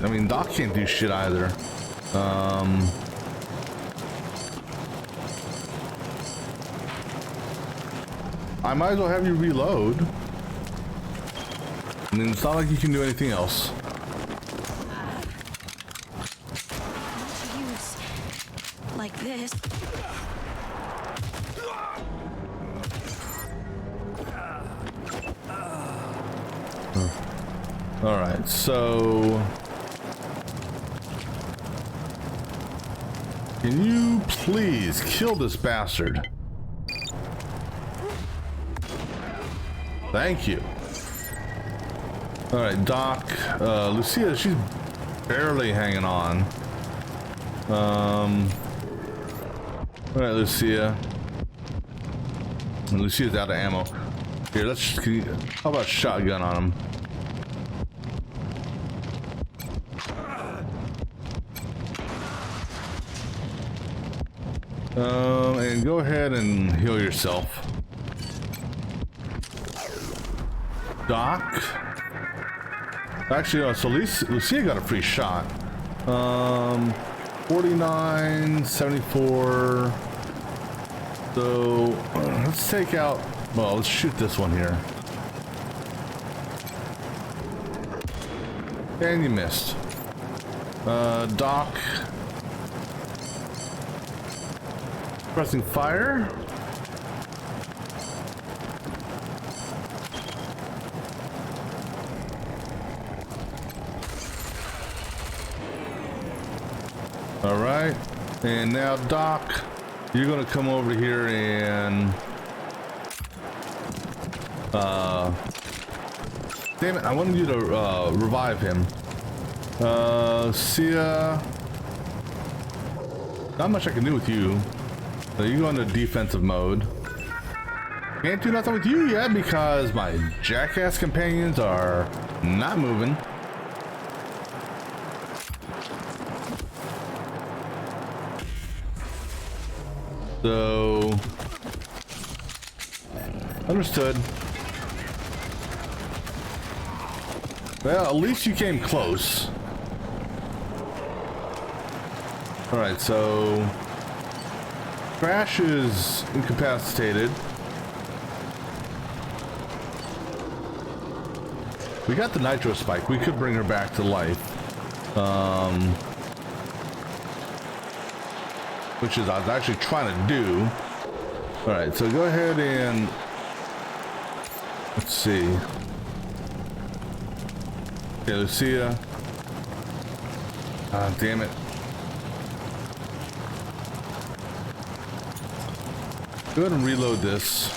mean, Doc can't do shit either. I might as well have you reload. I mean, it's not like you can do anything else. Use like this. All right, so can you please kill this bastard? Thank you. All right, Doc, Lucia, she's barely hanging on. All right, Lucia. And Lucia's out of ammo. Here, how about shotgun on him? And go ahead and heal yourself. Doc. Actually, so Lucia got a free shot. 49, 74. So let's take out. Well, let's shoot this one here. And you missed. Doc. Pressing fire. All right, and now Doc, you're gonna come over here and damn it, I wanted you to revive him. Sia, not much I can do with you. So you go into defensive mode. Can't do nothing with you yet because my jackass companions are not moving. So, understood. Well, at least you came close. All right, so Crash is incapacitated. We got the nitro spike. We could bring her back to life. Which is I was actually trying to do. All right, so go ahead and let's see. Okay, Lucia. Ah, damn it. Go ahead and reload this.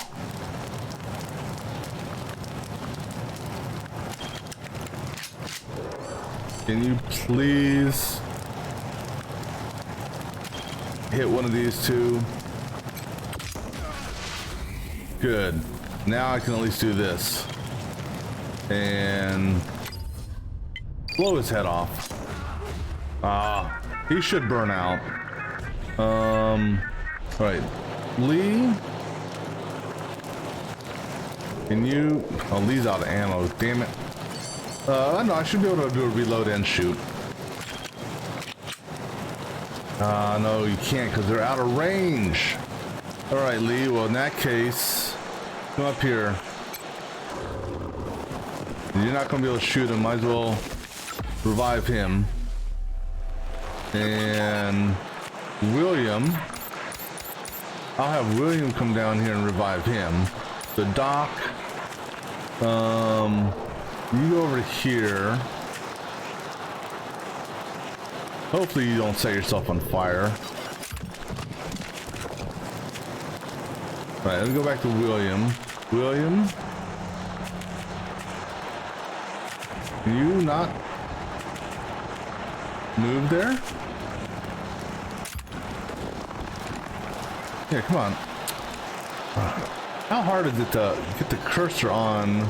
Can you please hit one of these two? Good. Now I can at least do this. And blow his head off. Ah, he should burn out. Right. Lee, can you? Oh, Lee's out of ammo. Damn it. No, I should be able to do a reload and shoot. No, you can't because they're out of range. All right, Lee. Well, in that case, come up here. You're not gonna be able to shoot him. Might as well revive him. And William, I'll have William come down here and revive him. The Doc, you go over here. Hopefully you don't set yourself on fire. All right, let's go back to William. William, can you not move there? Yeah, come on. How hard is it to get the cursor on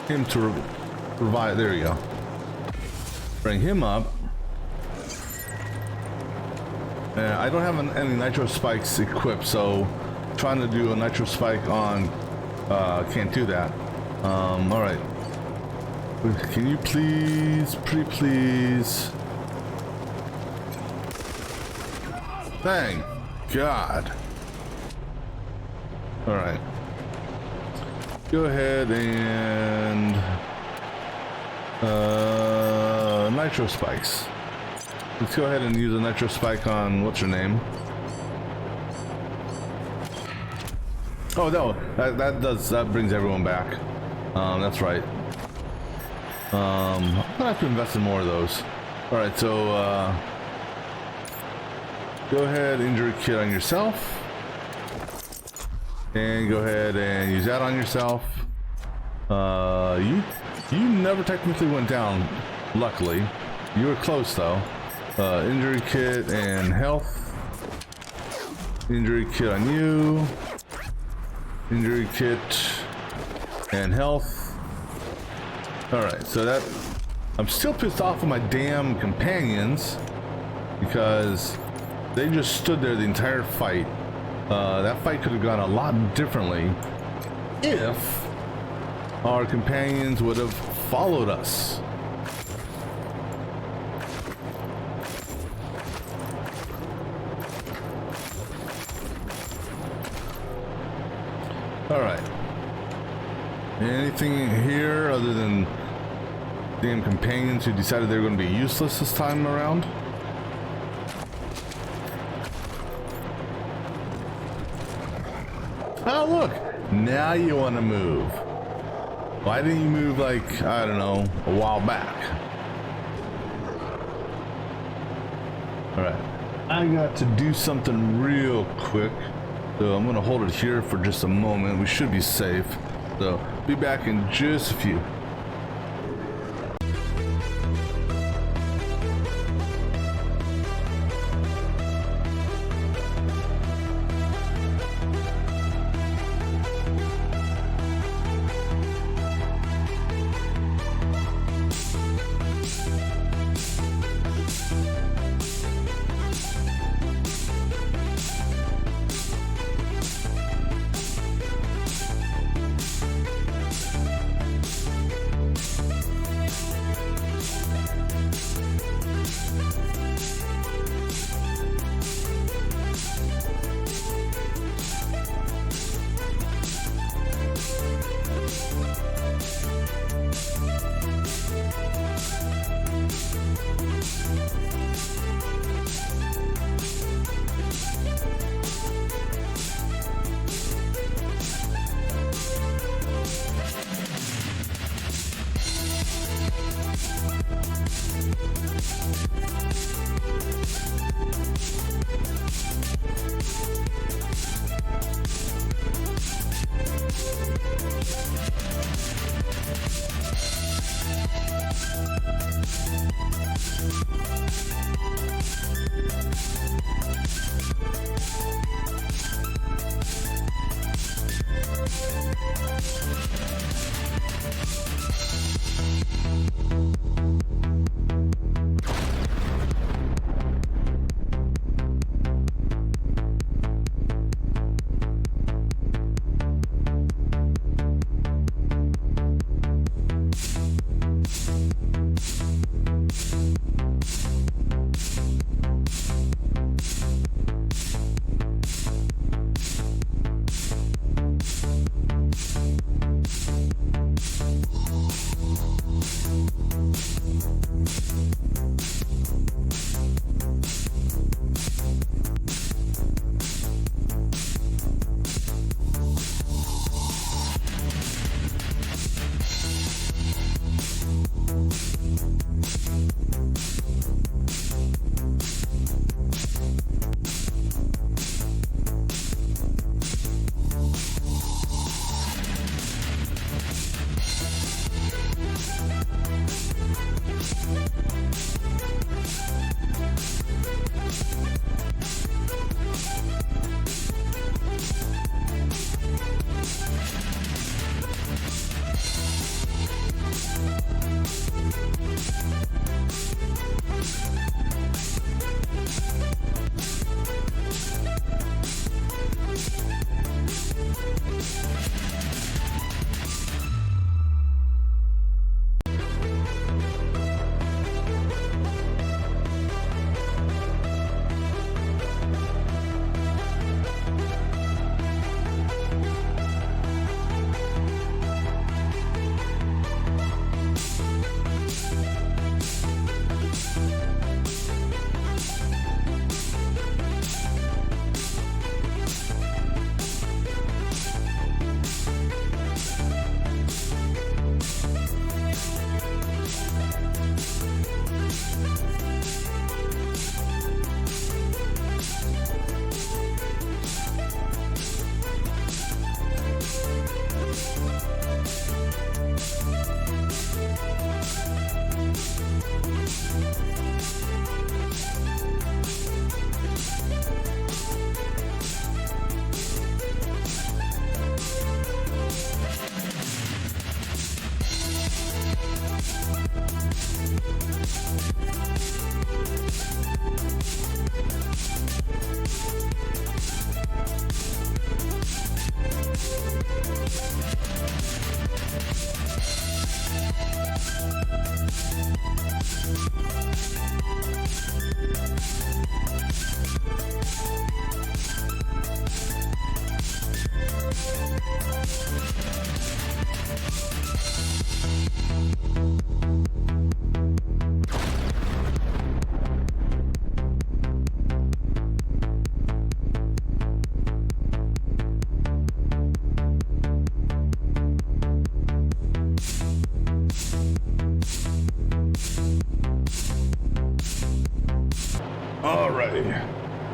him to revive? There you go. Bring him up. I don't have any nitro spikes equipped, so trying to do a nitro spike on can't do that. All right. Can you please, pretty please? Thank God. All right. Go ahead and nitro spikes. Let's go ahead and use a nitro spike on what's her name. Oh no, that brings everyone back. That's right. I'm gonna have to invest in more of those. All right, so go ahead, injury kit on yourself, and go ahead and use that on yourself. You never technically went down. Luckily, you were close though. Injury kit and health. Injury kit on you. Injury kit and health. Alright, so that... I'm still pissed off with my damn companions because they just stood there the entire fight. That fight could have gone a lot differently if our companions would have followed us. Alright. Anything here other than damn companions who decided they were going to be useless this time around? Oh look! Now you want to move. Why didn't you move like, I don't know, a while back? Alright. I got to do something real quick. So I'm gonna hold it here for just a moment. We should be safe. So be back in just a few.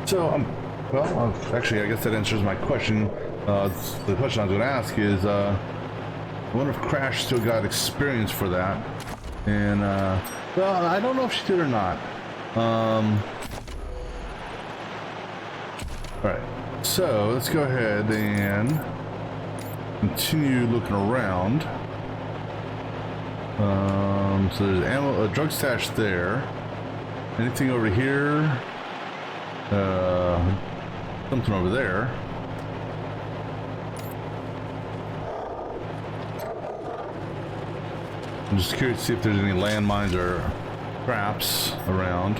So, well, actually, I guess that answers my question. The question I was going to ask is, I wonder if Crash still got experience for that. And, well, I don't know if she did or not. Alright, so let's go ahead and continue looking around. So there's ammo, a drug stash there. Anything over here? Something over there. I'm just curious to see if there's any landmines or traps around.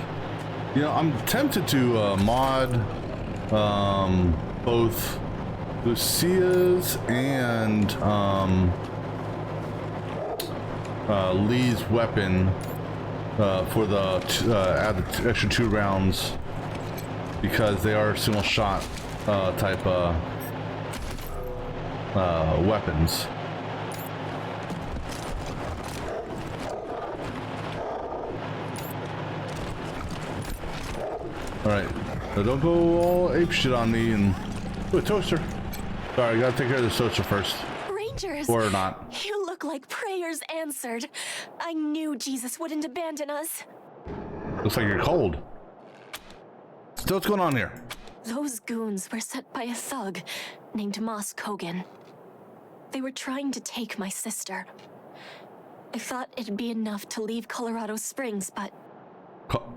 You know, I'm tempted to mod both Lucia's and Lee's weapon for the add the extra 2 rounds, because they are single shot type weapons. All right, so don't go all ape shit on me and do a toaster. Sorry, I gotta take care of the toaster first. Rangers, or not. You look like prayers answered. I knew Jesus wouldn't abandon us. Looks like you're cold. So what's going on here? Those goons were sent by a thug named Moss Kogan. They were trying to take my sister. I thought it'd be enough to leave Colorado Springs, but...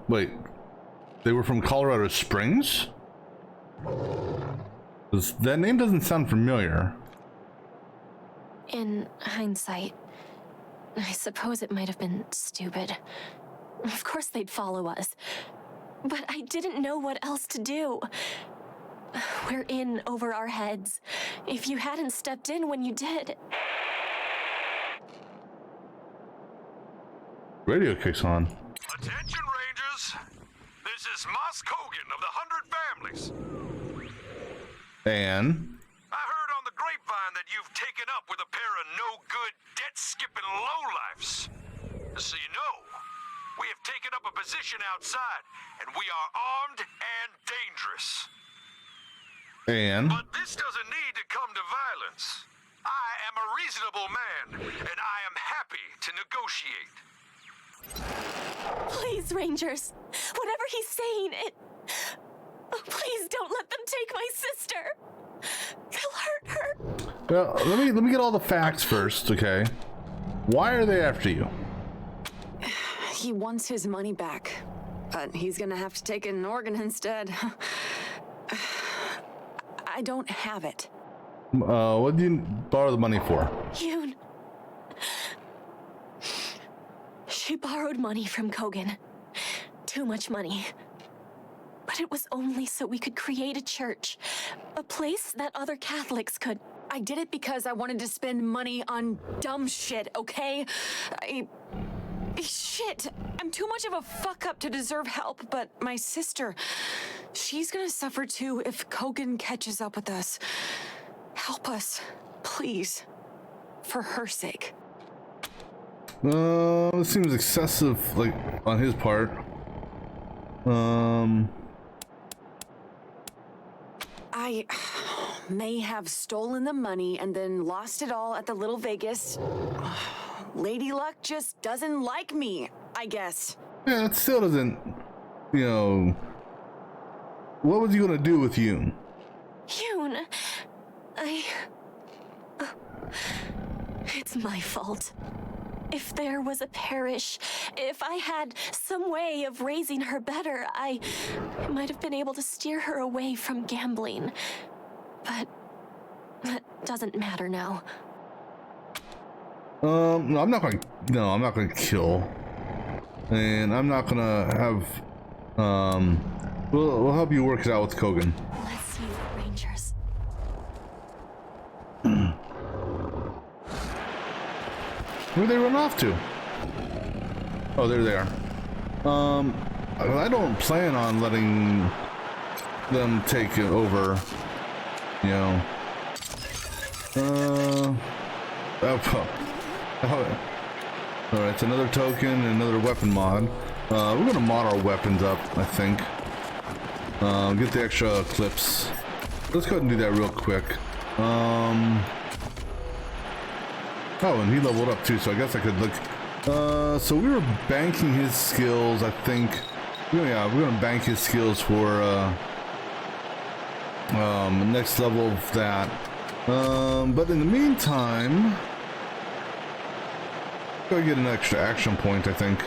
Wait. They were from Colorado Springs? That name doesn't sound familiar. In hindsight, I suppose it might have been stupid. Of course they'd follow us. But I didn't know what else to do. We're in over our heads. If you hadn't stepped in when you did... Radio kicks on. Attention, Rangers. This is Moss Kogan of the 100 Families. And I heard on the grapevine that you've taken up with a pair of no-good, debt-skipping lowlifes. So you know, we have taken up a position outside, and we are armed and dangerous. But this doesn't need to come to violence. I am a reasonable man, and I am happy to negotiate. Please, Rangers, whatever he's saying, please don't let them take my sister. They'll hurt her. Well, let me get all the facts first, okay? Why are they after you? He wants his money back, but he's gonna have to take an organ instead. I don't have it. What do you borrow the money for? Yoon. She borrowed money from Kogan. Too much money. But it was only so we could create a church. A place that other Catholics could. I did it because I wanted to spend money on dumb shit, okay? Shit, I'm too much of a fuck-up to deserve help, but my sister, she's gonna suffer too if Kogan catches up with us. Help us, please, for her sake. It seems excessive, like, on his part. I may have stolen the money and then lost it all at the Little Vegas. Lady Luck just doesn't like me, I guess. Yeah, it still doesn't, you know... What was he gonna do with Yoon? Yoon, it's my fault. If there was a parish, if I had some way of raising her better, I might have been able to steer her away from gambling. But that doesn't matter now. No, I'm not gonna kill. And I'm not gonna have, we'll help you work it out with Kogan. Bless you, Rangers. Where'd they run off to? Oh, there they are. I don't plan on letting them take it over, you know. Alright, it's another token and another weapon mod. We're gonna mod our weapons up, I think. Get the extra clips. Let's go ahead and do that real quick. Oh, and he leveled up too, so I guess I could look. So we were banking his skills, I think. Yeah, we're gonna bank his skills for next level of that. But in the meantime, go get an extra action point, I think.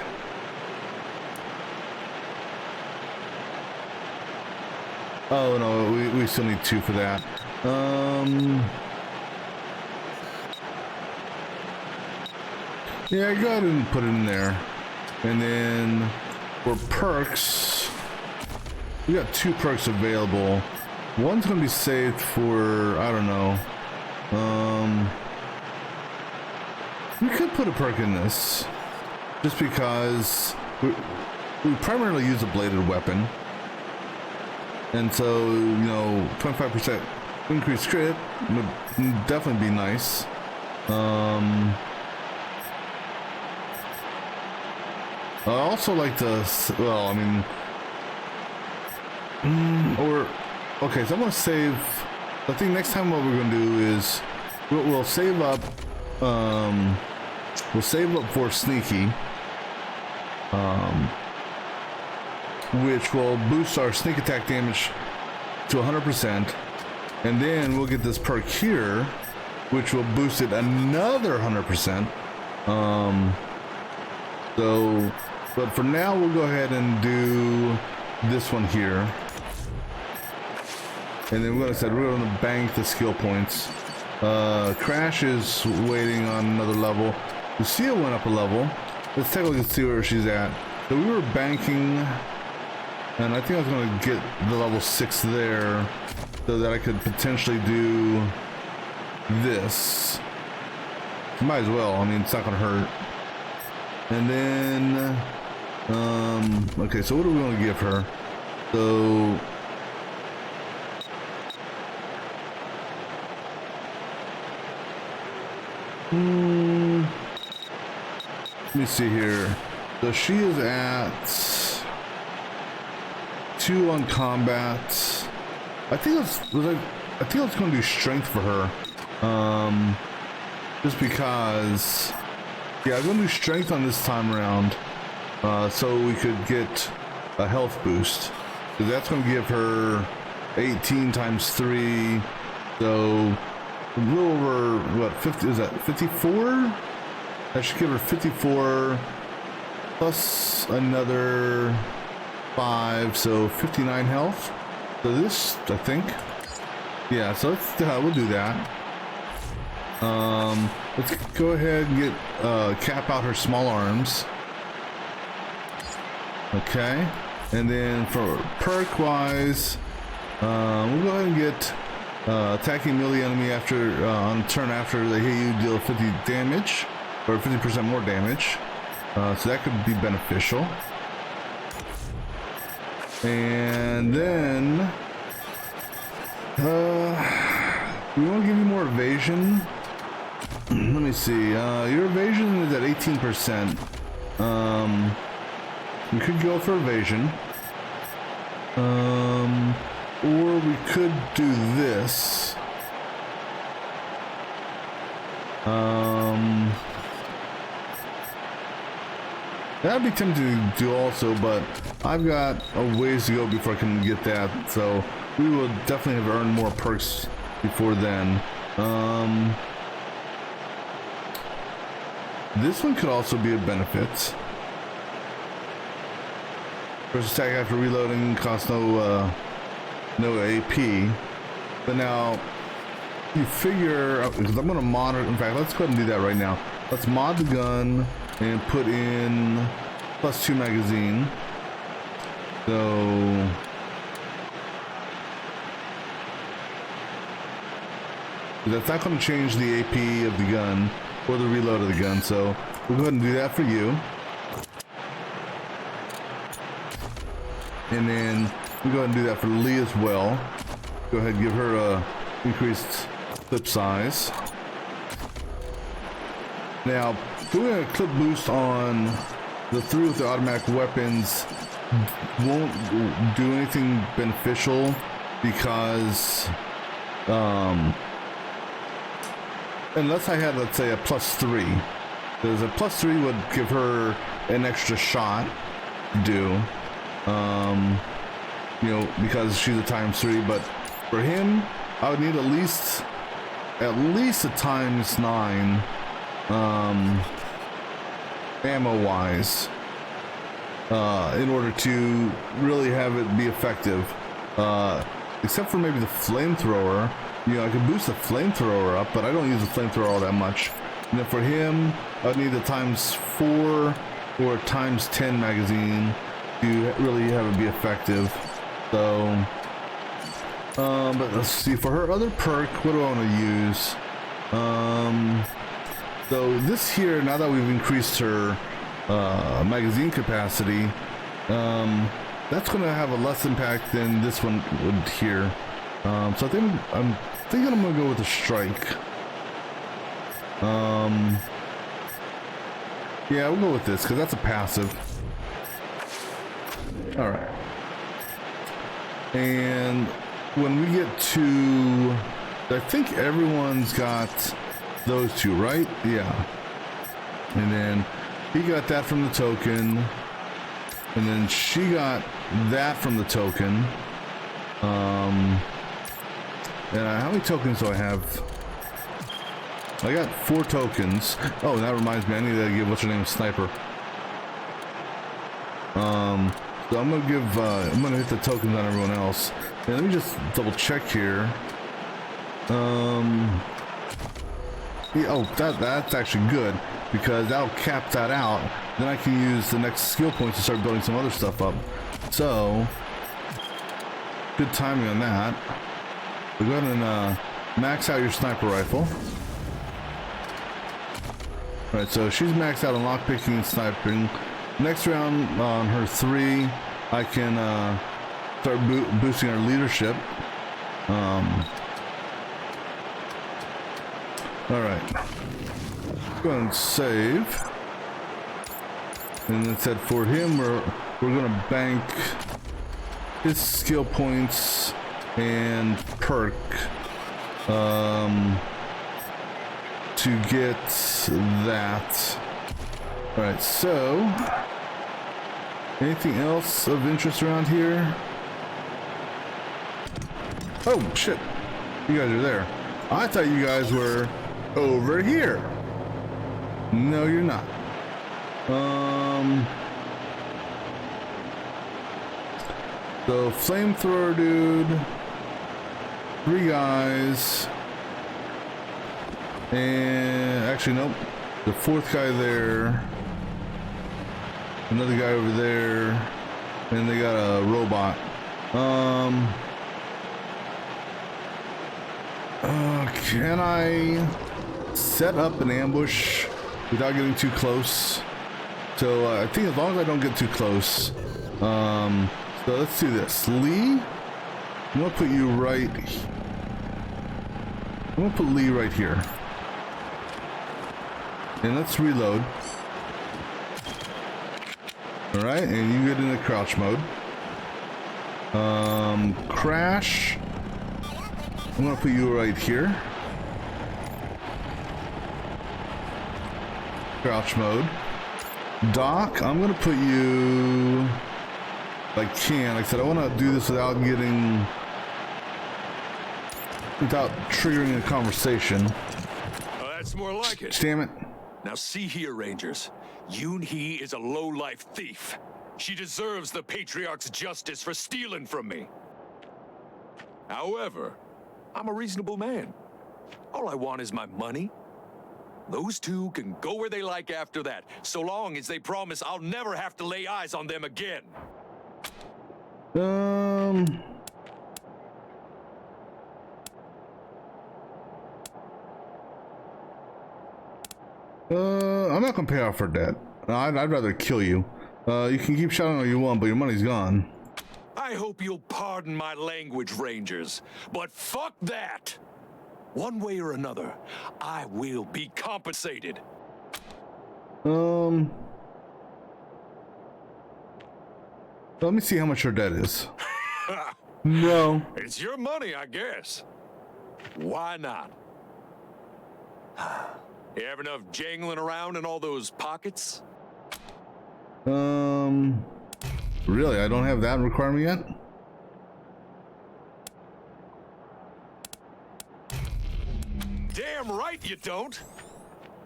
Oh no, we still need 2 for that. Yeah, go ahead and put it in there. And then for perks, we got 2 perks available. One's gonna be saved for, I don't know. We could put a perk in this, just because we primarily use a bladed weapon. And so, you know, 25% increased crit would definitely be nice. I also like to, well, I mean, okay, so I'm gonna save. I think next time what we're gonna do is we'll save up. We'll save up for sneaky, which will boost our sneak attack damage to 100%, and then we'll get this perk here, which will boost it another 100%. So, but for now, we'll go ahead and do this one here. And then we're going to bank the skill points. Crash is waiting on another level. Lucia went up a level. Let's take a look and see where she's at. So we were banking, and I think I was going to get the level 6 there so that I could potentially do this. Might as well. I mean, it's not going to hurt. And then, okay, so what do we want to give her? So, let me see here. So she is at 2 on combat. I think it's going to do strength for her. Just because, yeah, I'm going to do strength on this time around, so we could get a health boost. So that's going to give her 18 times 3, so a little over, what, 50, is that 54? That should give her 54 plus another 5, so 59 health. So this, I think, yeah, so we'll do that. Let's go ahead and get cap out her small arms. Okay, and then for perk wise, we'll go ahead and get attacking melee enemy after on turn after they hit you, deal 50 damage or 50% more damage. So that could be beneficial. And then we want to give you more evasion. Let me see. Your evasion is at 18%. We could go for evasion. Or we could do this. That'd be tempting to do also, but I've got a ways to go before I can get that. So we will definitely have earned more perks before then. This one could also be a benefit. First attack after reloading costs no AP. But now you figure, because I'm gonna mod it. In fact, let's go ahead and do that right now. Let's mod the gun and put in +2 magazine. So that's not going to change the AP of the gun or the reload of the gun, so we'll go ahead and do that for you. And then we'll go ahead and do that for Lee as well. Go ahead and give her a increased clip size. Now, doing a clip boost on the 3 with the automatic weapons won't do anything beneficial because unless I had, let's say, a +3, because a +3 would give her an extra shot to do, you know, because she's a ×3. But for him, I would need at least a ×9 ammo wise in order to really have it be effective, except for maybe the flamethrower. You know, I could boost the flamethrower up, but I don't use the flamethrower all that much. And then for him, I'd need the ×4 or ×10 magazine to really have it be effective. So but let's see, for her other perk, what do I want to use? So this here, now that we've increased her magazine capacity, that's going to have a less impact than this one would here. So I'm thinking I'm going to go with the strike. Yeah, we'll go with this because that's a passive. All right. And when we get to, I think everyone's got those two, right? Yeah. And then he got that from the token, and then she got that from the token. And how many tokens do I have? I got 4 tokens. Oh, that reminds me, I need to give what's her name, Sniper. So I'm gonna give I'm gonna hit the tokens on everyone else. And let me just double check here. Yeah, oh, that's actually good because that'll cap that out. Then I can use the next skill points to start building some other stuff up. So good timing on that. So go ahead and max out your sniper rifle. All right, so she's maxed out on lockpicking and sniping. Next round on her 3, I can start boosting our leadership. All right, go ahead and save. And then said for him, we're gonna bank his skill points and perk to get that. All right, so anything else of interest around here? Oh shit, you guys are there. I thought you guys were over here. No, you're not. So flamethrower dude, 3 guys, and actually nope, the 4th guy there, another guy over there, and they got a robot. Can I set up an ambush without getting too close? So I think as long as I don't get too close, so let's do this. Lee, I'm gonna put you right. I'm gonna put Lee right here, and let's reload. All right, and you get into crouch mode. Crash. I'm gonna put you right here. Crouch mode. Doc, I'm gonna put you. I can. Like I said, I want to do this without triggering a conversation. That's more like it. Damn it. Now see here, Rangers. Yoon-hee is a low-life thief. She deserves the Patriarch's justice for stealing from me. However, I'm a reasonable man. All I want is my money. Those two can go where they like after that, so long as they promise I'll never have to lay eyes on them again. I'm not gonna pay off for debt. I'd rather kill you. You can keep shouting all you want, but your money's gone. I hope you'll pardon my language, Rangers, but fuck that! One way or another, I will be compensated. Let me see how much your debt is. No. It's your money, I guess. Why not? You have enough jangling around in all those pockets? Really? I don't have that requirement yet? Damn right you don't.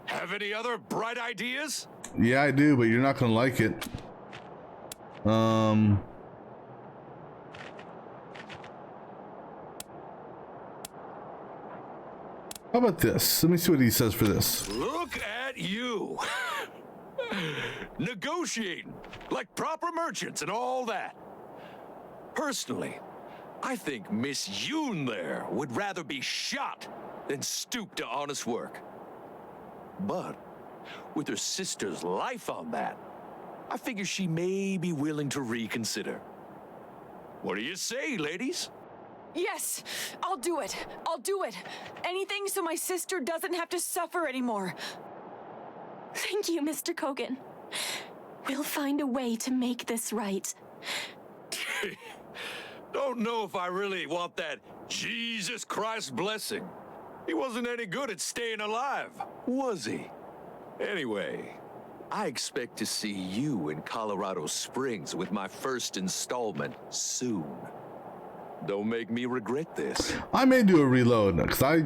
Have any other bright ideas? Yeah, I do, but you're not gonna like it. How about this? Let me see what he says for this. Look at you. Negotiating like proper merchants and all that. Personally, I think Miss Yoon there would rather be shot than stoop to honest work. But with her sister's life on that, I figure she may be willing to reconsider. What do you say, ladies? Yes, I'll do it. I'll do it. Anything so my sister doesn't have to suffer anymore. Thank you, Mr. Kogan. We'll find a way to make this right. Don't know if I really want that Jesus Christ blessing. He wasn't any good at staying alive, was he? Anyway, I expect to see you in Colorado Springs with my first installment soon. Don't make me regret this. I may do a reload because I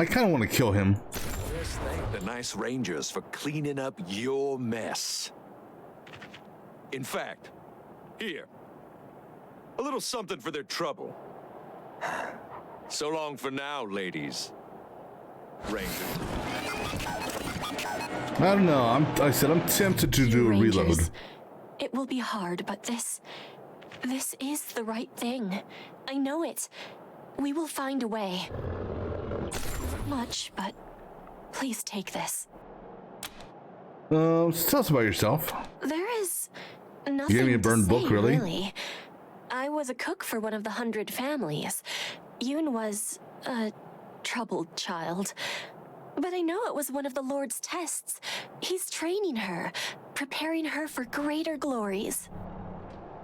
kind of want to kill him. Just thank the nice Rangers for cleaning up your mess. In fact, here, a little something for their trouble. So long for now, ladies. Rangers. I don't know. I'm tempted to do a reload. It will be hard, but this is the right thing. I know it. We will find a way. Much, but please take this. Tell us about yourself. There is nothing You gave me a burned book, really. I was a cook for one of the 100 families. Yoon was a troubled child. But I know it was one of the Lord's tests. He's training her, preparing her for greater glories.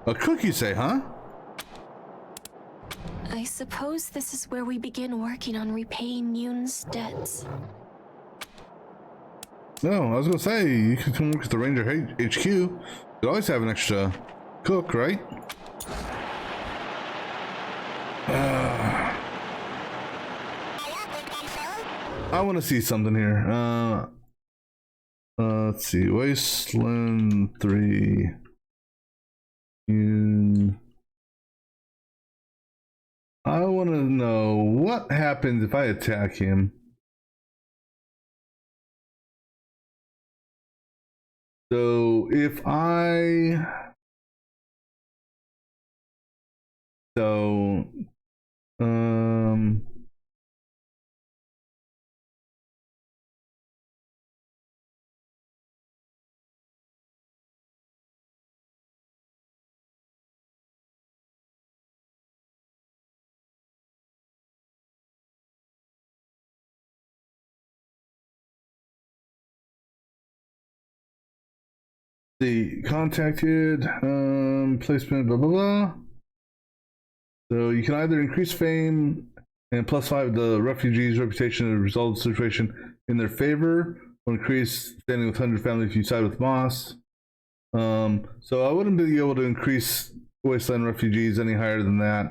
A cook, you say, huh? I suppose this is where we begin working on repaying Yoon's debts. No, I was gonna say, you could come work at the Ranger HQ. You always have an extra cook, right? I want to see something here. Let's see. Wasteland 3. I want to know what happens if I attack him. So if the contacted placement, blah blah blah. So you can either increase fame and +5 the refugees' reputation as a result of the situation in their favor, or increase standing with 100 family if you side with Moss. So I wouldn't be able to increase Wasteland refugees any higher than that.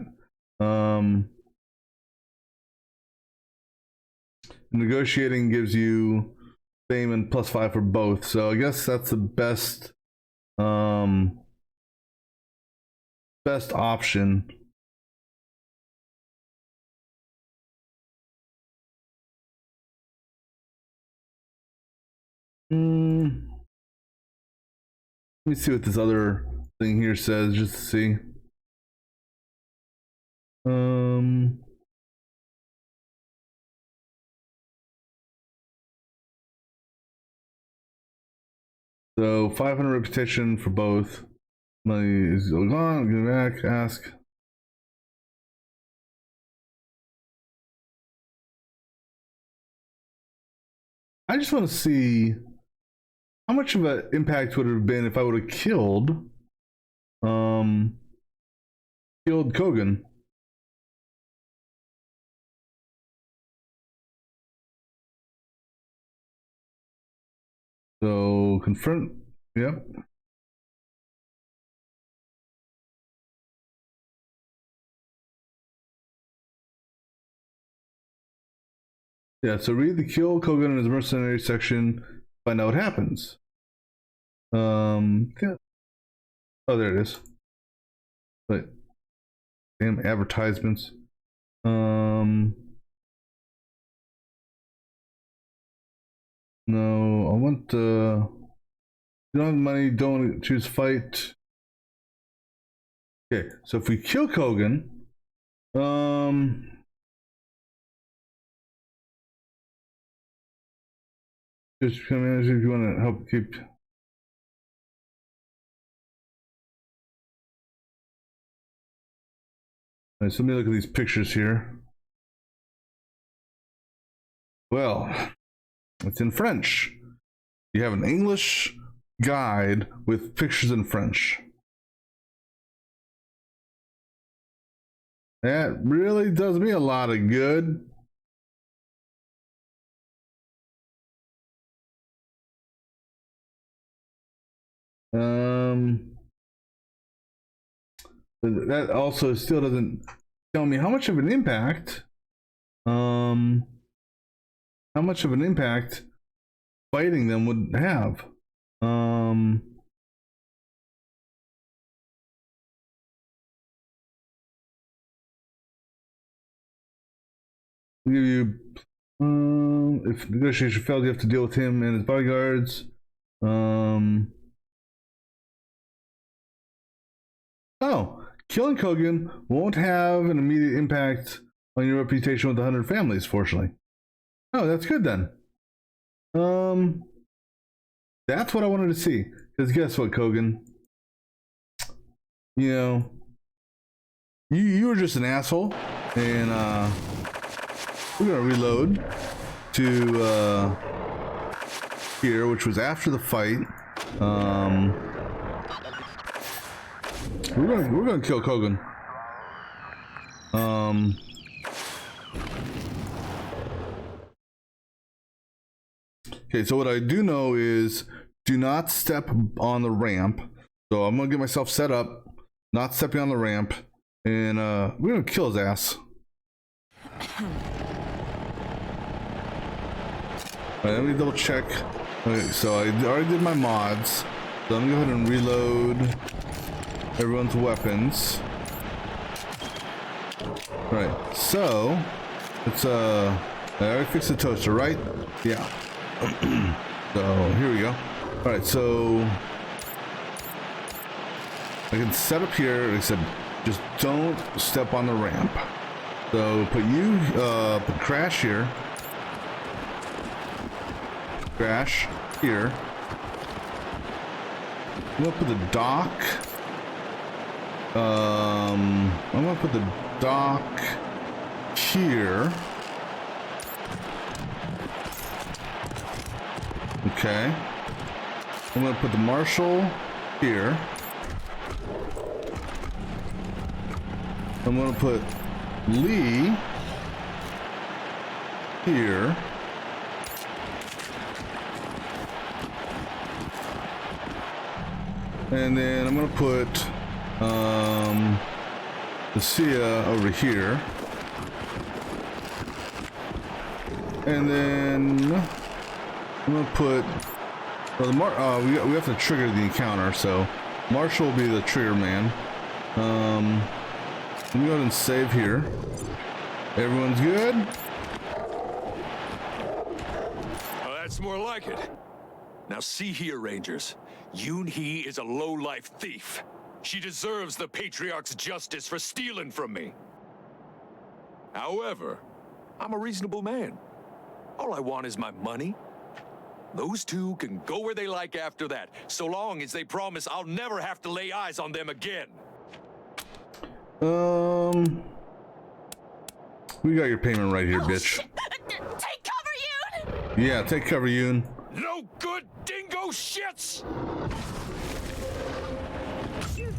Negotiating gives you fame and +5 for both. So I guess that's the best option. Let me see what this other thing here says, just to see. So 500 reputation for both. Money is gone. Go back. Ask. I just want to see how much of an impact would it have been if I would have killed Kogan. So confront. Yep. Yeah, so read the kill Kogan in his mercenary section, find out what happens. Yeah. Oh, there it is. But damn advertisements. No, I want you don't have money, don't choose fight. Okay, so if we kill Kogan, just come in if you want to help keep. All right, so let me look at these pictures here. Well, it's in French. You have an English guide with pictures in French. That really does me a lot of good. That also still doesn't tell me how much of an impact fighting them would have. Give you if negotiation fails, you have to deal with him and his bodyguards. Oh, killing Kogan won't have an immediate impact on your reputation with the 100 families, fortunately. Oh, that's good then. That's what I wanted to see. Because guess what, Kogan? You know, you were just an asshole, and we're gonna reload to here, which was after the fight. We're gonna kill Kogan. Okay, so what I do know is do not step on the ramp. So I'm gonna get myself set up, not stepping on the ramp, and we're gonna kill his ass. Alright, let me double check. Okay, so I already did my mods. So I'm gonna go ahead and reload everyone's weapons. Alright, so it's I already fixed the toaster, right? Yeah. So here we go. Alright, so I can set up here. Like I said, just don't step on the ramp. So put you put Crash here. Crash here. I'm gonna put the dock. I'm gonna put the dock here. Okay. I'm gonna put the marshal here. I'm gonna put Lee here. And then I'm gonna put Lucia over here. And then I'm gonna put well, we have to trigger the encounter, so Marshall will be the trigger man. Let me go ahead and save here. Everyone's good? Well, that's more like it. Now see here, Rangers. Yoon-hee is a low-life thief. She deserves the Patriarch's justice for stealing from me. However, I'm a reasonable man. All I want is my money. Those two can go where they like after that, so long as they promise I'll never have to lay eyes on them again. We got your payment right here, bitch. Take cover, Yoon! Yeah, take cover, Yoon. No good dingo shits! Shoot!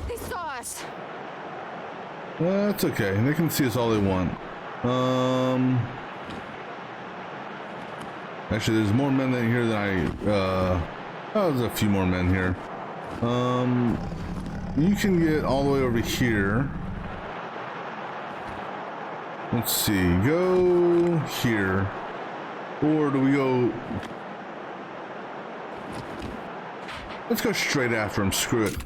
They saw us. That's okay. They can see us all they want. Actually, there's more men in here than I. Oh, there's a few more men here. You can get all the way over here. Let's see. Go here, or do we go? Let's go straight after him. Screw it.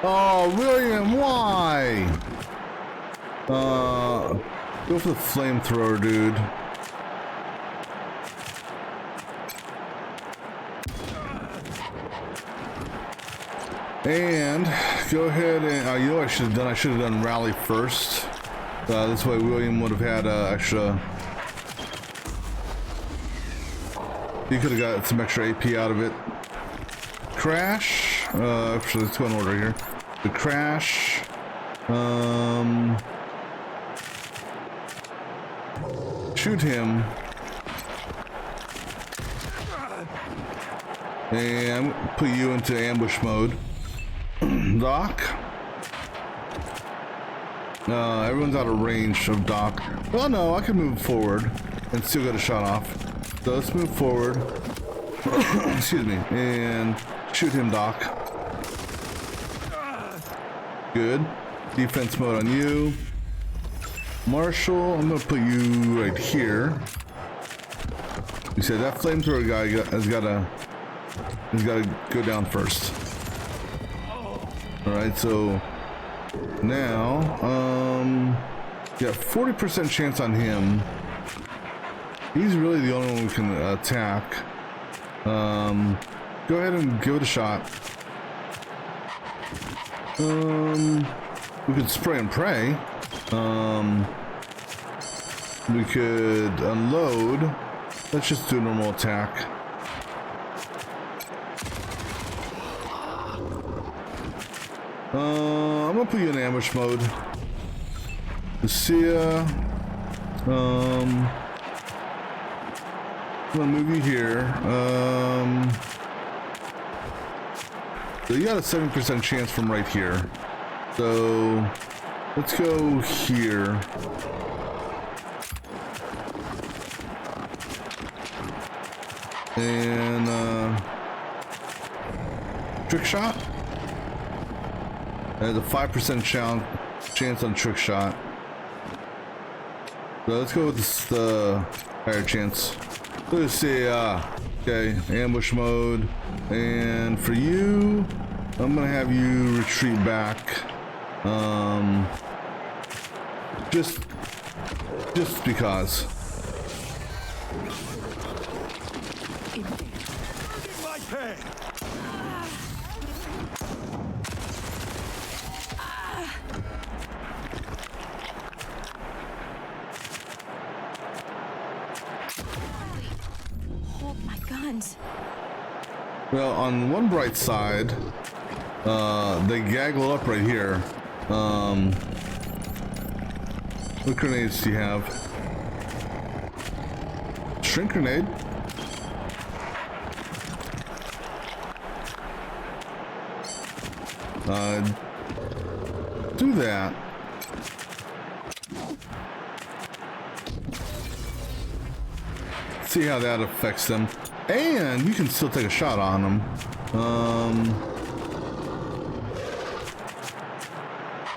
Oh, William, why? Go for the flamethrower, dude. And go ahead and, you know what I should have done? I should have done rally first. This way William would have had extra. He could have got some extra AP out of it. Crash. Actually, let's go in order here. The Crash. Shoot him. And put you into ambush mode. Doc. Everyone's out of range of Doc. Well, no, I can move forward and still get a shot off. So let's move forward. Excuse me. And shoot him, Doc. Good. Defense mode on you. Marshall, I'm gonna put you right here. You said that flamethrower guy has got to go down first. All right, so now got 40% chance on him. He's really the only one we can attack. Go ahead and give it a shot. We could spray and pray. We could unload. Let's just do a normal attack. I'm gonna put you in ambush mode. Lucia. I'm gonna move you here. So you got a 7% chance from right here. So let's go here. And trick shot. There's a 5% chance on trick shot. So let's go with this higher chance. Let's see. Okay, ambush mode. And for you, I'm gonna have you retreat back. Just because. Hold my guns. Well, on one bright side, they gaggle up right here. What grenades do you have? Shrink grenade. Do that. See how that affects them. And you can still take a shot on them.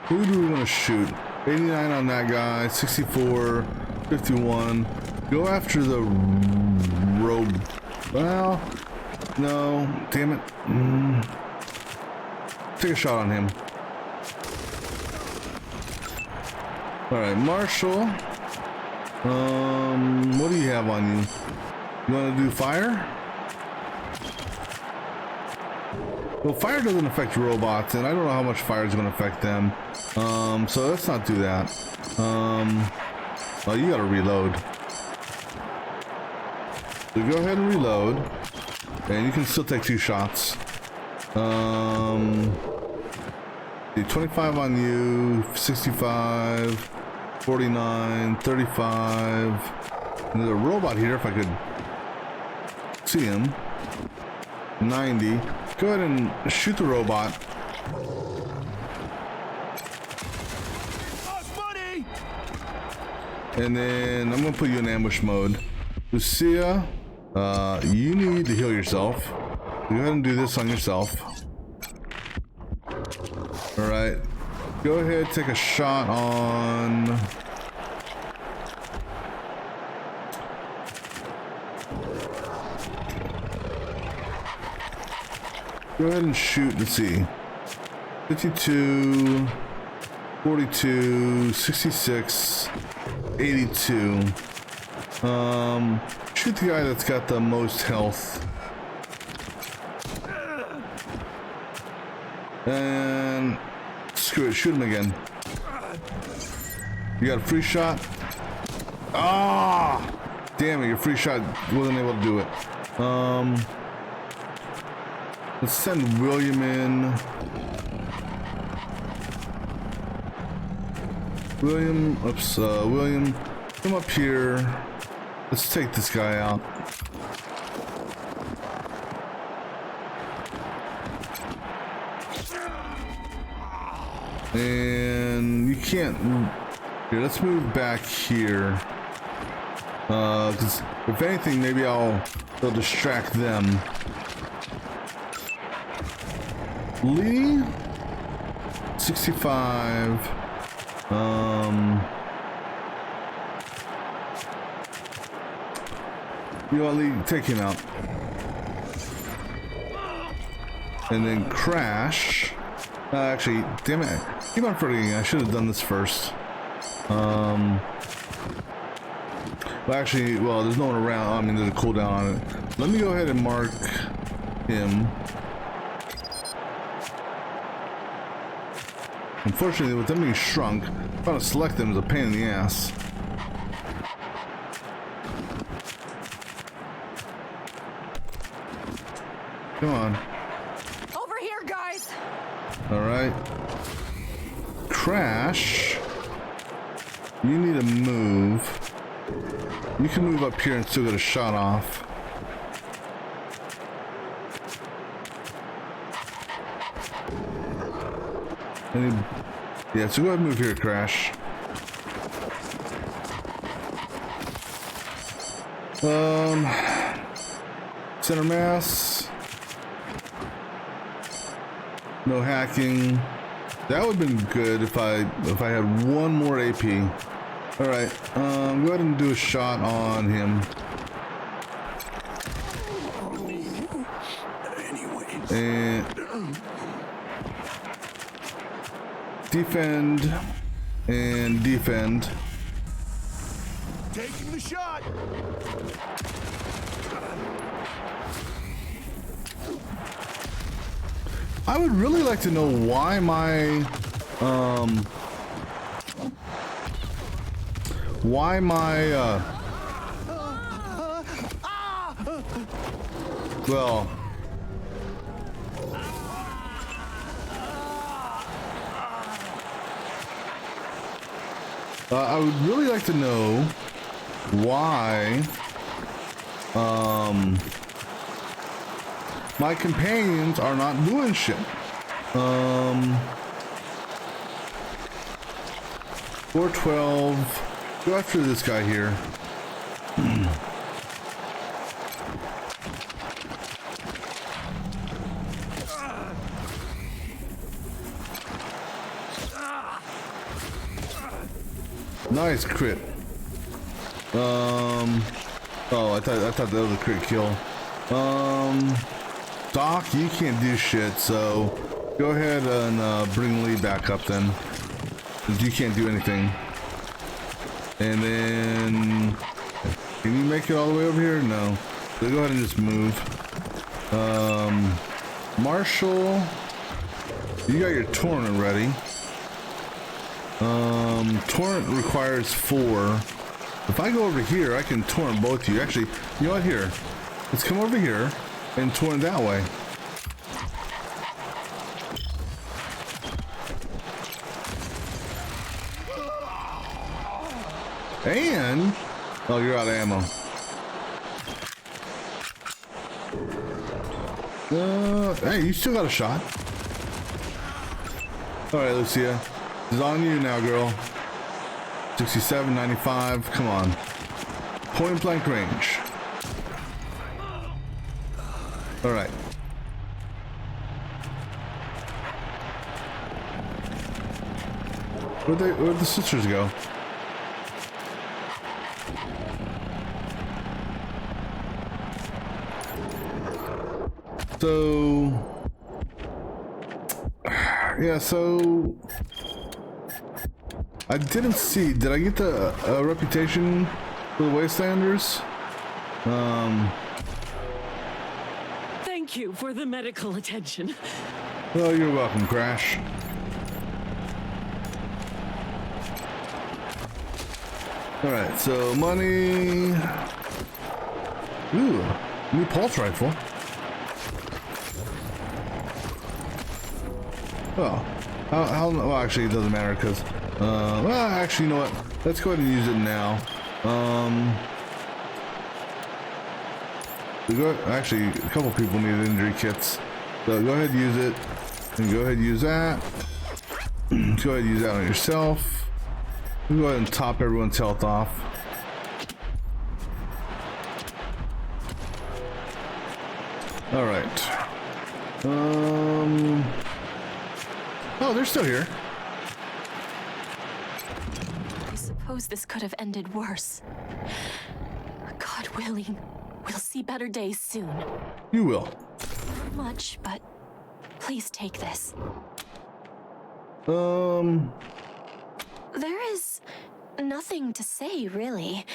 Who do we want to shoot? 89 on that guy, 64, 51. Go after the robe. Well, no, damn it. Take a shot on him. All right, Marshall. What do you have on you? You want to do fire? Well, fire doesn't affect robots, and I don't know how much fire is going to affect them. So let's not do that. Well, you got to reload. So go ahead and reload, and you can still take 2 shots. 25 on you, 65, 49, 35. And there's a robot here if I could see him. 90. Go ahead and shoot the robot. And then I'm gonna put you in ambush mode. Lucia, you need to heal yourself. Go ahead and do this on yourself. All right. Go ahead, take a shot on. Go ahead and shoot. Let's see. 52, 42, 66, 82. Shoot the guy that's got the most health. And screw it, shoot him again. You got a free shot? Ah! Damn it, your free shot wasn't able to do it. Let's send William in. William, William, come up here. Let's take this guy out. And you can't. Here, let's move back here. Because if anything, maybe they'll distract them. Lee, 65. You know what, Lee, take him out. And then Crash. Actually, damn it. Keep on forgetting. I should have done this first. Well, actually, well, there's no one around. I mean, there's a cooldown on it. Let me go ahead and mark him. Unfortunately, with them being shrunk, trying to select them is a pain in the ass. Come on. Over here, guys. All right. Crash. You need to move. You can move up here and still get a shot off. Yeah, so go ahead and move here, Crash. Center mass. No hacking. That would have been good if I had one more AP. All right, go ahead and do a shot on him. And defend and defend. Taking the shot. I would really like to know why my well, I would really like to know why my companions are not doing shit. 412. Go after this guy here. Nice crit. Oh, I thought that was a crit kill. Doc, you can't do shit, so go ahead and bring Lee back up then. Because you can't do anything. And then, can you make it all the way over here? No. So go ahead and just move. Marshall, you got your torrent ready. Torrent requires 4. If I go over here, I can torrent both of you. Actually, you know what? Here, let's come over here and torrent that way. And oh, you're out of ammo. Hey, you still got a shot. All right, Lucia, it's on you now, girl. 67, 95. Come on. Point blank range. All right. Where'd the sisters go? So, yeah, so I didn't see, did I get the reputation for the Wastelanders? Thank you for the medical attention. Well, you're welcome, Crash. All right, so money. Ooh, new pulse rifle. Oh, well, actually, it doesn't matter because, well, actually, you know what? Let's go ahead and use it now. Actually, a couple people needed injury kits, so go ahead and use it, and go ahead and use that. Go ahead and use that on yourself. Go ahead and top everyone's health off. All right. Oh, they're still here. I suppose this could have ended worse. God willing, we'll see better days soon. You will. Not much, but please take this. There is nothing to say, really.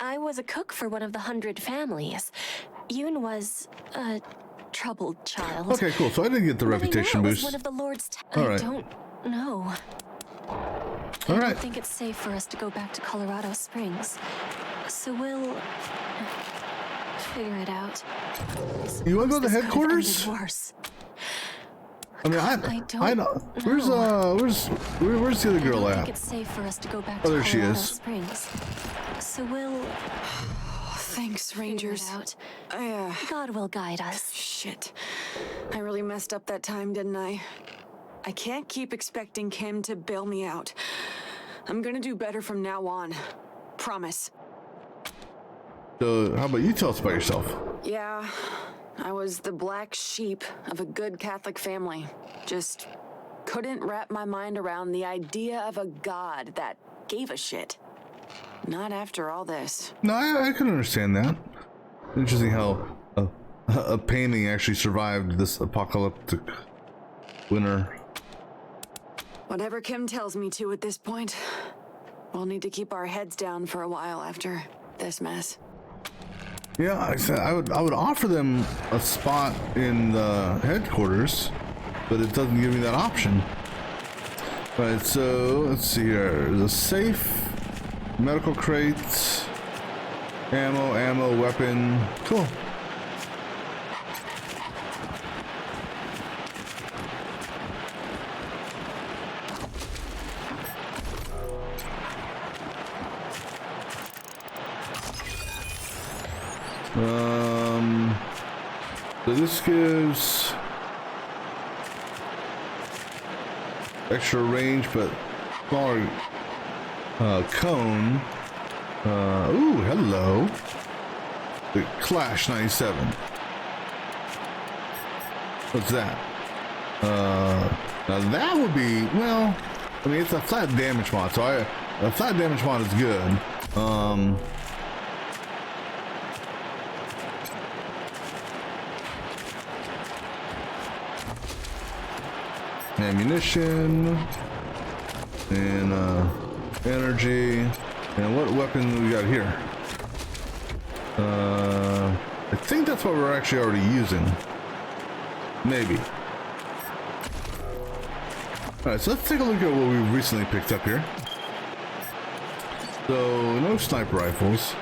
I was a cook for one of the 100 families. Yoon was a troubled child. Okay, cool. So I didn't get the reputation boost. One of the Lord's all right. I don't don't know. I don't think it's safe for us to go back to Colorado Springs. So we'll figure it out. You want to go to the headquarters? Worse. I mean, I know. Where's the other girl I don't at? think it's safe for us to go back Oh, to there she Colorado is. Springs. So we'll Thanks, Rangers. God will guide us. Shit. I really messed up that time, didn't I? I can't keep expecting Kim to bail me out. I'm gonna do better from now on. Promise. So, how about you tell us about yourself? Yeah, I was the black sheep of a good Catholic family. Just couldn't wrap my mind around the idea of a God that gave a shit. Not after all this. No, I can understand that. Interesting how a painting actually survived this apocalyptic winter. Whatever Kim tells me to at this point, we'll need to keep our heads down for a while after this mess. Yeah, I said I would offer them a spot in the headquarters, but it doesn't give me that option. Right, so let's see here. The safe, medical crates, ammo, weapon. Cool. So this gives extra range, but smaller cone. Ooh, hello. The Clash 97. What's that? Now that would be, well, I mean, it's a flat damage mod, so a flat damage mod is good. Ammunition and energy, and what weapon we got here? I think that's what we're actually already using. Maybe. All right, so let's take a look at what we recently picked up here. So no sniper rifles.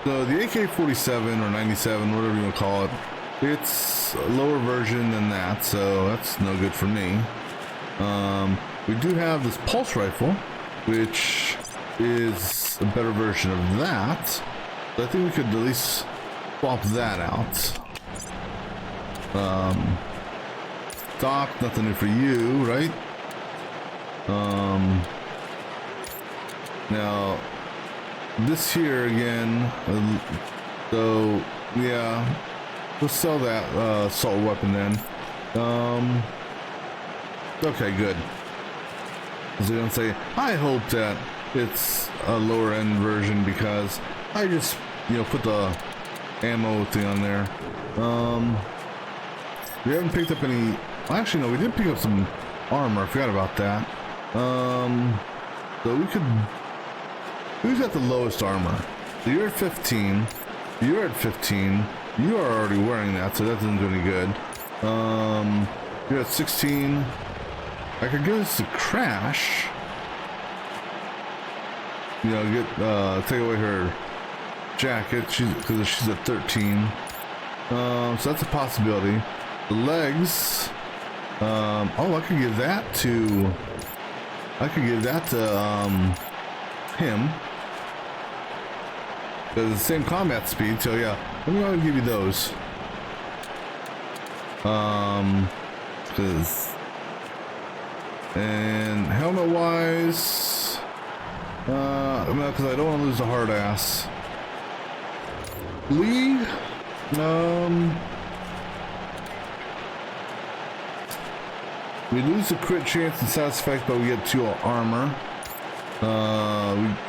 So the AK-47 or 97, whatever you want to call it, it's a lower version than that, so that's no good for me. We do have this pulse rifle, which is a better version of that. So I think we could at least swap that out. Doc, nothing new for you, right? Now this here again, so yeah, let's sell that assault weapon then. Okay, good. I was gonna say, I hope that it's a lower end version because I just, put the ammo thing on there. We haven't picked up any. Well, actually, no, we did pick up some armor. I forgot about that. So we could. Who's got the lowest armor? So you're at 15. You're at 15. You are already wearing that, so that doesn't do any good. You're at 16. I could give this to Crash. Take away her jacket. Because she's at 13. So that's a possibility. The legs. I could give that to. Him. Because it's the same combat speed, so yeah, I'm gonna give you those. And helmet wise, because I don't want to lose the hard ass. Lee, we lose the crit chance and status effect, but we get 2 armor.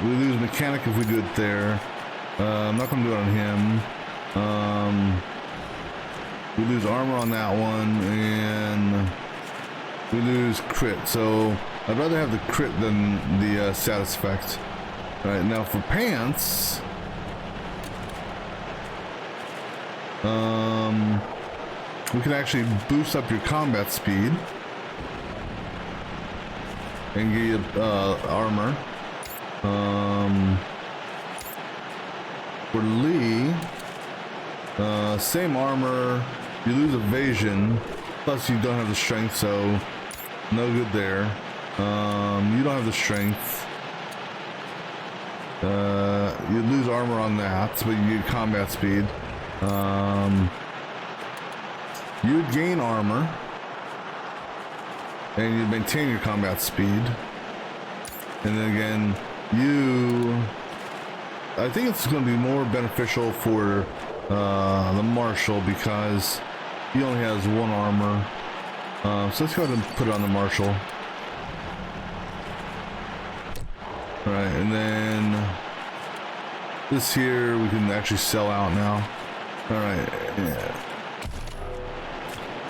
We lose mechanic if we do it there. I'm not gonna do it on him. We lose armor on that one, and we lose crit. So I'd rather have the crit than the status effect. All right, now for pants, we can actually boost up your combat speed and give you armor. For Lee, same armor, you lose evasion, plus you don't have the strength, so no good there. You don't have the strength. You lose armor on that, but you get combat speed. You would gain armor, and you maintain your combat speed. And then again, I think it's going to be more beneficial for the Marshal because he only has one armor. So let's go ahead and put it on the Marshal. Alright, and then this here we can actually sell out now. Alright, yeah.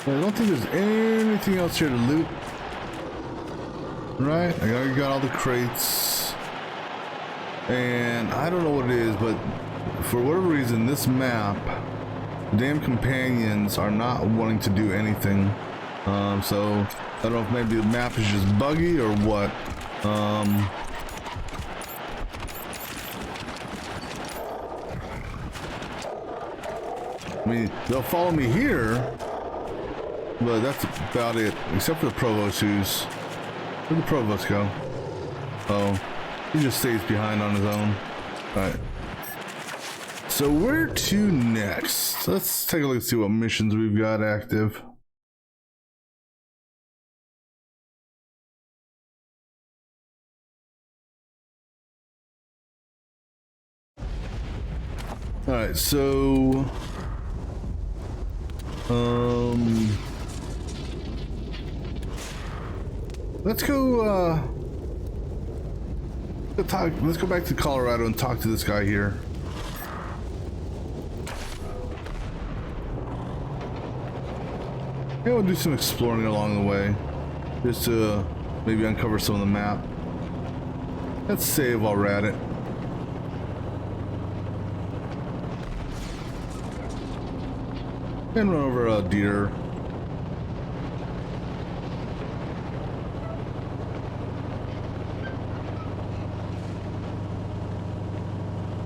I don't think there's anything else here to loot. Right, I already got all the crates. And I don't know what it is, but for whatever reason, this map, damn companions are not wanting to do anything. So I don't know if maybe the map is just buggy or what. I mean, they'll follow me here, but that's about it, except for the Provost. Where'd the Provost go? Oh, he just stays behind on his own. Alright. So where to next? Let's take a look and see what missions we've got active. Alright, so let's go let's go back to Colorado and talk to this guy here. Yeah, we'll do some exploring along the way, just to maybe uncover some of the map. Let's save while we're at it. And run over a deer.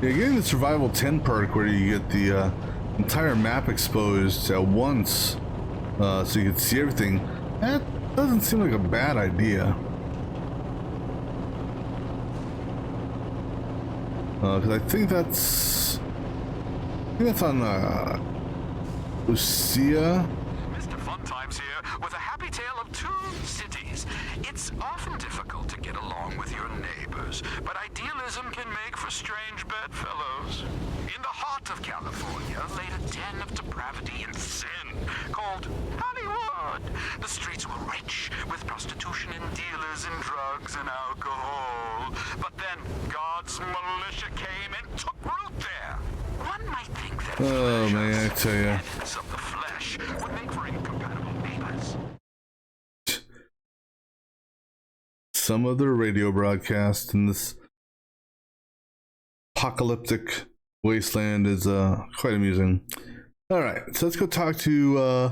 Yeah, getting the Survival 10 perk where you get the entire map exposed at once, so you can see everything, that doesn't seem like a bad idea. Because I think that's on Lucia. Mr. Funtimes here with a happy tale of two cities. It's often difficult to get along with your neighbors, but idealism can make for strange bedfellows. In the heart of California laid a den of depravity and sin called Hollywood. The streets were rich with prostitution and dealers in drugs and alcohol. But then God's militia came and took root there. One might think that oh man, I tell you. of the flesh would make for incompatible neighbors. Some other radio broadcast in this apocalyptic wasteland is quite amusing. All right, so let's go talk to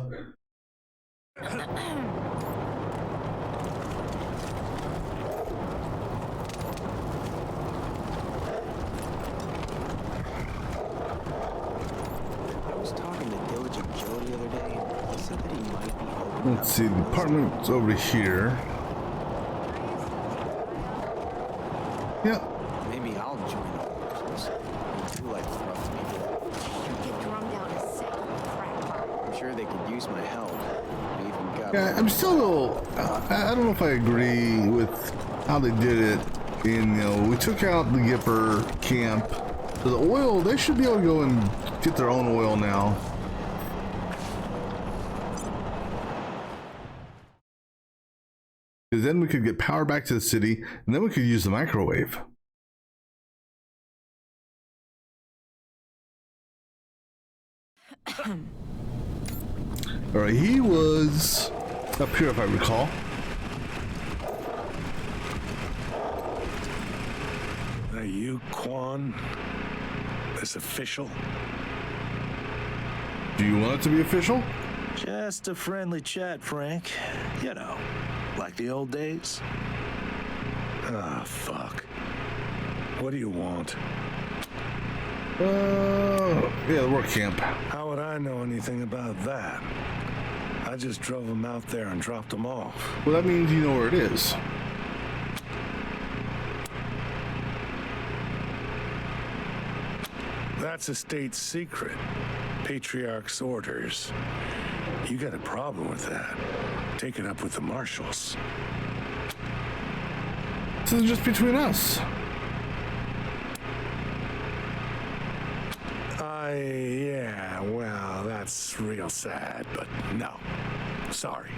let's see, the apartment's over here. Yeah. Maybe I'll join up. It's too like rough to me. You get drummed out a sick crap. I'm sure they could use my help. I even got Yeah, I'm still a little, I don't know if I agree with how they did it. In, you know, we took out the Gipper camp. So the oil, they should be able to go and get their own oil now. Because then we could get power back to the city, and then we could use the microwave. Alright, he was up here if I recall. Are you Quan? This official? Do you want it to be official? Just a friendly chat, Frank. You know, like the old days. Ah, fuck. What do you want? Yeah, the work camp. How would I know anything about that? I just drove them out there and dropped them off. Well, that means you know where it is. That's a state secret. Patriarch's orders. You got a problem with that? Take it up with the marshals. This is just between us. Yeah, well, that's real sad, but no. Sorry.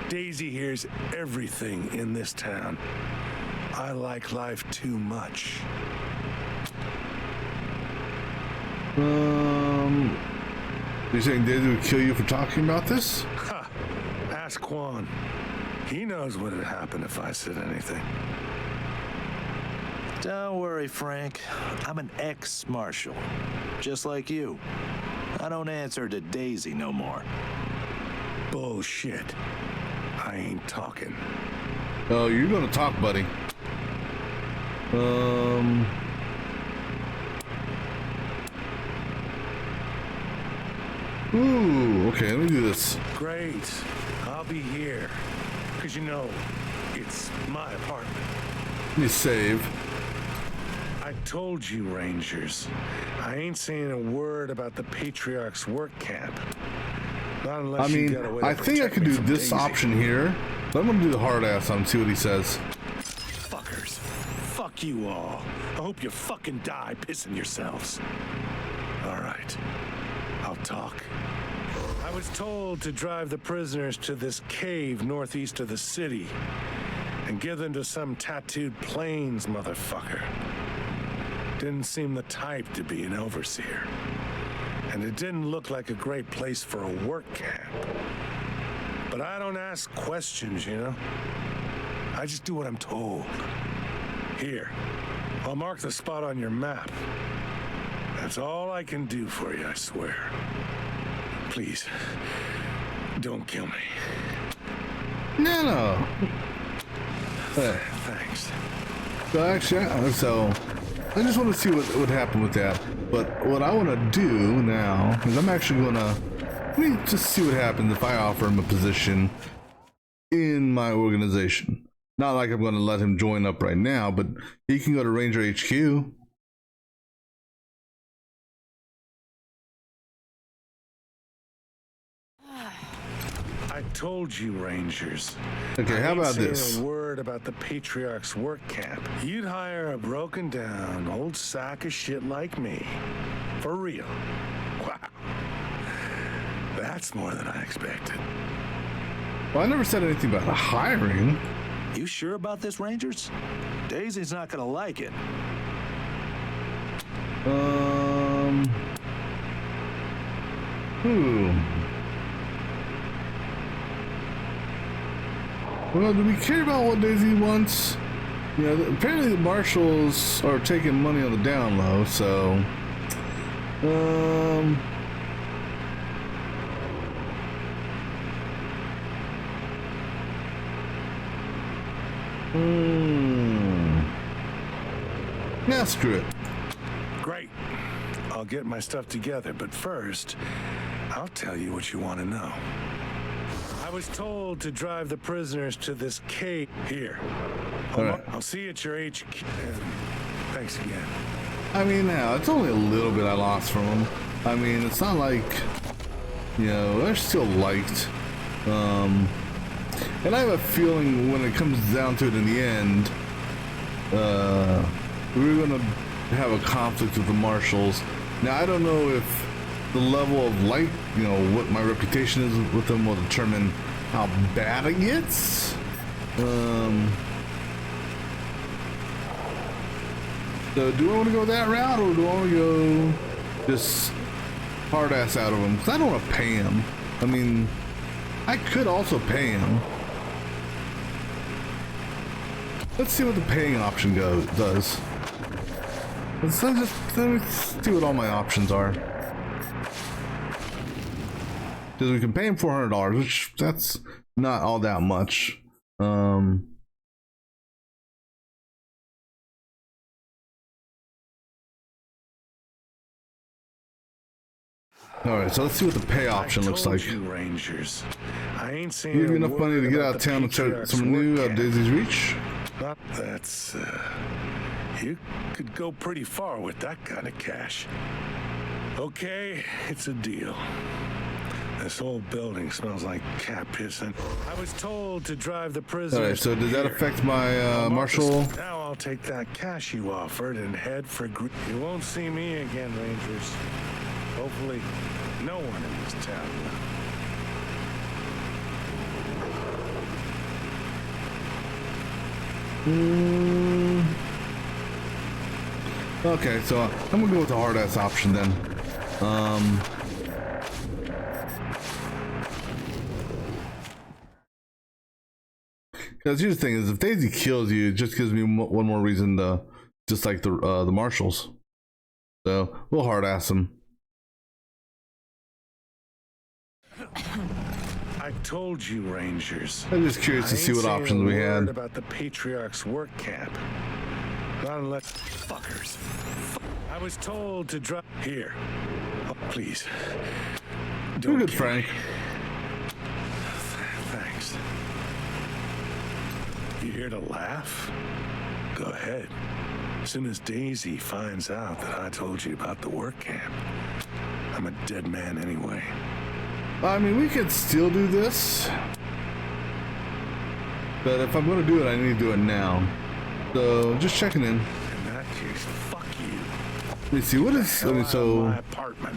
Daisy hears everything in this town. I like life too much. You saying Daisy would kill you for talking about this? Ha! Ask Quan. He knows what would happen if I said anything. Don't worry, Frank. I'm an ex-marshal, just like you. I don't answer to Daisy no more. Bullshit. I ain't talking. Oh, you're gonna talk, buddy. Ooh, okay, let me do this. Great. I'll be here. Because you know, it's my apartment. Let me save. I told you, Rangers. I ain't saying a word about the Patriarch's work camp. Not unless I mean, you got a way to I think I protect could me do from this Daisy. option here. But I'm gonna do the hard ass on and see what he says. Fuckers. Fuck you all. I hope you fucking die pissing yourselves. All right. I'll talk. I was told to drive the prisoners to this cave northeast of the city and give them to some tattooed plains motherfucker. Didn't seem the type to be an overseer. And it didn't look like a great place for a work camp. But I don't ask questions, you know? I just do what I'm told. Here, I'll mark the spot on your map. That's all I can do for you, I swear. Please, don't kill me. No. Thanks. So actually, I just want to see what would happen with that. But what I want to do now is I'm actually gonna let me just see what happens if I offer him a position in my organization. Not like I'm gonna let him join up right now, but he can go to Ranger HQ. I told you, Rangers. Okay, how about I ain't this? saying a word about the Patriarch's work camp. You'd hire a broken down old sack of shit like me. For real. Wow. That's more than I expected. Well, I never said anything about hiring. You sure about this, Rangers? Daisy's not gonna like it. Well, do we care about what Daisy wants? You know, apparently the marshals are taking money on the down low, so now screw it. Great. I'll get my stuff together, but first, I'll tell you what you want to know. I was told to drive the prisoners to this cave here. All right. I'll see you at your HQ. Thanks again. I mean, now it's only a little bit I lost from them. I mean, it's not like, you know, they're still liked. And I have a feeling when it comes down to it in the end, we're gonna have a conflict with the marshals. Now, I don't know if the level of light, you know, what my reputation is with them will determine how bad it gets. So do I want to go that route, or do I want to go just hard ass out of them? Because I don't want to pay him. I mean, I could also pay him. Let's see what the paying option does. Let me see what all my options are. Because we can pay him $400, which that's not all that much. All right, so let's see what the pay option looks like. You Rangers, I ain't seen You have enough money to get out of town and start some new Daisy's Reach? Not that's you could go pretty far with that kind of cash. Okay, it's a deal. This whole building smells like cat pissing. I was told to drive the prisoners. All right, so did that affect my marshal? Now I'll take that cash you offered and head for. You won't see me again, Rangers. Hopefully, no one in this town will. Okay, so I'm gonna go with the hard ass option then. Because here's the thing: is if Daisy kills you, it just gives me one more reason to just like the marshals. So we'll hard ass them. I told you, Rangers. I'm just curious to see what options we had. About the Patriarch's work camp. Not unless fuckers. I was told to drop here. Oh, please. You're good, Frank. Thanks. You here to laugh? Go ahead. As soon as Daisy finds out that I told you about the work camp, I'm a dead man anyway. I mean, we could still do this, but if I'm going to do it, I need to do it now. So, just checking in. In that case, fuck you. Let me see, what is, I mean, so... My apartment.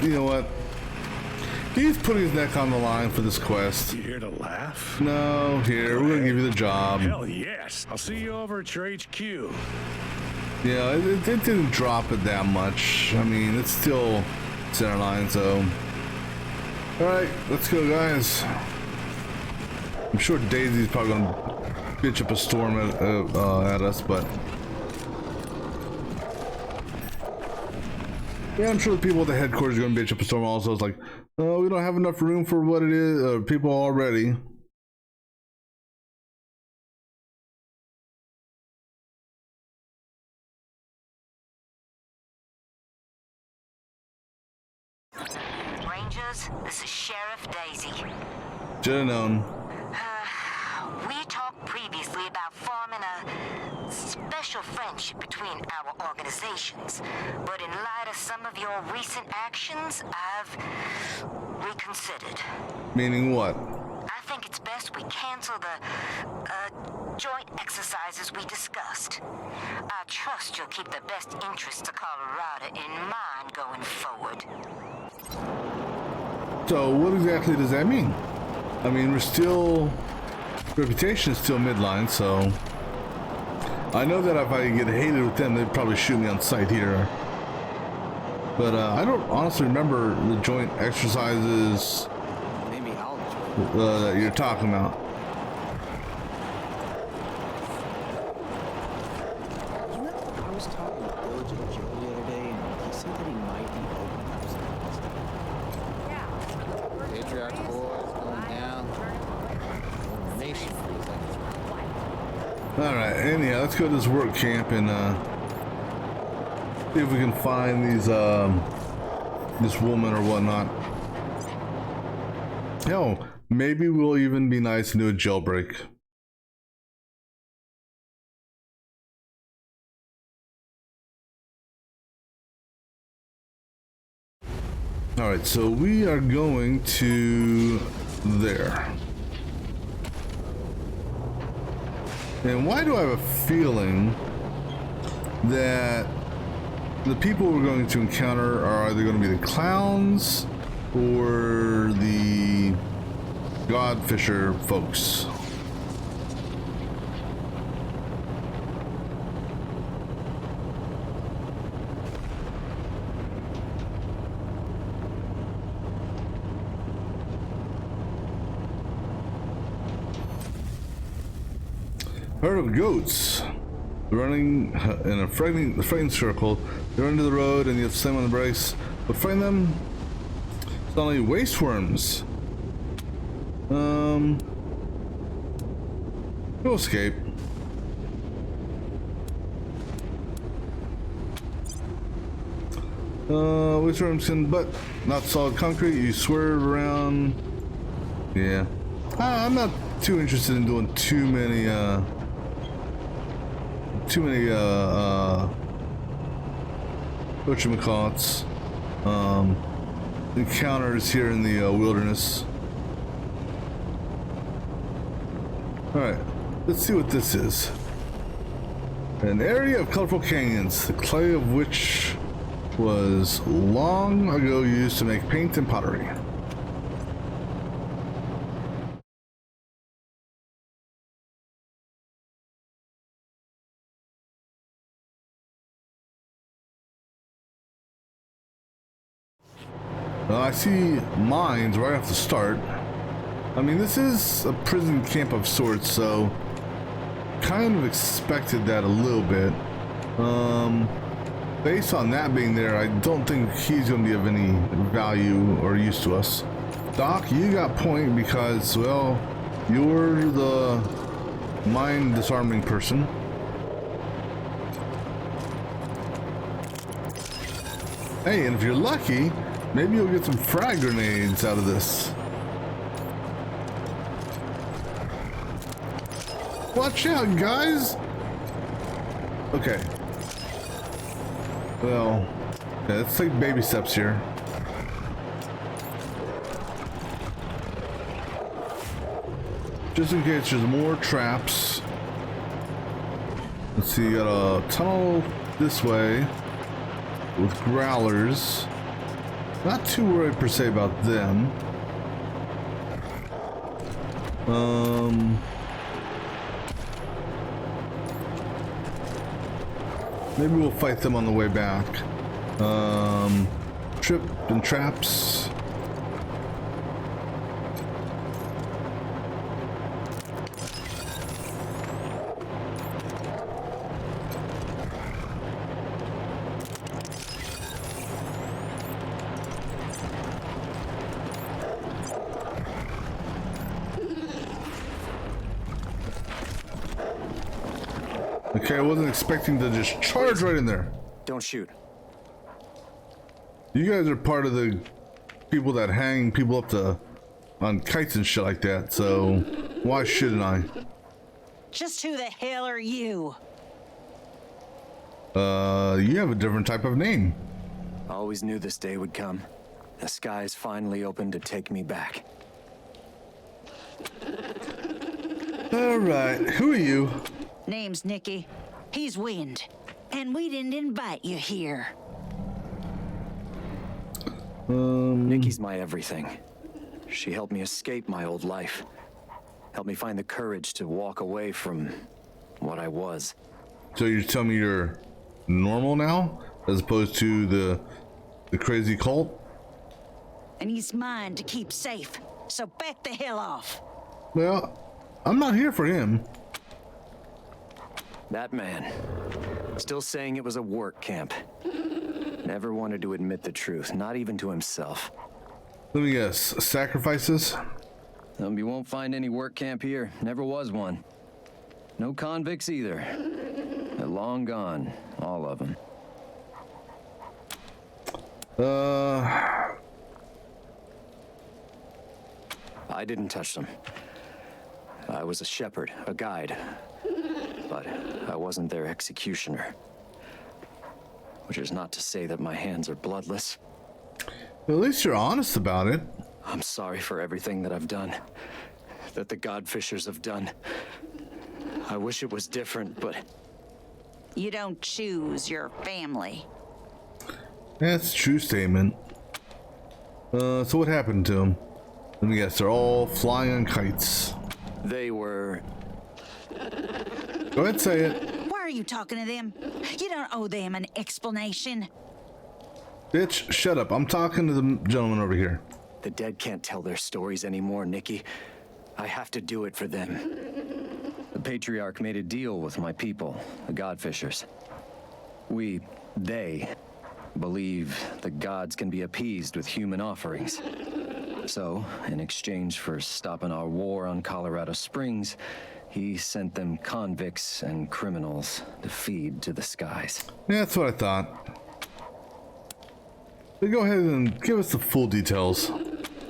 You know what? He's putting his neck on the line for this quest. You here to laugh? No, here, we're going to give you the job. Hell yes. I'll see you over at your HQ. Yeah, it didn't drop it that much. I mean, it's still center line, so... Alright, let's go, guys. I'm sure Daisy's probably gonna bitch up a storm at us, but... Yeah, I'm sure the people at the headquarters are gonna bitch up a storm also. It's like, oh, we don't have enough room for what it is, people already. Rangers, this is Sheriff Daisy. Should've known. We talked previously about forming a special friendship between our organizations, but in light of some of your recent actions, I've reconsidered. Meaning what? I think it's best we cancel the joint exercises we discussed. I trust you'll keep the best interests of Colorado in mind going forward. So what exactly does that mean? I mean, we're still... Reputation is still midline, so... I know that if I get hated with them, they'd probably shoot me on sight here. But I don't honestly remember the joint exercises that you're talking about. You know, I was talking to George and Joe the other day, and he said that he might be open to something. Yeah. Patriarch's boys going down. Nation feels like it's right. All right, anyhow, let's go to this work camp and see if we can find these this woman or whatnot. Hell, maybe we'll even be nice and do a jailbreak. All right, so we are going to there. And why do I have a feeling that the people we're going to encounter are either going to be the clowns or the Godfisher folks? Herd of goats running in a frightening circle. They run to the road and you have slam on the brakes. But find them. It's not only waste worms. We'll escape. Waste worms can, but not solid concrete. You swerve around. Yeah. I'm not too interested in doing too many whatchamacallits, encounters here in the wilderness. Alright, let's see what this is. An area of colorful canyons, the clay of which was long ago used to make paint and pottery. I see mines right off the start. I mean, this is a prison camp of sorts, so kind of expected that a little bit. Based on that being there, I don't think he's going to be of any value or use to us. Doc, you got point because, well, you're the mine disarming person. Hey, and if you're lucky, maybe you'll get some frag grenades out of this. Watch out, guys! Okay. Well, yeah, let's take baby steps here. Just in case there's more traps. Let's see, you got a tunnel this way with growlers. Not too worried per se about them. Maybe we'll fight them on the way back. Trip and traps. Okay, I wasn't expecting to just charge right in there. Don't shoot. You guys are part of the people that hang people up on kites and shit like that, so why shouldn't I? Just who the hell are you? You have a different type of name. I always knew this day would come. The skies finally opened to take me back. Alright, who are you? Name's Nikki. He's Wind. And we didn't invite you here. Nikki's my everything. She helped me escape my old life. Helped me find the courage to walk away from what I was. So you're telling me you're normal now? As opposed to the crazy cult? And he's mine to keep safe. So back the hell off. Well, I'm not here for him. That man, still saying it was a work camp. Never wanted to admit the truth, not even to himself. Let me guess, sacrifices? You won't find any work camp here. Never was one. No convicts either. They're long gone, all of them. I didn't touch them. I was a shepherd, a guide. But I wasn't their executioner. Which is not to say that my hands are bloodless. At least you're honest about it. I'm sorry for everything that I've done. That the Godfishers have done. I wish it was different, but... You don't choose your family. That's a true statement. So what happened to them? Let me guess, they're all flying on kites. They were... Go ahead, say it. Why are you talking to them? You don't owe them an explanation. Bitch, shut up. I'm talking to the gentleman over here. The dead can't tell their stories anymore, Nikki. I have to do it for them. The Patriarch made a deal with my people, the Godfishers. They believe the gods can be appeased with human offerings. So, in exchange for stopping our war on Colorado Springs, he sent them convicts and criminals to feed to the skies. Yeah, that's what I thought. But go ahead and give us the full details.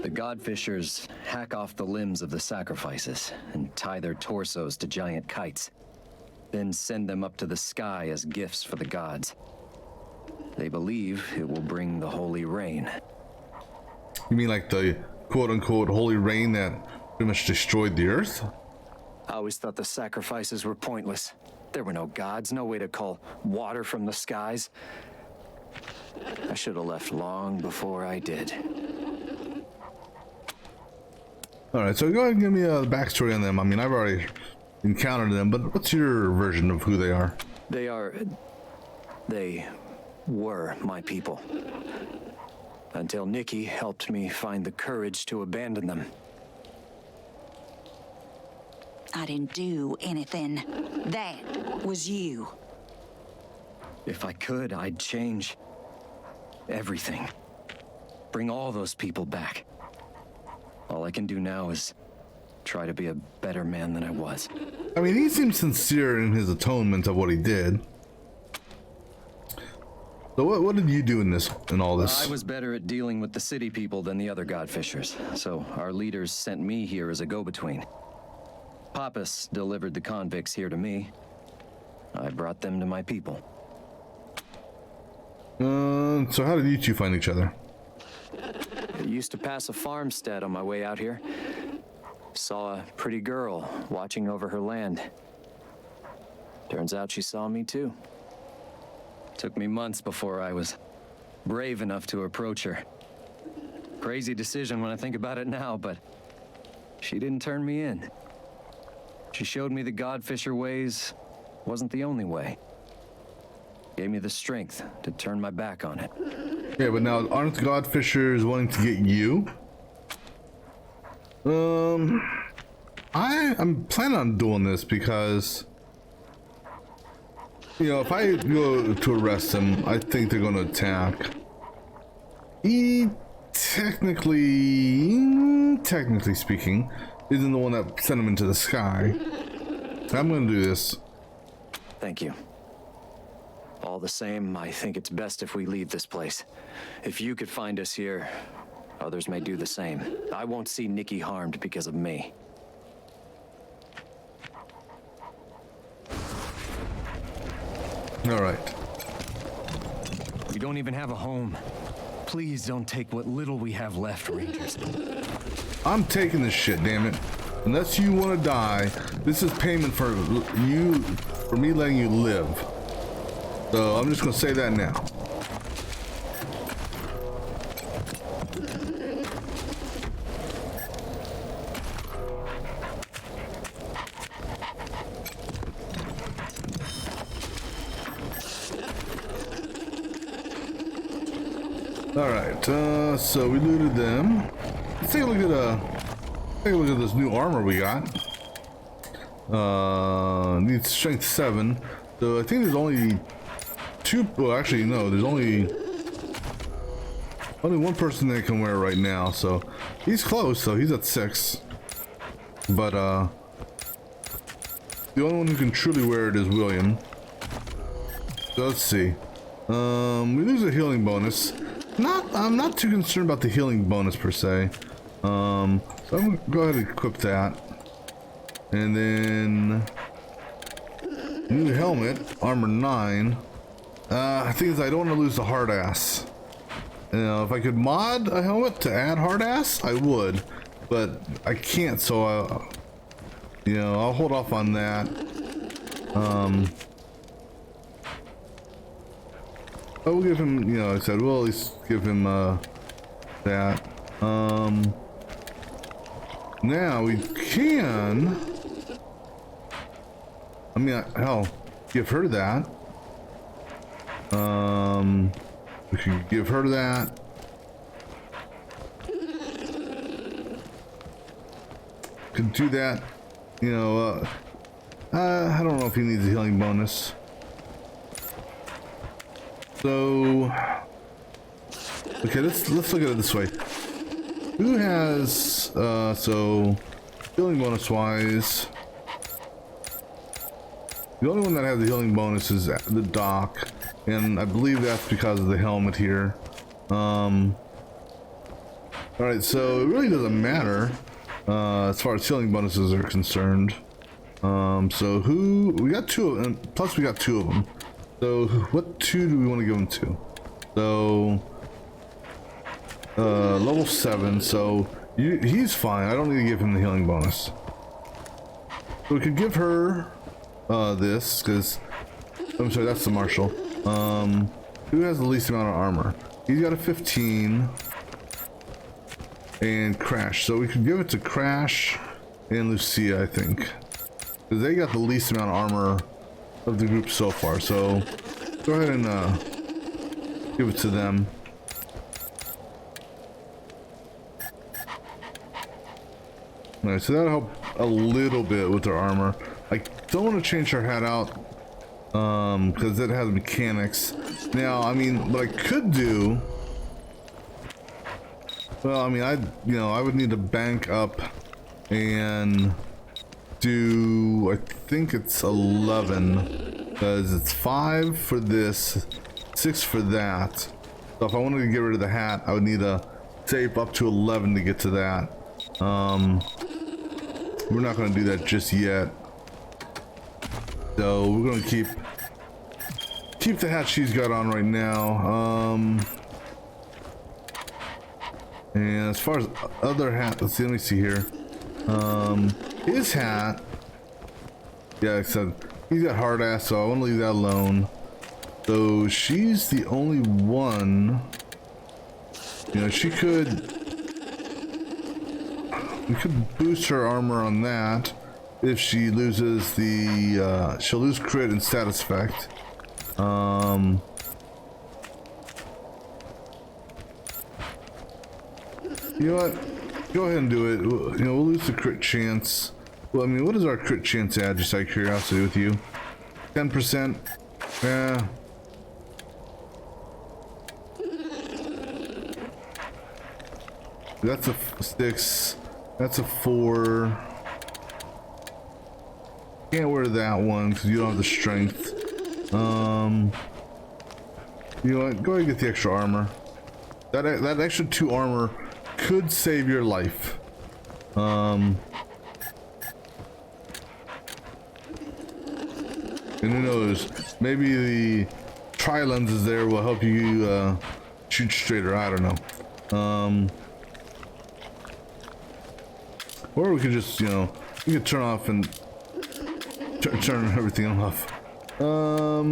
The Godfishers hack off the limbs of the sacrifices and tie their torsos to giant kites, then send them up to the sky as gifts for the gods. They believe it will bring the holy rain. You mean like the quote-unquote holy rain that pretty much destroyed the earth? I always thought the sacrifices were pointless. There were no gods, no way to call water from the skies. I should have left long before I did. Alright, so go ahead and give me a backstory on them. I mean, I've already encountered them, but what's your version of who they are? They were my people. Until Nikki helped me find the courage to abandon them. I didn't do anything. That was you. If I could, I'd change everything. Bring all those people back. All I can do now is try to be a better man than I was. I mean, he seems sincere in his atonement of what he did. So what did you do in all this? I was better at dealing with the city people than the other Godfishers, so our leaders sent me here as a go-between. Pappas delivered the convicts here to me. I brought them to my people. So how did you two find each other? I used to pass a farmstead on my way out here. Saw a pretty girl watching over her land. Turns out she saw me too. Took me months before I was brave enough to approach her. Crazy decision when I think about it now, but she didn't turn me in. She showed me the Godfisher ways wasn't the only way. Gave me the strength to turn my back on it. Yeah, but now aren't the Godfishers wanting to get you? I'm planning on doing this because, you know, if I go to arrest him, I think they're going to attack. He technically speaking, isn't the one that sent him into the sky. I'm going to do this. Thank you. All the same, I think it's best if we leave this place. If you could find us here, others may do the same. I won't see Nikki harmed because of me. All right. We don't even have a home. Please don't take what little we have left, Rangers. I'm taking this shit, damn it. Unless you want to die, this is payment for me letting you live. So I'm just gonna say that now. All right, so we looted them. Let's take a look at this new armor we got. Needs strength 7. So I think there's only two. Well, actually, no. There's only one person that can wear it right now. So he's close. So he's at 6. But the only one who can truly wear it is William. So let's see. We lose a healing bonus. I'm not too concerned about the healing bonus per se. So I'm gonna go ahead and equip that. And then new helmet, armor 9. I think is I don't want to lose the hard ass. You know, if I could mod a helmet to add hard ass, I would, but I can't. So I'll hold off on that. I will give him, you know, I said we'll at least give him that. Now we can. I mean, hell, give her that. We can give her that. Could do that. You know, I don't know if he needs a healing bonus. So Okay, let's look at it this way. Who has so healing bonus wise? The only one that has the healing bonus is the Doc, and I believe that's because of the helmet here. All right, so it really doesn't matter as far as healing bonuses are concerned. So who we got two of them, plus we got two of them. So what two do we want to give them to? So level 7. So he's fine. I don't need to give him the healing bonus. So we could give her this because I'm sorry, that's the marshal. Who has the least amount of armor? He's got a 15 and Crash. So we could give it to Crash and Lucia, I think, because they got the least amount of armor of the group so far. So go ahead and give it to them. Alright, so that'll help a little bit with their armor. I don't want to change her hat out because it has mechanics. Now, I mean, what I could do, well, I mean, I would need to bank up and do, I think it's 11 because it's 5 for this, 6 for that. So if I wanted to get rid of the hat, I would need to save up to 11 to get to that. We're not going to do that just yet. So we're going to keep the hat she's got on right now. And as far as other hat, let's see, let me see here. His hat, yeah, like I said, he's got hard ass, so I want to leave that alone. So she's the only one, you know, we could boost her armor on that. If she loses the, she'll lose crit and status effect. You know what? Go ahead and do it. You know, we'll lose the crit chance. Well, I mean, what is our crit chance at, just out of curiosity with you? 10%? Yeah. That's a 6. That's a 4. Can't wear that one because you don't have the strength. You know what? Go ahead and get the extra armor. That extra 2 armor could save your life. And who knows? Maybe the tri-lenses there will help you shoot straighter. I don't know. Or we could just, you know, we could turn off and turn everything off. So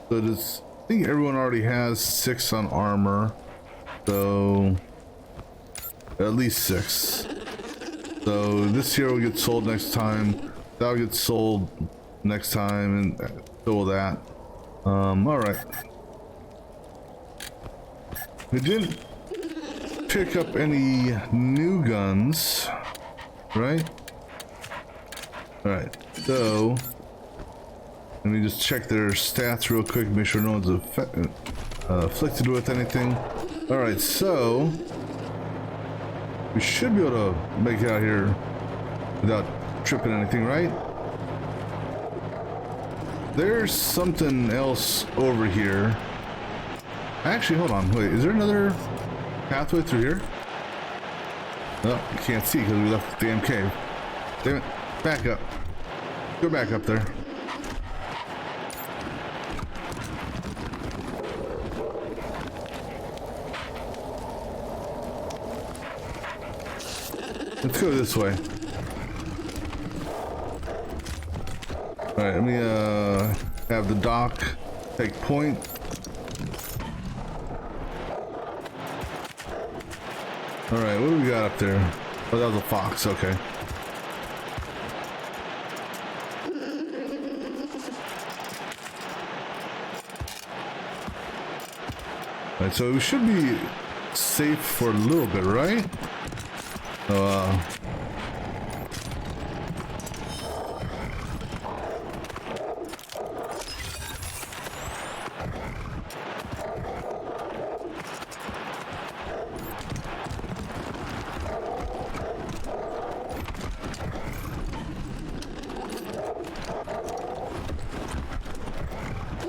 does, I think everyone already has 6 on armor, so at least 6. So this here will get sold next time. That'll get sold next time, and so will that. All right. We didn't pick up any new guns, right? All right, so let me just check their stats real quick, make sure no one's afflicted with anything. All right, so we should be able to make it out here without tripping anything, right? There's something else over here. Actually, hold on, wait, is there another pathway through here? No, you can't see because we left the damn cave. Damn it, back up. Go back up there. Let's go this way. Alright, let me have the dock take point. Alright, what do we got up there? Oh, that was a fox, okay. Alright, so we should be safe for a little bit, right?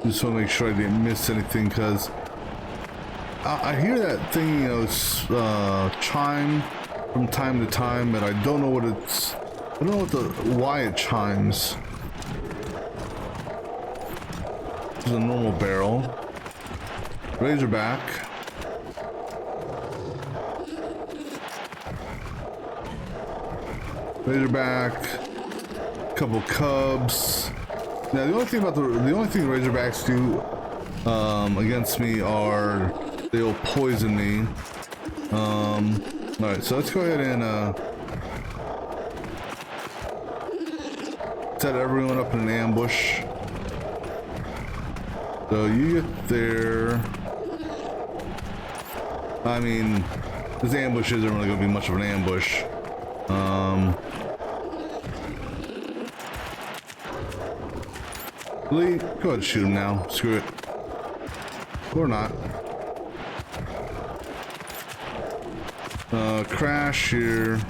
Just want to make sure I didn't miss anything, because I hear that thing, you know, chime from time to time, but I don't know what it's. I don't know why it chimes. This is a normal barrel. Razorback. Razorback. Couple cubs. Now the only thing Razorbacks do against me are they'll poison me. All right, so let's go ahead and set everyone up in an ambush. So you get there. I mean, this ambush isn't really going to be much of an ambush. Lee, go ahead and shoot him now. Screw it. Or not. Crash here.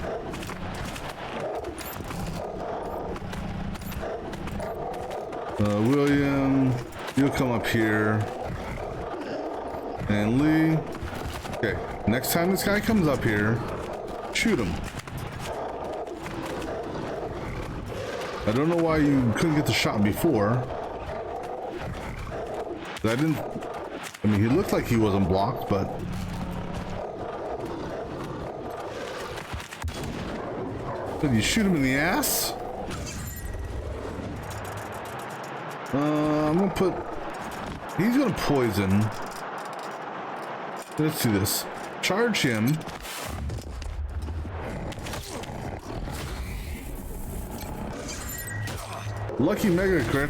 William, you'll come up here. And Lee. Okay, next time this guy comes up here, shoot him. I don't know why you couldn't get the shot before. I mean, he looked like he wasn't blocked, but... Did you shoot him in the ass? I'm gonna put... He's gonna poison. Let's do this. Charge him. Lucky mega crit.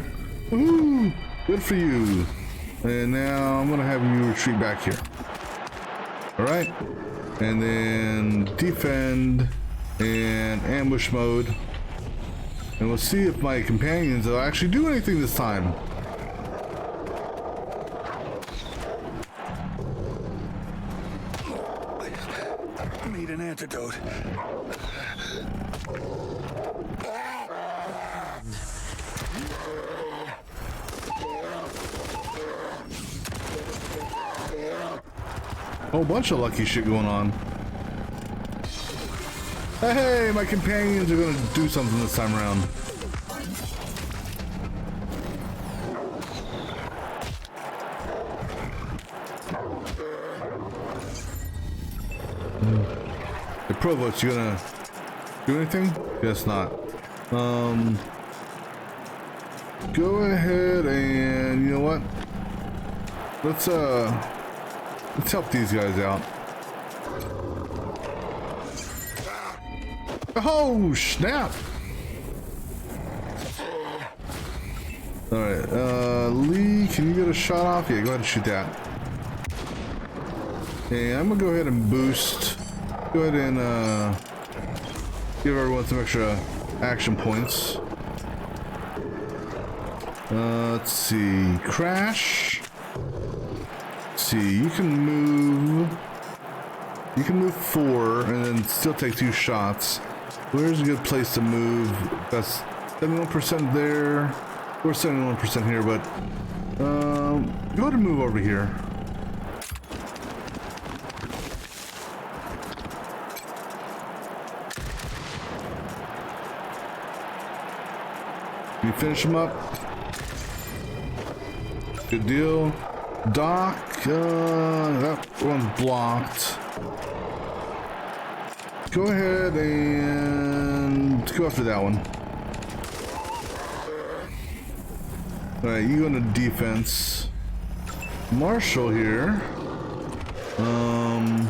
Woohoo! Good for you. And now I'm gonna have you retreat back here. Alright. And then defend and ambush mode. And we'll see if my companions will actually do anything this time. I need an antidote. Whole bunch of lucky shit going on. Hey, my companions are gonna do something this time around. The Provost, you gonna do anything? Guess not. Go ahead and, you know what? Let's help these guys out. Oh, snap! Alright, Lee, can you get a shot off? Yeah, go ahead and shoot that. And I'm gonna go ahead and boost. Go ahead and give everyone some extra action points. Let's see. Crash. Let's see, you can move 4 and then still take 2 shots. Where's a good place to move? That's 71% there, or 71% here, but go ahead and move over here. You finish him up. Good deal. Doc, that one's blocked. Go ahead and go after that one. Alright, you go into defense. Marshall here. I'm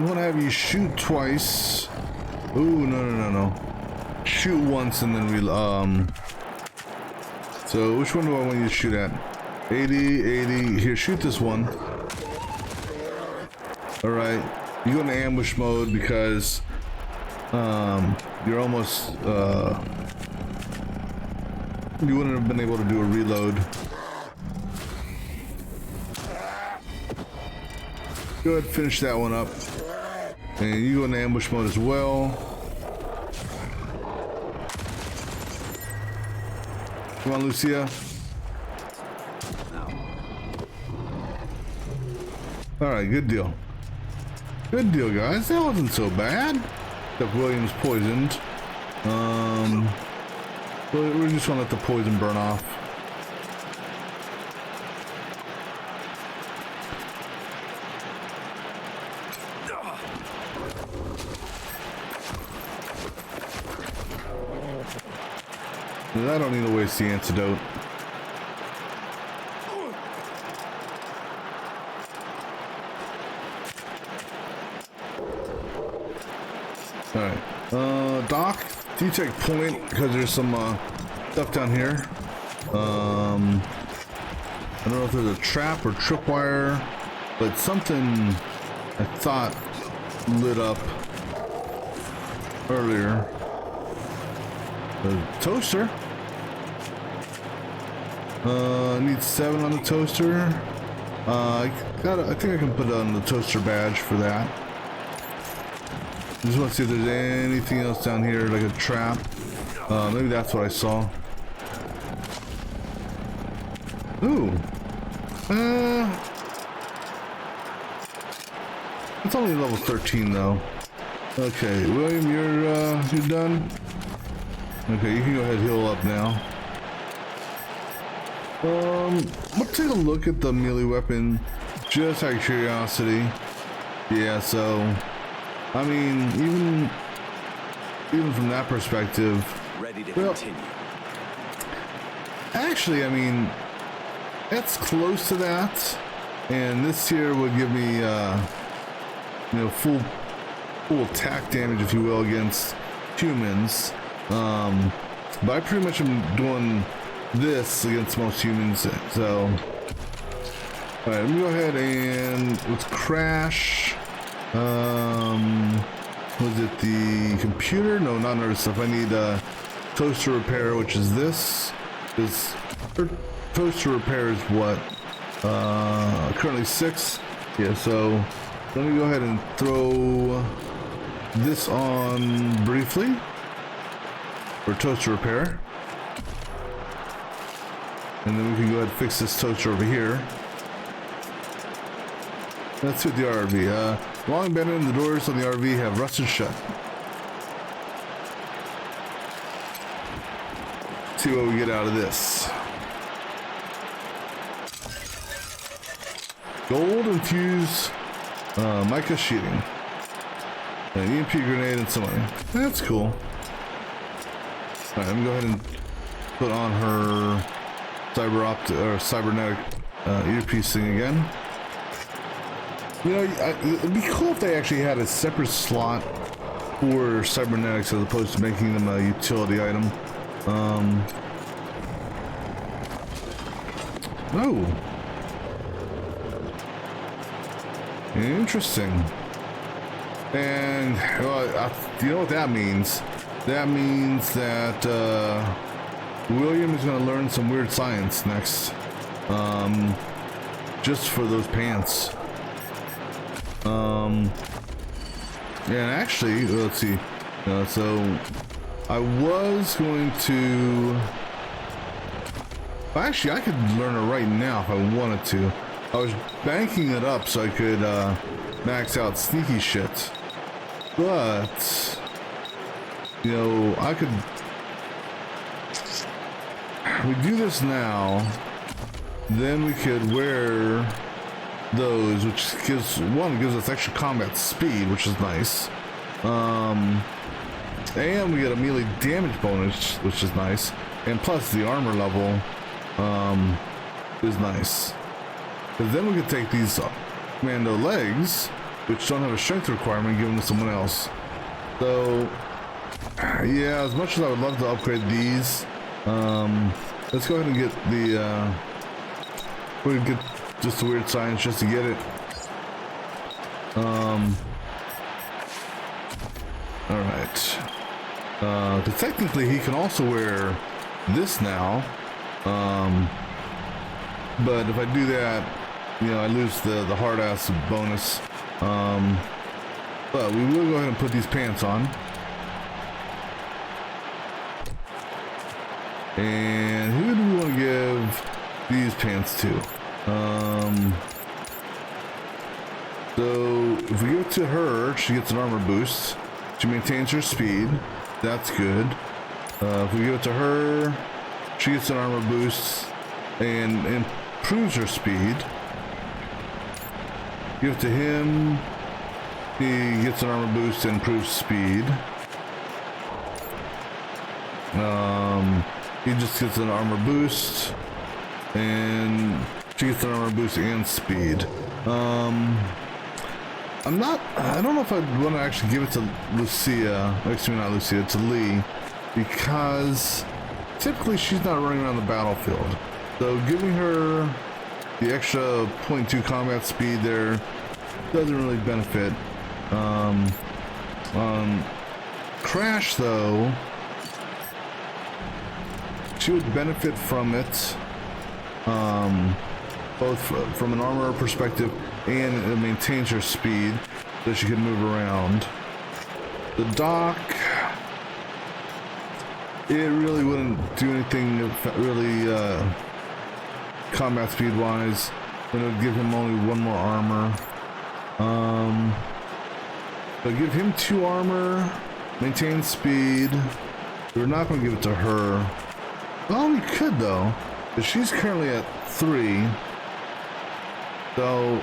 gonna have you shoot twice. Ooh, no. Shoot once and then so which one do I want you to shoot at? 80. Here, shoot this one. Alright. You go into ambush mode because you're almost you wouldn't have been able to do a reload. Go ahead, finish that one up. And you go into ambush mode as well. Come on, Lucia. Alright, good deal. Good deal, guys. That wasn't so bad. Except William's poisoned. We're just gonna let the poison burn off. I don't need to waste the antidote. Alright. Doc, do you take point? Because there's some stuff down here. I don't know if there's a trap or tripwire, but something I thought lit up earlier. The toaster. Need 7 on the toaster. I think I can put on the toaster badge for that. Just want to see if there's anything else down here, like a trap. Maybe that's what I saw. Ooh. It's only level 13 though. Okay, William, you're done. Okay, you can go ahead and heal up now. Let's take a look at the melee weapon, just out of curiosity. Yeah, so, I mean, even from that perspective, Ready to continue. Actually, I mean, that's close to that, and this here would give me, you know, full attack damage, if you will, against humans. But I pretty much am doing this against most humans, so. Alright, let me go ahead and let's crash. Was it the computer? No, not nervous stuff. I need toaster repair, which is this. This toaster repair is what? Currently 6. Yeah, so let me go ahead and throw this on briefly for toaster repair. And then we can go ahead and fix this toaster over here. Let's see what the RV. Long abandoned, the doors on the RV have rusted shut. See what we get out of this. Gold infused mica sheeting. An EMP grenade and some money. That's cool. Alright, let me go ahead and put on her cybernetic earpiece thing again. You know, it'd be cool if they actually had a separate slot for cybernetics as opposed to making them a utility item. Oh. Interesting. And, well, you know what that means? That means that William is going to learn some weird science next. Just for those pants. And actually, let's see. So I was going to. Actually, I could learn it right now if I wanted to. I was banking it up so I could max out sneaky shit. But you know, I could. We do this now, then we could wear those, which gives us extra combat speed, which is nice. And we get a melee damage bonus, which is nice. And plus the armor level is nice. Because then we could take these commando legs, which don't have a strength requirement, and give them to someone else. So yeah, as much as I would love to upgrade these, let's go ahead and get the we'll get just the weird science just to get it. Alright. Because technically he can also wear this now. But if I do that, you know, I lose the hard ass bonus. But we will go ahead and put these pants on. And who would these pants too. So if we give it to her, she gets an armor boost. She maintains her speed. That's good. If we give it to her, she gets an armor boost and improves her speed. Give it to him, he gets an armor boost and improves speed. He just gets an armor boost, and she gets an armor boost and speed. I don't know if I'd want to actually give it to Lucia, excuse me, not Lucia, to Lee, because typically she's not running around the battlefield. So giving her the extra 0.2 combat speed there doesn't really benefit. Crash though, she would benefit from it, both from an armor perspective, and it maintains her speed so she can move around. The Doc, it really wouldn't do anything really combat speed wise, and it would give him only one more armor. So give him 2 armor, maintain speed. We're not going to give it to her. Well, we could though, but she's currently at 3. So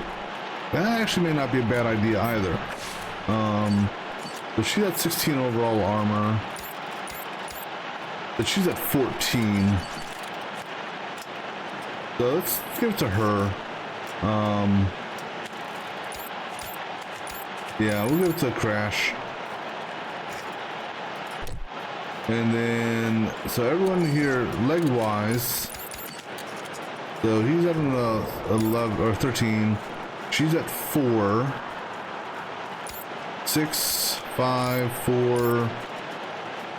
that actually may not be a bad idea either. But she's at 16 overall armor, but she's at 14. So let's give it to her. Yeah, we'll give it to Crash. And then, so everyone here, leg-wise, so he's at an 11 or 13. She's at 4. 6, 5, 4.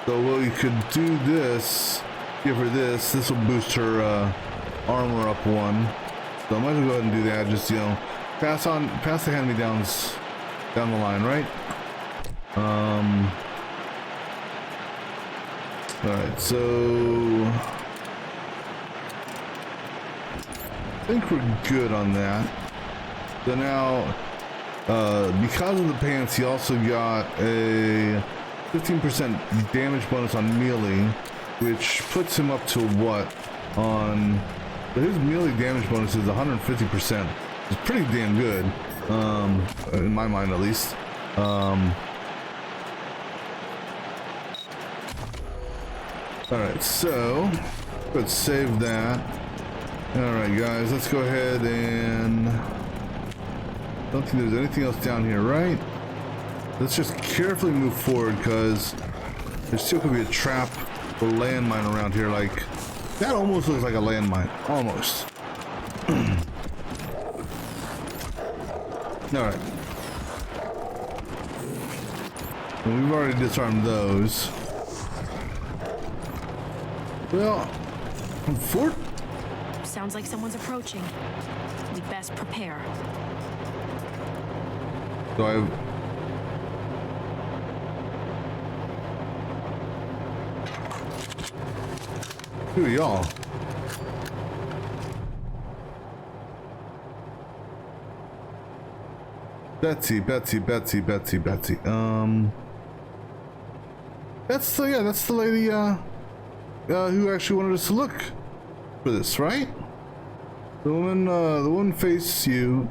So well, you could do this. Give her this. This will boost her armor up 1. So I might as well go ahead and do that. Just, you know, pass the hand-me-downs down the line, right? Alright, so I think we're good on that. So now, because of the pants, he also got a 15% damage bonus on melee, which puts him up to what? On his melee damage bonus is 150%. It's pretty damn good, in my mind at least. Alright, so let's save that. Alright guys, let's go ahead and don't think there's anything else down here, right? Let's just carefully move forward because there still could be a trap or landmine around here. Like that almost looks like a landmine. Almost. Alright. And we've already disarmed those. Well, Fort. Sounds like someone's approaching. We best prepare. So I. Who are y'all? Betsy. That's the lady who actually wanted us to look for this, right? The woman faced you,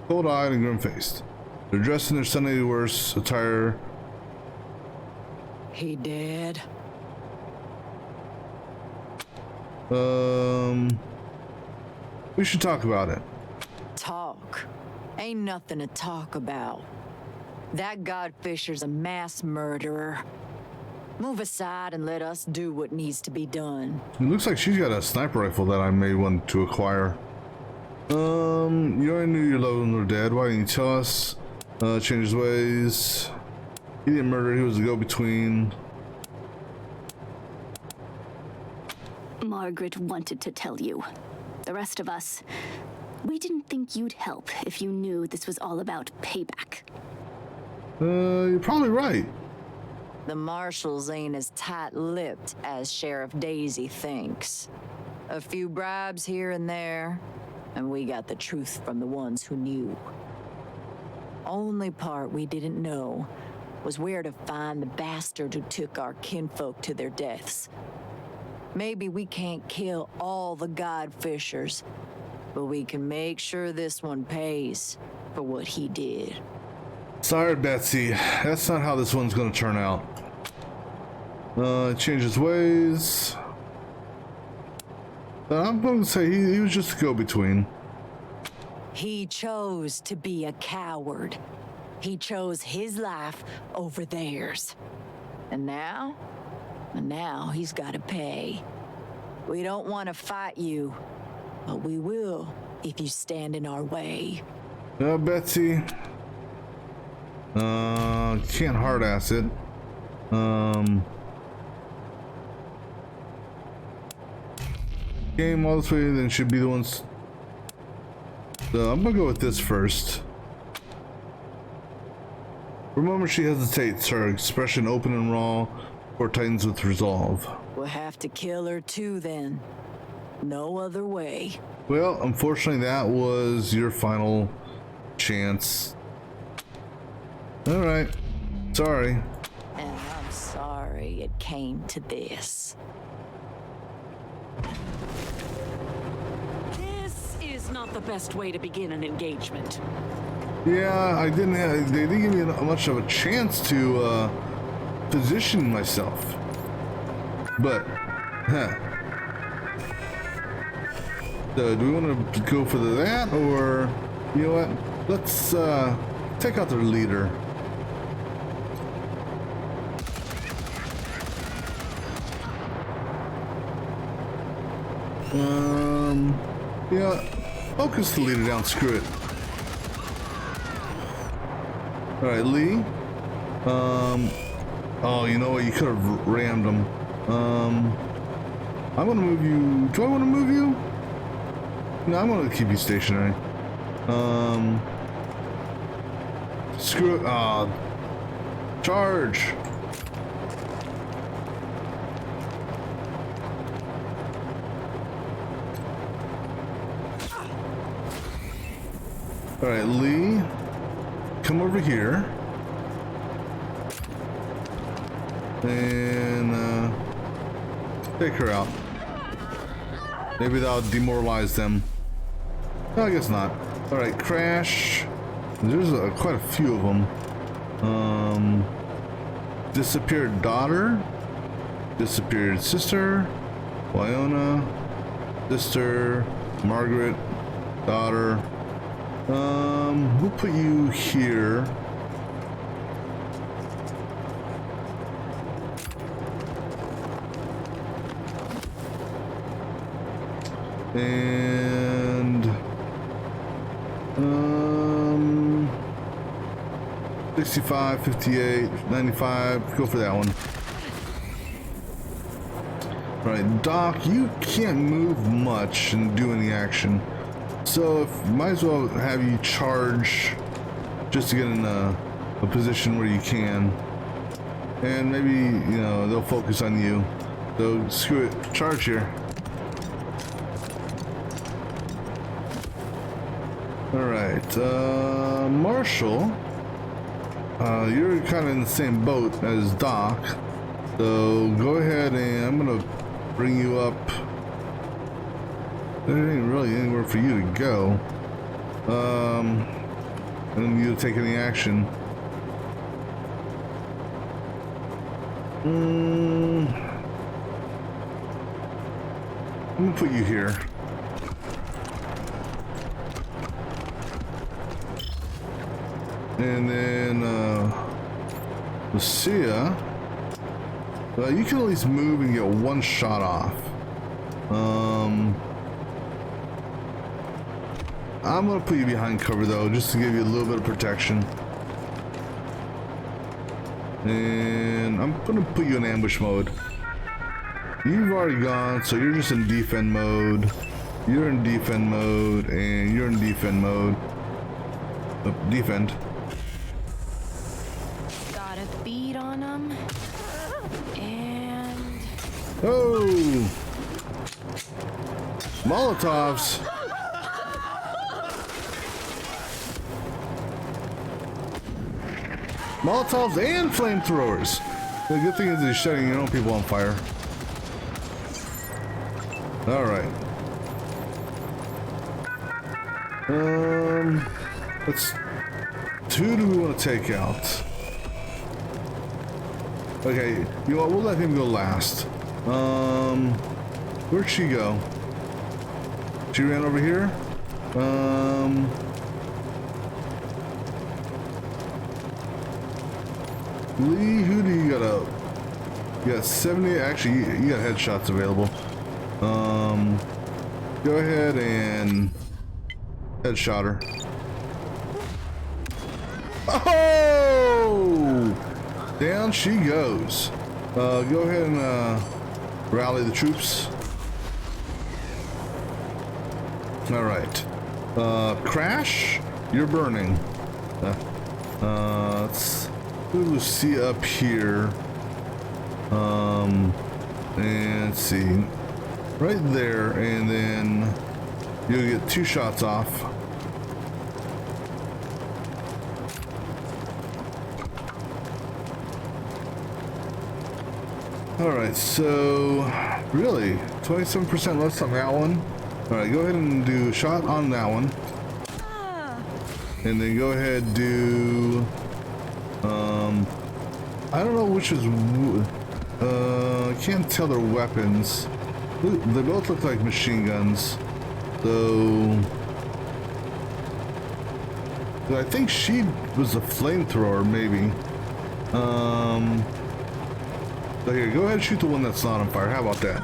cold-eyed and grim-faced. They're dressed in their Sunday worst attire. He dead? We should talk about it. Talk? Ain't nothing to talk about. That Godfisher's a mass murderer. Move aside and let us do what needs to be done. It looks like she's got a sniper rifle that I may want to acquire. You already knew your loved ones were dead. Why didn't you tell us? Change his ways. He didn't murder, he was a go-between. Margaret wanted to tell you. The rest of us, we didn't think you'd help if you knew this was all about payback. You're probably right. The marshals ain't as tight-lipped as Sheriff Daisy thinks. A few bribes here and there, and we got the truth from the ones who knew. Only part we didn't know was where to find the bastard who took our kinfolk to their deaths. Maybe we can't kill all the Godfishers, but we can make sure this one pays for what he did. Sorry, Betsy. That's not how this one's gonna turn out. Change his ways. I'm going to say he was just a go-between. He chose to be a coward. He chose his life over theirs. And now he's got to pay. We don't want to fight you, but we will if you stand in our way. Betsy. Can't hard ass it. Game all this way, then should be the ones. So I'm gonna go with this first. For a moment she hesitates, her expression open and raw, or tightens with resolve. We'll have to kill her too then. No other way. Well, unfortunately that was your final chance. Alright. Sorry. And I'm sorry it came to this. This is not the best way to begin an engagement. Yeah, they didn't give me much of a chance to position myself. But, so do we want to go for that, or you know what? Let's take out their leader. Yeah, focus the leader down. Screw it. All right, Lee. Oh, you know what? You could have rammed him. I'm gonna move you. Do I want to move you? No, I'm gonna keep you stationary. Screw it. Charge. All right, Lee. Come over here. And take her out. Maybe that'll demoralize them. No, I guess not. All right, crash. There's quite a few of them. Disappeared daughter. Disappeared sister. Wyona. Sister. Margaret. Daughter. We'll put you here. And 65, 58, 95, go for that one. All right, Doc, you can't move much and do any action. So might as well have you charge just to get in a position where you can. And maybe, you know, they'll focus on you. So screw it, charge here. Alright, Marshall, you're kind of in the same boat as Doc. So go ahead and I'm gonna bring you up. There ain't really anywhere for you to go. And you to take any action. I'm gonna put you here. And then, Lucia, you can at least move and get one shot off. I'm gonna put you behind cover though, just to give you a little bit of protection. And I'm gonna put you in ambush mode. You've already gone, so you're just in defend mode. You're in defend mode, and you're in defend mode. Oh, defend. Got a bead on them. And... Oh! Molotovs. Molotovs and flamethrowers. The good thing is he's setting your own people on fire. All right. Let's. Who do we want to take out? Okay, you know what? We'll let him go last. Where'd she go? She ran over here. Lee, who do you got up? You got 70. Actually, you got headshots available. Go ahead and headshot her. Oh! Down she goes. Go ahead and rally the troops. All right. Crash, you're burning. Let's move Lucia up here. And see. Right there, and then you'll get 2 shots off. Alright, so really 27% less on that one. Alright, go ahead and do a shot on that one. And then go ahead and do I don't know which is I can't tell their weapons. They both look like machine guns. So I think she was a flamethrower, maybe. So here, go ahead and shoot the one that's not on fire. How about that?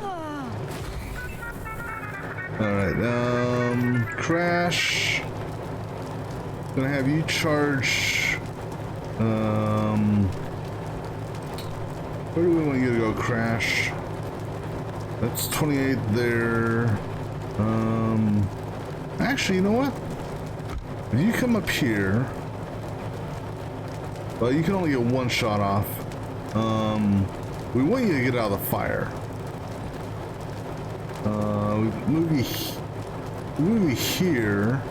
Alright, Crash. Gonna have you charge. Where do we want you to go, Crash? That's 28 there. Actually, you know what? If you come up here, well, you can only get 1 shot off. We want you to get out of the fire. Move you here.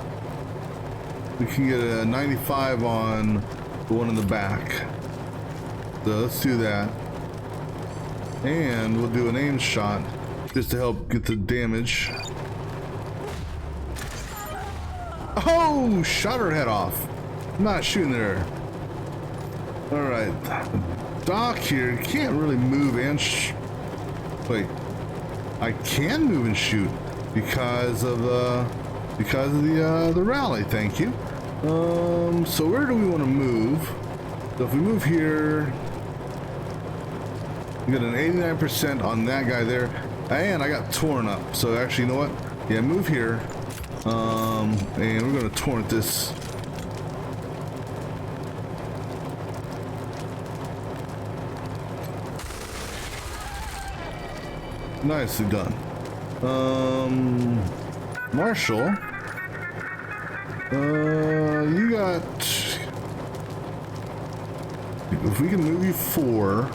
We can get a 95 on the one in the back. So let's do that. And we'll do an aim shot just to help get the damage. Oh, shot her head off. I'm not shooting there. All right. Doc here can't really move and wait. I can move and shoot because of the rally. Thank you. So where do we want to move? So if we move here, we got an 89% on that guy there, and I got torn up. So actually, you know what? Yeah, move here, and we're gonna torrent this. Nicely done. Marshall, you got, if we can move you 4,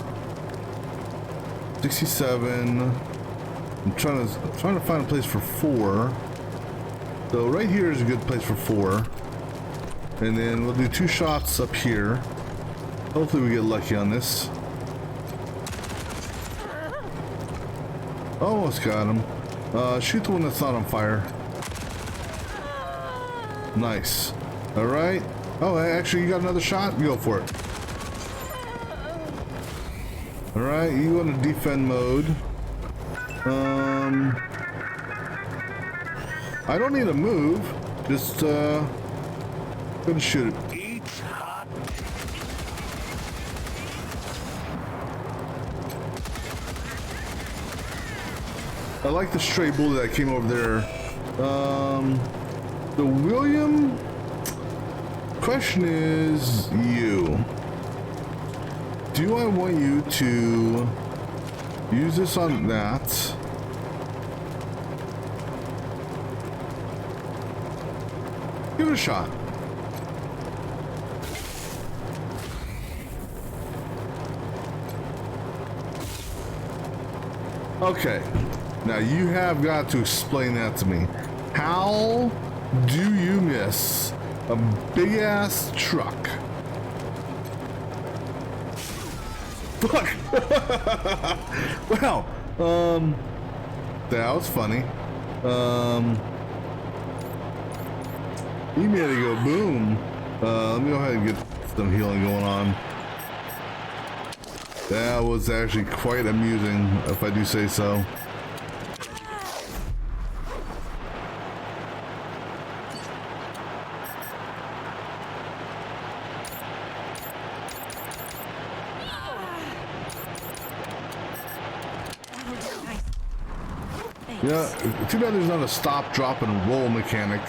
67. I'm trying to find a place for 4. So right here is a good place for 4. And then we'll do 2 shots up here. Hopefully we get lucky on this. Almost got him. Shoot the one that's not on fire. Nice. All right. Oh, actually, you got another shot? Go for it. All right, you want to defend mode. I don't need to move. Just go and shoot it. I like the stray bullet that came over there. The William, question is you. Do I want you to use this on that? Give it a shot. Okay. Now you have got to explain that to me. How do you miss a big ass truck? Fuck. Wow. That was funny. You made it go boom. Let me go ahead and get some healing going on. That was actually quite amusing, if I do say so. Yeah, too bad there's not a stop, drop, and roll mechanic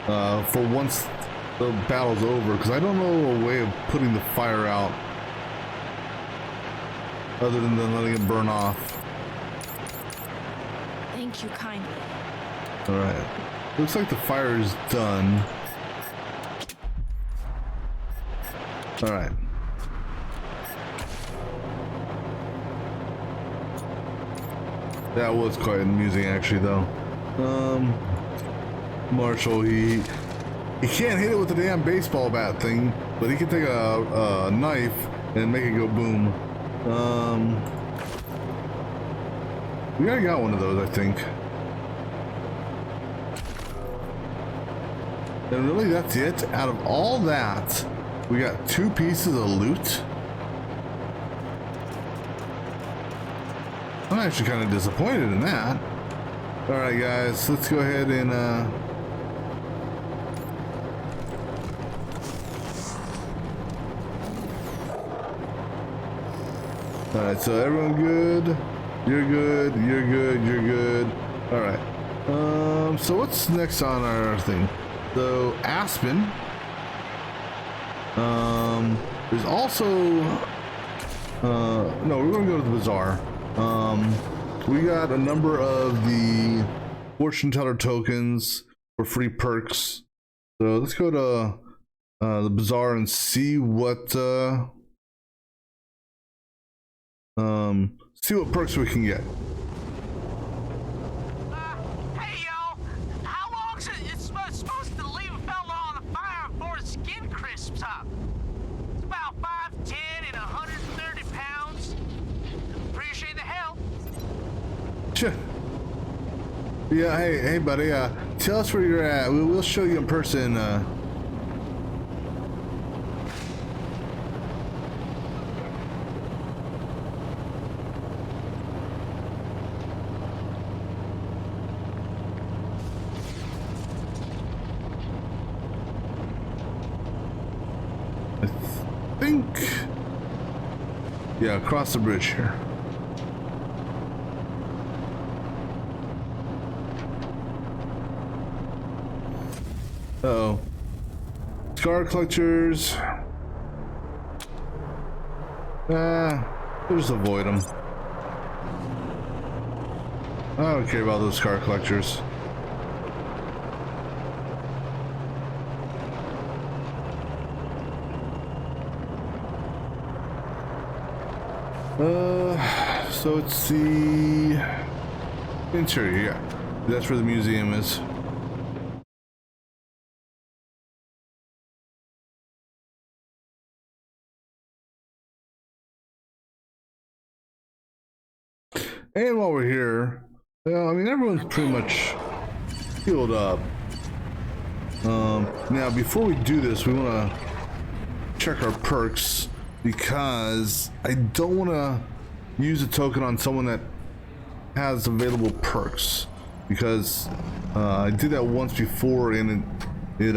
for once the battle's over, because I don't know a way of putting the fire out other than letting it burn off. Thank you kindly. Alright. Looks like the fire is done. Alright. That was quite amusing, actually, though. Marshall, he can't hit it with the damn baseball bat thing, but he can take a knife and make it go boom. We already got one of those, I think. And really, that's it. Out of all that, we got 2 pieces of loot. I'm actually kind of disappointed in that. Alright guys, let's go ahead and alright, so everyone good? You're good, you're good, you're good. Alright. So what's next on our thing? So Aspen. There's also no, we're gonna go to the bazaar. We got a number of the fortune teller tokens for free perks. So let's go to the bazaar and see what perks we can get. Hey, yo! How long's it supposed to leave a fella on the fire before his skin crisps up? It's about 5'10" and 130 pounds. Appreciate the help. Sure. Yeah, hey buddy, tell us where you're at. We'll show you in person. I think, yeah, across the bridge here. Uh-oh. Scar collectors. We'll just avoid them. I don't care about those scar collectors. So it's the interior, yeah. That's where the museum is. And while we're here, I mean, everyone's pretty much healed up. Now, before we do this, we want to check our perks, because I don't want to use a token on someone that has available perks, because I did that once before and it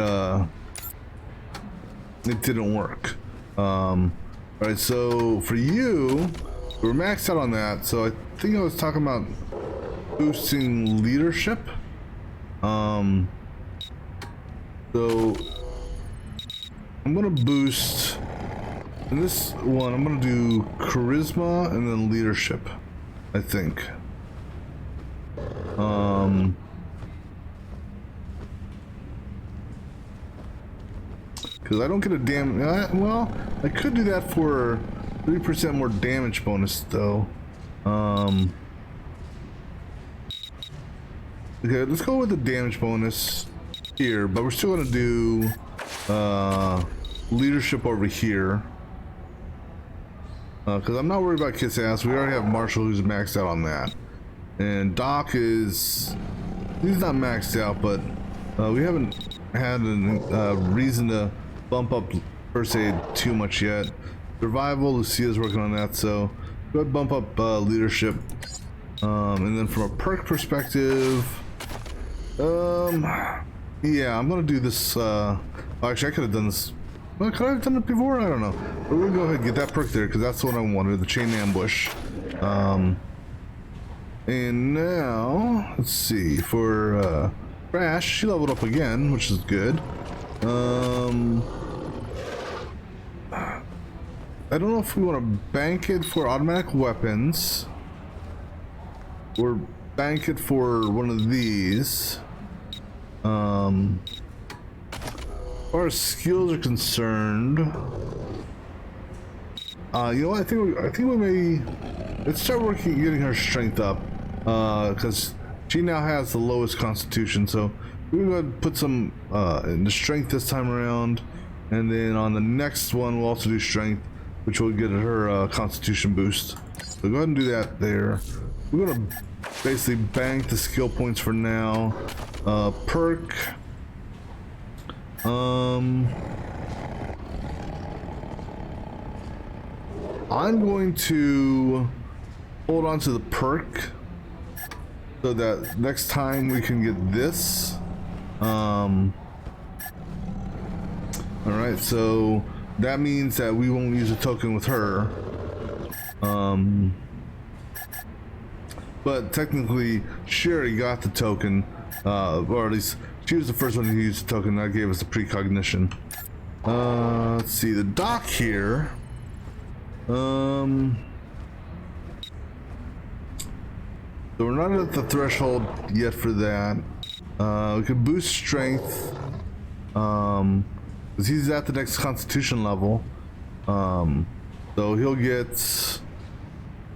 didn't work. All right, so for you, we're maxed out on that. So I think I was talking about boosting leadership. So I'm gonna boost in this one. I'm gonna do charisma and then leadership, I think. Because I don't get a damn. Well, I could do that for 3% more damage bonus though. Okay, let's go with the damage bonus here, but we're still gonna do leadership over here. Because I'm not worried about kiss ass. We already have Marshall who's maxed out on that. And Doc he's not maxed out, but we haven't had a reason to bump up first aid too much yet. Survival, Lucia's working on that, so go ahead and bump up leadership. And then from a perk perspective, yeah, I'm gonna do this. Actually, I could have done this. Well, could I have done it before? I don't know. But we're gonna go ahead and get that perk there because that's what I wanted, the chain ambush. And now, let's see, for Crash, she leveled up again, which is good. I don't know if we want to bank it for automatic weapons or bank it for one of these. As far as skills are concerned, you know what? I think we may let's start getting her strength up, because she now has the lowest constitution. So we're going to put some in the strength this time around, and then on the next one we'll also do strength, which will get her constitution boost. So go ahead and do that there. We're going to basically bank the skill points for now. Perk. I'm going to hold on to the perk so that next time we can get this. Alright, so that means that we won't use a token with her. But technically, she already got the token, or at least she was the first one to use the token. That gave us the precognition. Let's see, the dock here. So we're not at the threshold yet for that. We can boost strength, because he's at the next constitution level. So he'll get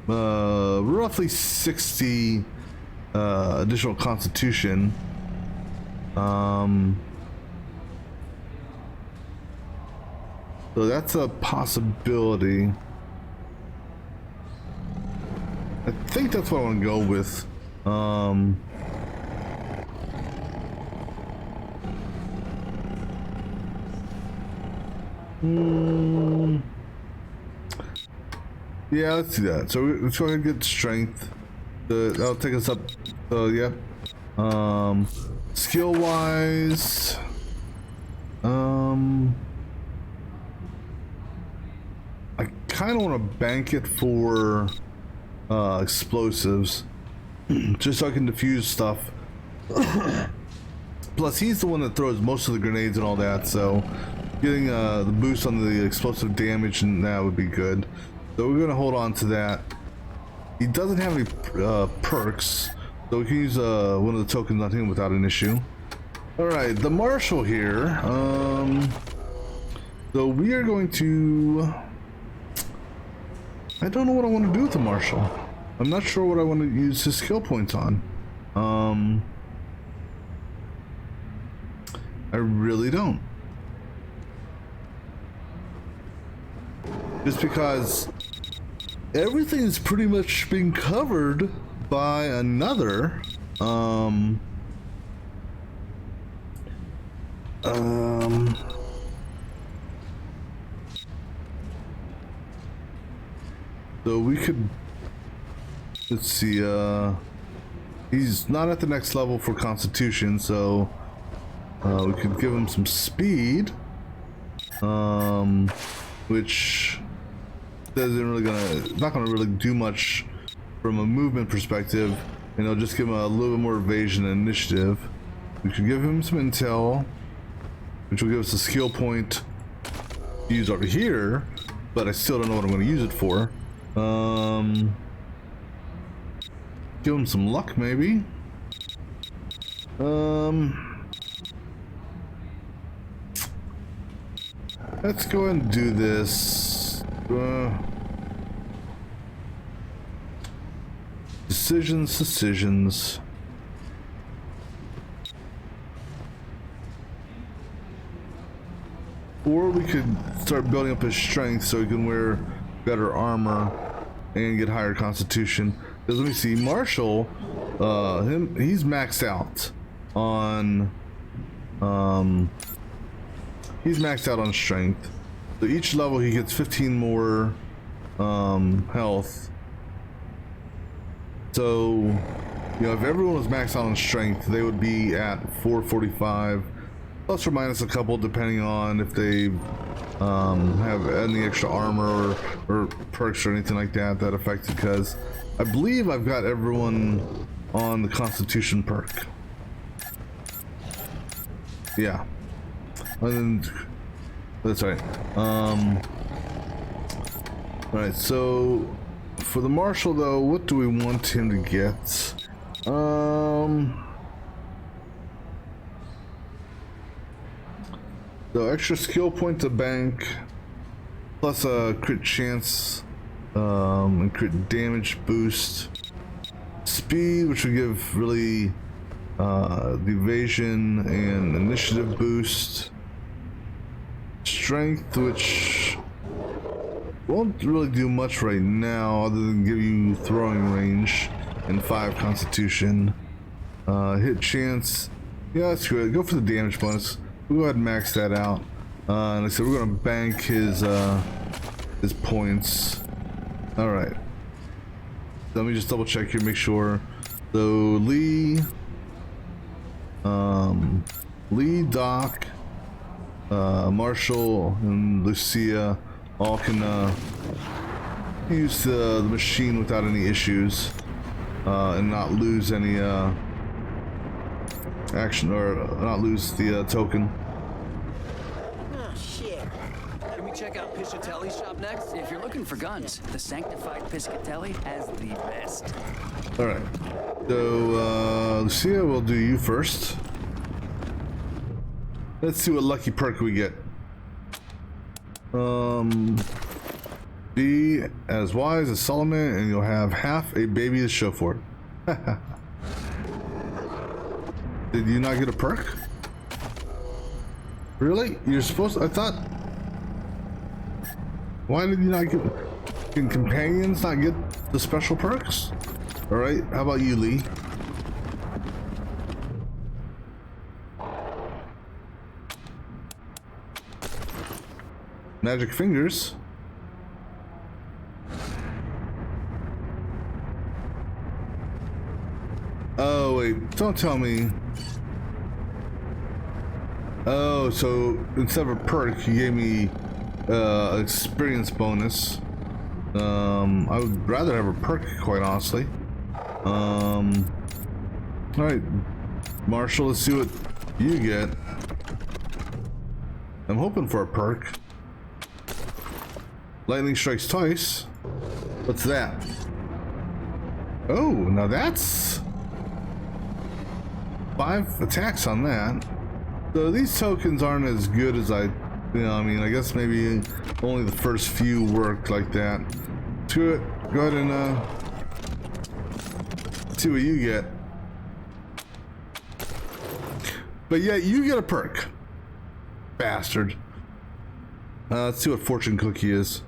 roughly 60 additional constitution. So that's a possibility. I think that's what I want to go with. Yeah, let's do that. So let's go ahead and get strength. That'll take us up. So yeah. Skill wise, I kind of want to bank it for explosives, just so I can defuse stuff. Plus, he's the one that throws most of the grenades and all that, so getting the boost on the explosive damage and that would be good. So we're gonna hold on to that. He doesn't have any perks, so we can use one of the tokens on him without an issue. All right, the Marshal here. So we are going to. I don't know what I want to do with the Marshal. I'm not sure what I want to use his skill points on. I really don't. Just because everything is pretty much being covered by another. So we could, let's see, he's not at the next level for Constitution, so we could give him some speed, which isn't really not gonna really do much from a movement perspective, and it'll just give him a little bit more evasion and initiative. We could give him some intel, which will give us a skill point to use over here, but I still don't know what I'm going to use it for. Give him some luck, maybe. Let's go ahead and do this. Decisions. or we could start building up his strength so he can wear better armor and get higher constitution. Because let me see, Marshall, he's maxed out on strength. So each level he gets 15 more health. So, you know, if everyone was maxed out on strength, they would be at 445, plus or minus a couple, depending on if they have any extra armor or perks or anything like that that affect it. Because I believe I've got everyone on the Constitution perk. Yeah, and that's right. All right, so for the Marshal though, what do we want him to get? So extra skill point to bank, plus a crit chance, and crit damage boost. Speed, which will give really the evasion and initiative boost. Strength, which won't really do much right now other than give you throwing range and 5 constitution. Hit chance, yeah, that's good. Go for the damage bonus. We'll go ahead and max that out. And like I said, we're gonna bank his points. All right. Let me just double check here, make sure. So Lee, Doc, Marshall, and Lucia all can use the machine without any issues and not lose any action, or not lose the token. Oh, shit. Can we check out Piscatelli's shop next? If you're looking for guns, the Sanctified Piscatelli has the best. All right. So, Lucia, we'll do you first. Let's see what lucky perk we get. Be as wise as Solomon, and you'll have half a baby to show for it. Did you not get a perk? Really? You're supposed to, I thought. Why did you not get? Can companions not get the special perks? All right. How about you, Lee? Magic fingers. Oh wait, don't tell me. Oh, so instead of a perk, he gave me experience bonus. I would rather have a perk, quite honestly. All right, Marshall, let's see what you get. I'm hoping for a perk. Lightning strikes twice. What's that? Oh, now that's 5 attacks on that. So these tokens aren't as good as I mean, I guess maybe only the first few work like that. Screw it. Go ahead and see what you get. But yeah, you get a perk. Bastard. Let's see what fortune cookie is.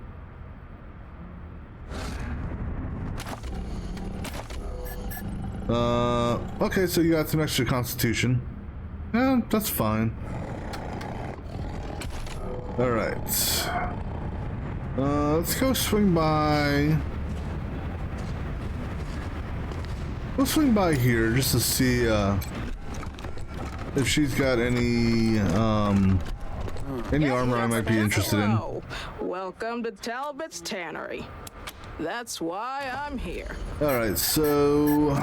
Okay, so you got some extra constitution. Yeah, that's fine. All right. Let's go swing by. We'll swing by here just to see if she's got any armor I might be interested in. Welcome to Talbot's Tannery. That's why I'm here. All right, so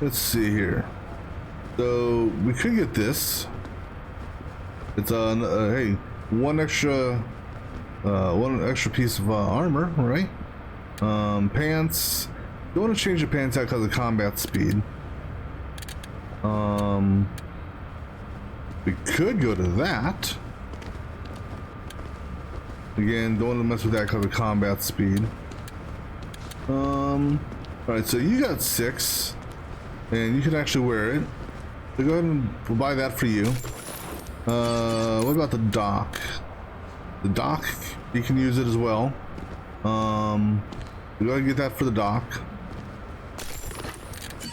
let's see here. So we could get this. It's hey, one extra piece of armor, right? Pants. Don't want to change the pants out because of combat speed. We could go to that. Again, don't want to mess with that because of combat speed. Alright, so you got 6. And you can actually wear it. So go ahead and we'll buy that for you. What about the dock? The dock, you can use it as well. Go ahead and get that for the dock.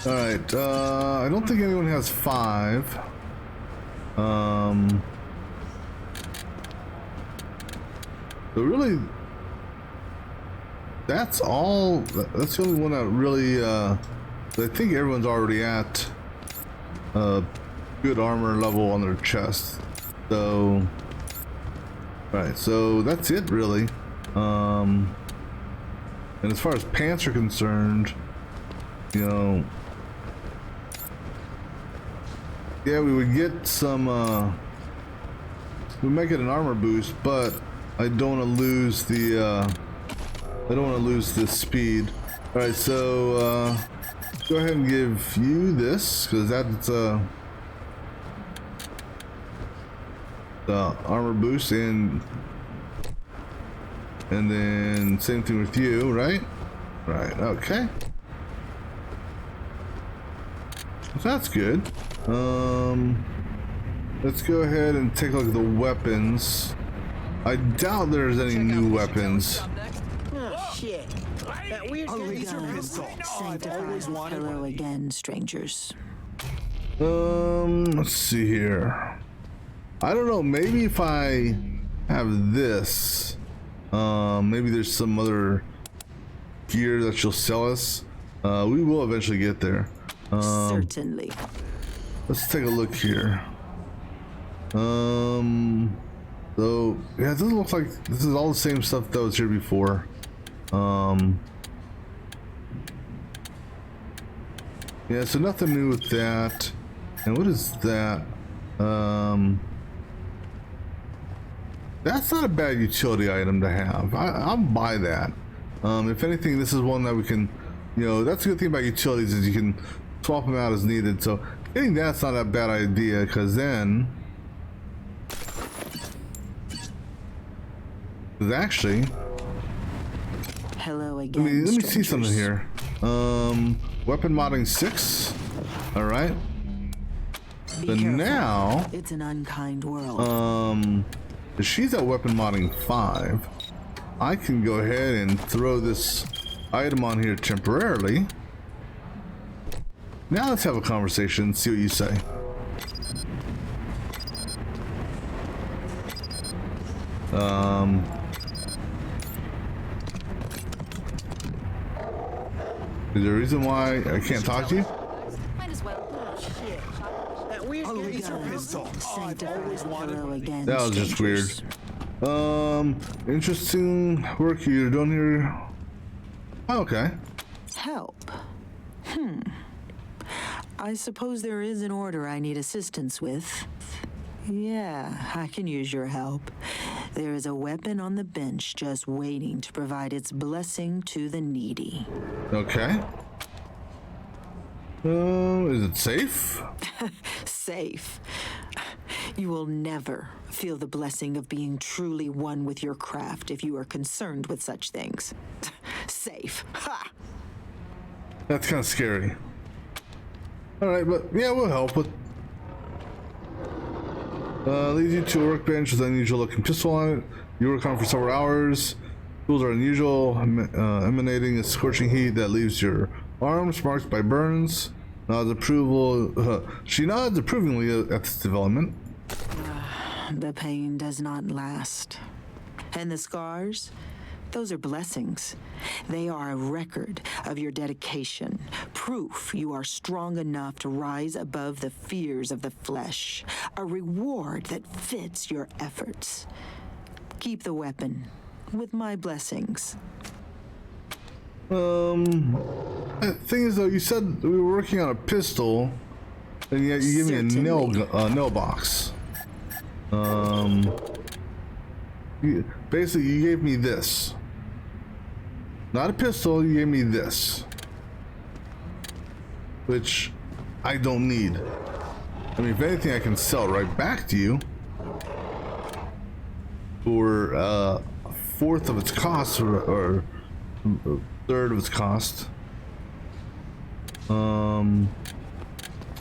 All right. I don't think anyone has 5. So really, that's all. That's the only one that really. I think everyone's already at good armor level on their chest. So, right. So that's it really. And as far as pants are concerned, you know, yeah, we would get some. We might get an armor boost, but I don't want to lose the. I don't want to lose the speed. All right, so go ahead and give you this because that's the armor boost, and then same thing with you, right? Right. Okay. So that's good. Let's go ahead and take a look at the weapons. I doubt there's any new weapons. Oh, shit. That weird sanctified. Hello again, strangers. Let's see here. I don't know, maybe if I have this, maybe there's some other gear that she'll sell us. We will eventually get there. Certainly. Let's take a look here. So yeah, it doesn't look like this is all the same stuff that was here before. Yeah, so nothing new with that. And what is that? That's not a bad utility item to have. I'll buy that. If anything, this is one that we can, you know, that's a good thing about utilities is you can swap them out as needed. So getting that's not a bad idea because then, actually, hello again. Let me see something here. Weapon modding 6. All right. So now it's an unkind world. If she's at weapon modding 5, I can go ahead and throw this item on here temporarily. Now let's have a conversation, see what you say. Is there a reason why I can't talk to you? Might as well. Oh, shit. That weird hello again. That was just weird. Interesting work you're doing here. Oh, okay. Help. I suppose there is an order I need assistance with. Yeah, I can use your help. There is a weapon on the bench just waiting to provide its blessing to the needy. Okay. Is it safe? Safe. You will never feel the blessing of being truly one with your craft if you are concerned with such things. Safe. Ha! That's kind of scary. Alright, but yeah, we'll help with. Leads you to a workbench with an unusual looking pistol on it. You work on it for several hours. Tools are unusual, emanating a scorching heat that leaves your arms marked by burns. Nods approval. She nods approvingly at this development. The pain does not last. And the scars? Those are blessings. They are a record of your dedication, proof you are strong enough to rise above the fears of the flesh, a reward that fits your efforts. Keep the weapon, with my blessings. The thing is though, you said we were working on a pistol, and yet you gave me a nail box. Basically you gave me this. Not a pistol, you gave me this. Which I don't need. I mean, if anything, I can sell right back to you for a fourth of its cost, or a third of its cost.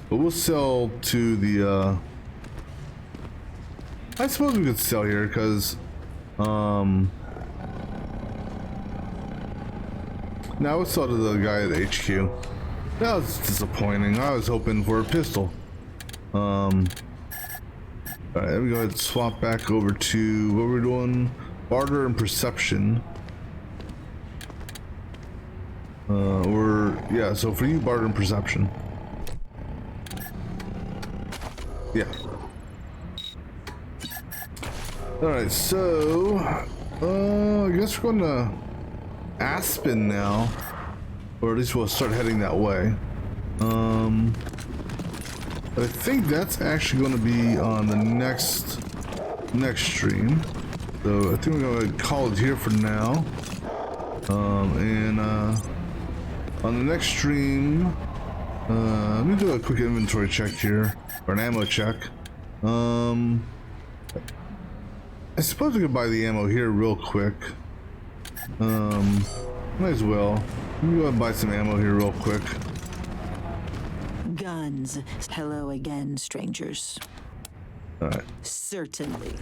But we'll sell to the, I suppose we could sell here because, now we'll sell to the guy at the HQ. That was disappointing. I was hoping for a pistol. Alright, let me go ahead and swap back over to what we're doing. Barter and perception. Yeah, so for you, barter and perception. Yeah. Alright, so I guess we're going to Aspen now. Or at least we'll start heading that way. I think that's actually going to be on the next stream. So I think we're going to call it here for now. On the next stream, let me do a quick inventory check here, or an ammo check. I suppose we could buy the ammo here real quick. Might as well. Let me go ahead and buy some ammo here real quick. Guns. Hello again, strangers. Alright. Certainly.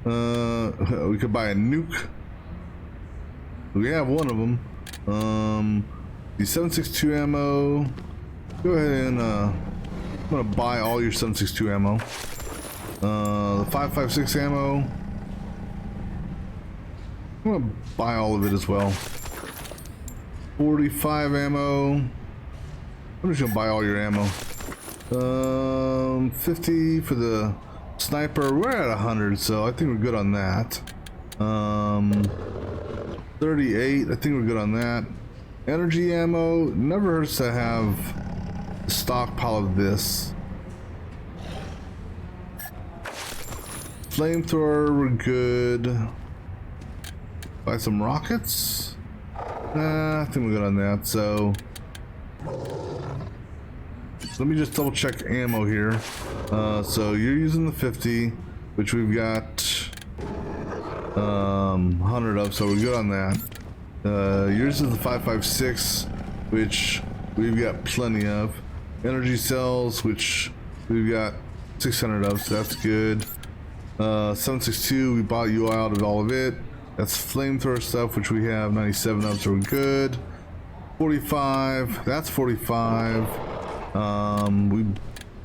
We could buy a nuke. We have one of them. The 7.62 ammo. Go ahead and I'm gonna buy all your 7.62 ammo. The 5.56 ammo. I'm gonna buy all of it as well. 45 ammo. I'm just gonna buy all your ammo. 50 for the sniper. We're at 100, so I think we're good on that. 38. I think we're good on that. Energy ammo. Never hurts to have a stockpile of this. Flamethrower. We're good. Buy some rockets. Nah, I think we're good on that. So let me just double check ammo here. So you're using the 50, which we've got 100 of, so we're good on that. Yours is the 5.56, which we've got plenty of. Energy cells, which we've got 600 of, so that's good. 7.62, we bought you out of all of it. That's flamethrower stuff, which we have 97 of, so we're good. 45, that's 45. We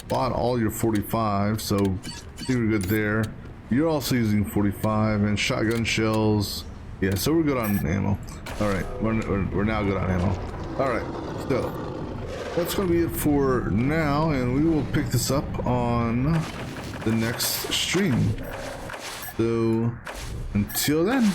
bought all your 45, so I think we're good there. You're also using 45 and shotgun shells. Yeah, so we're good on ammo. All right, we're now good on ammo. All right, so that's gonna be it for now, and we will pick this up on the next stream. So until then.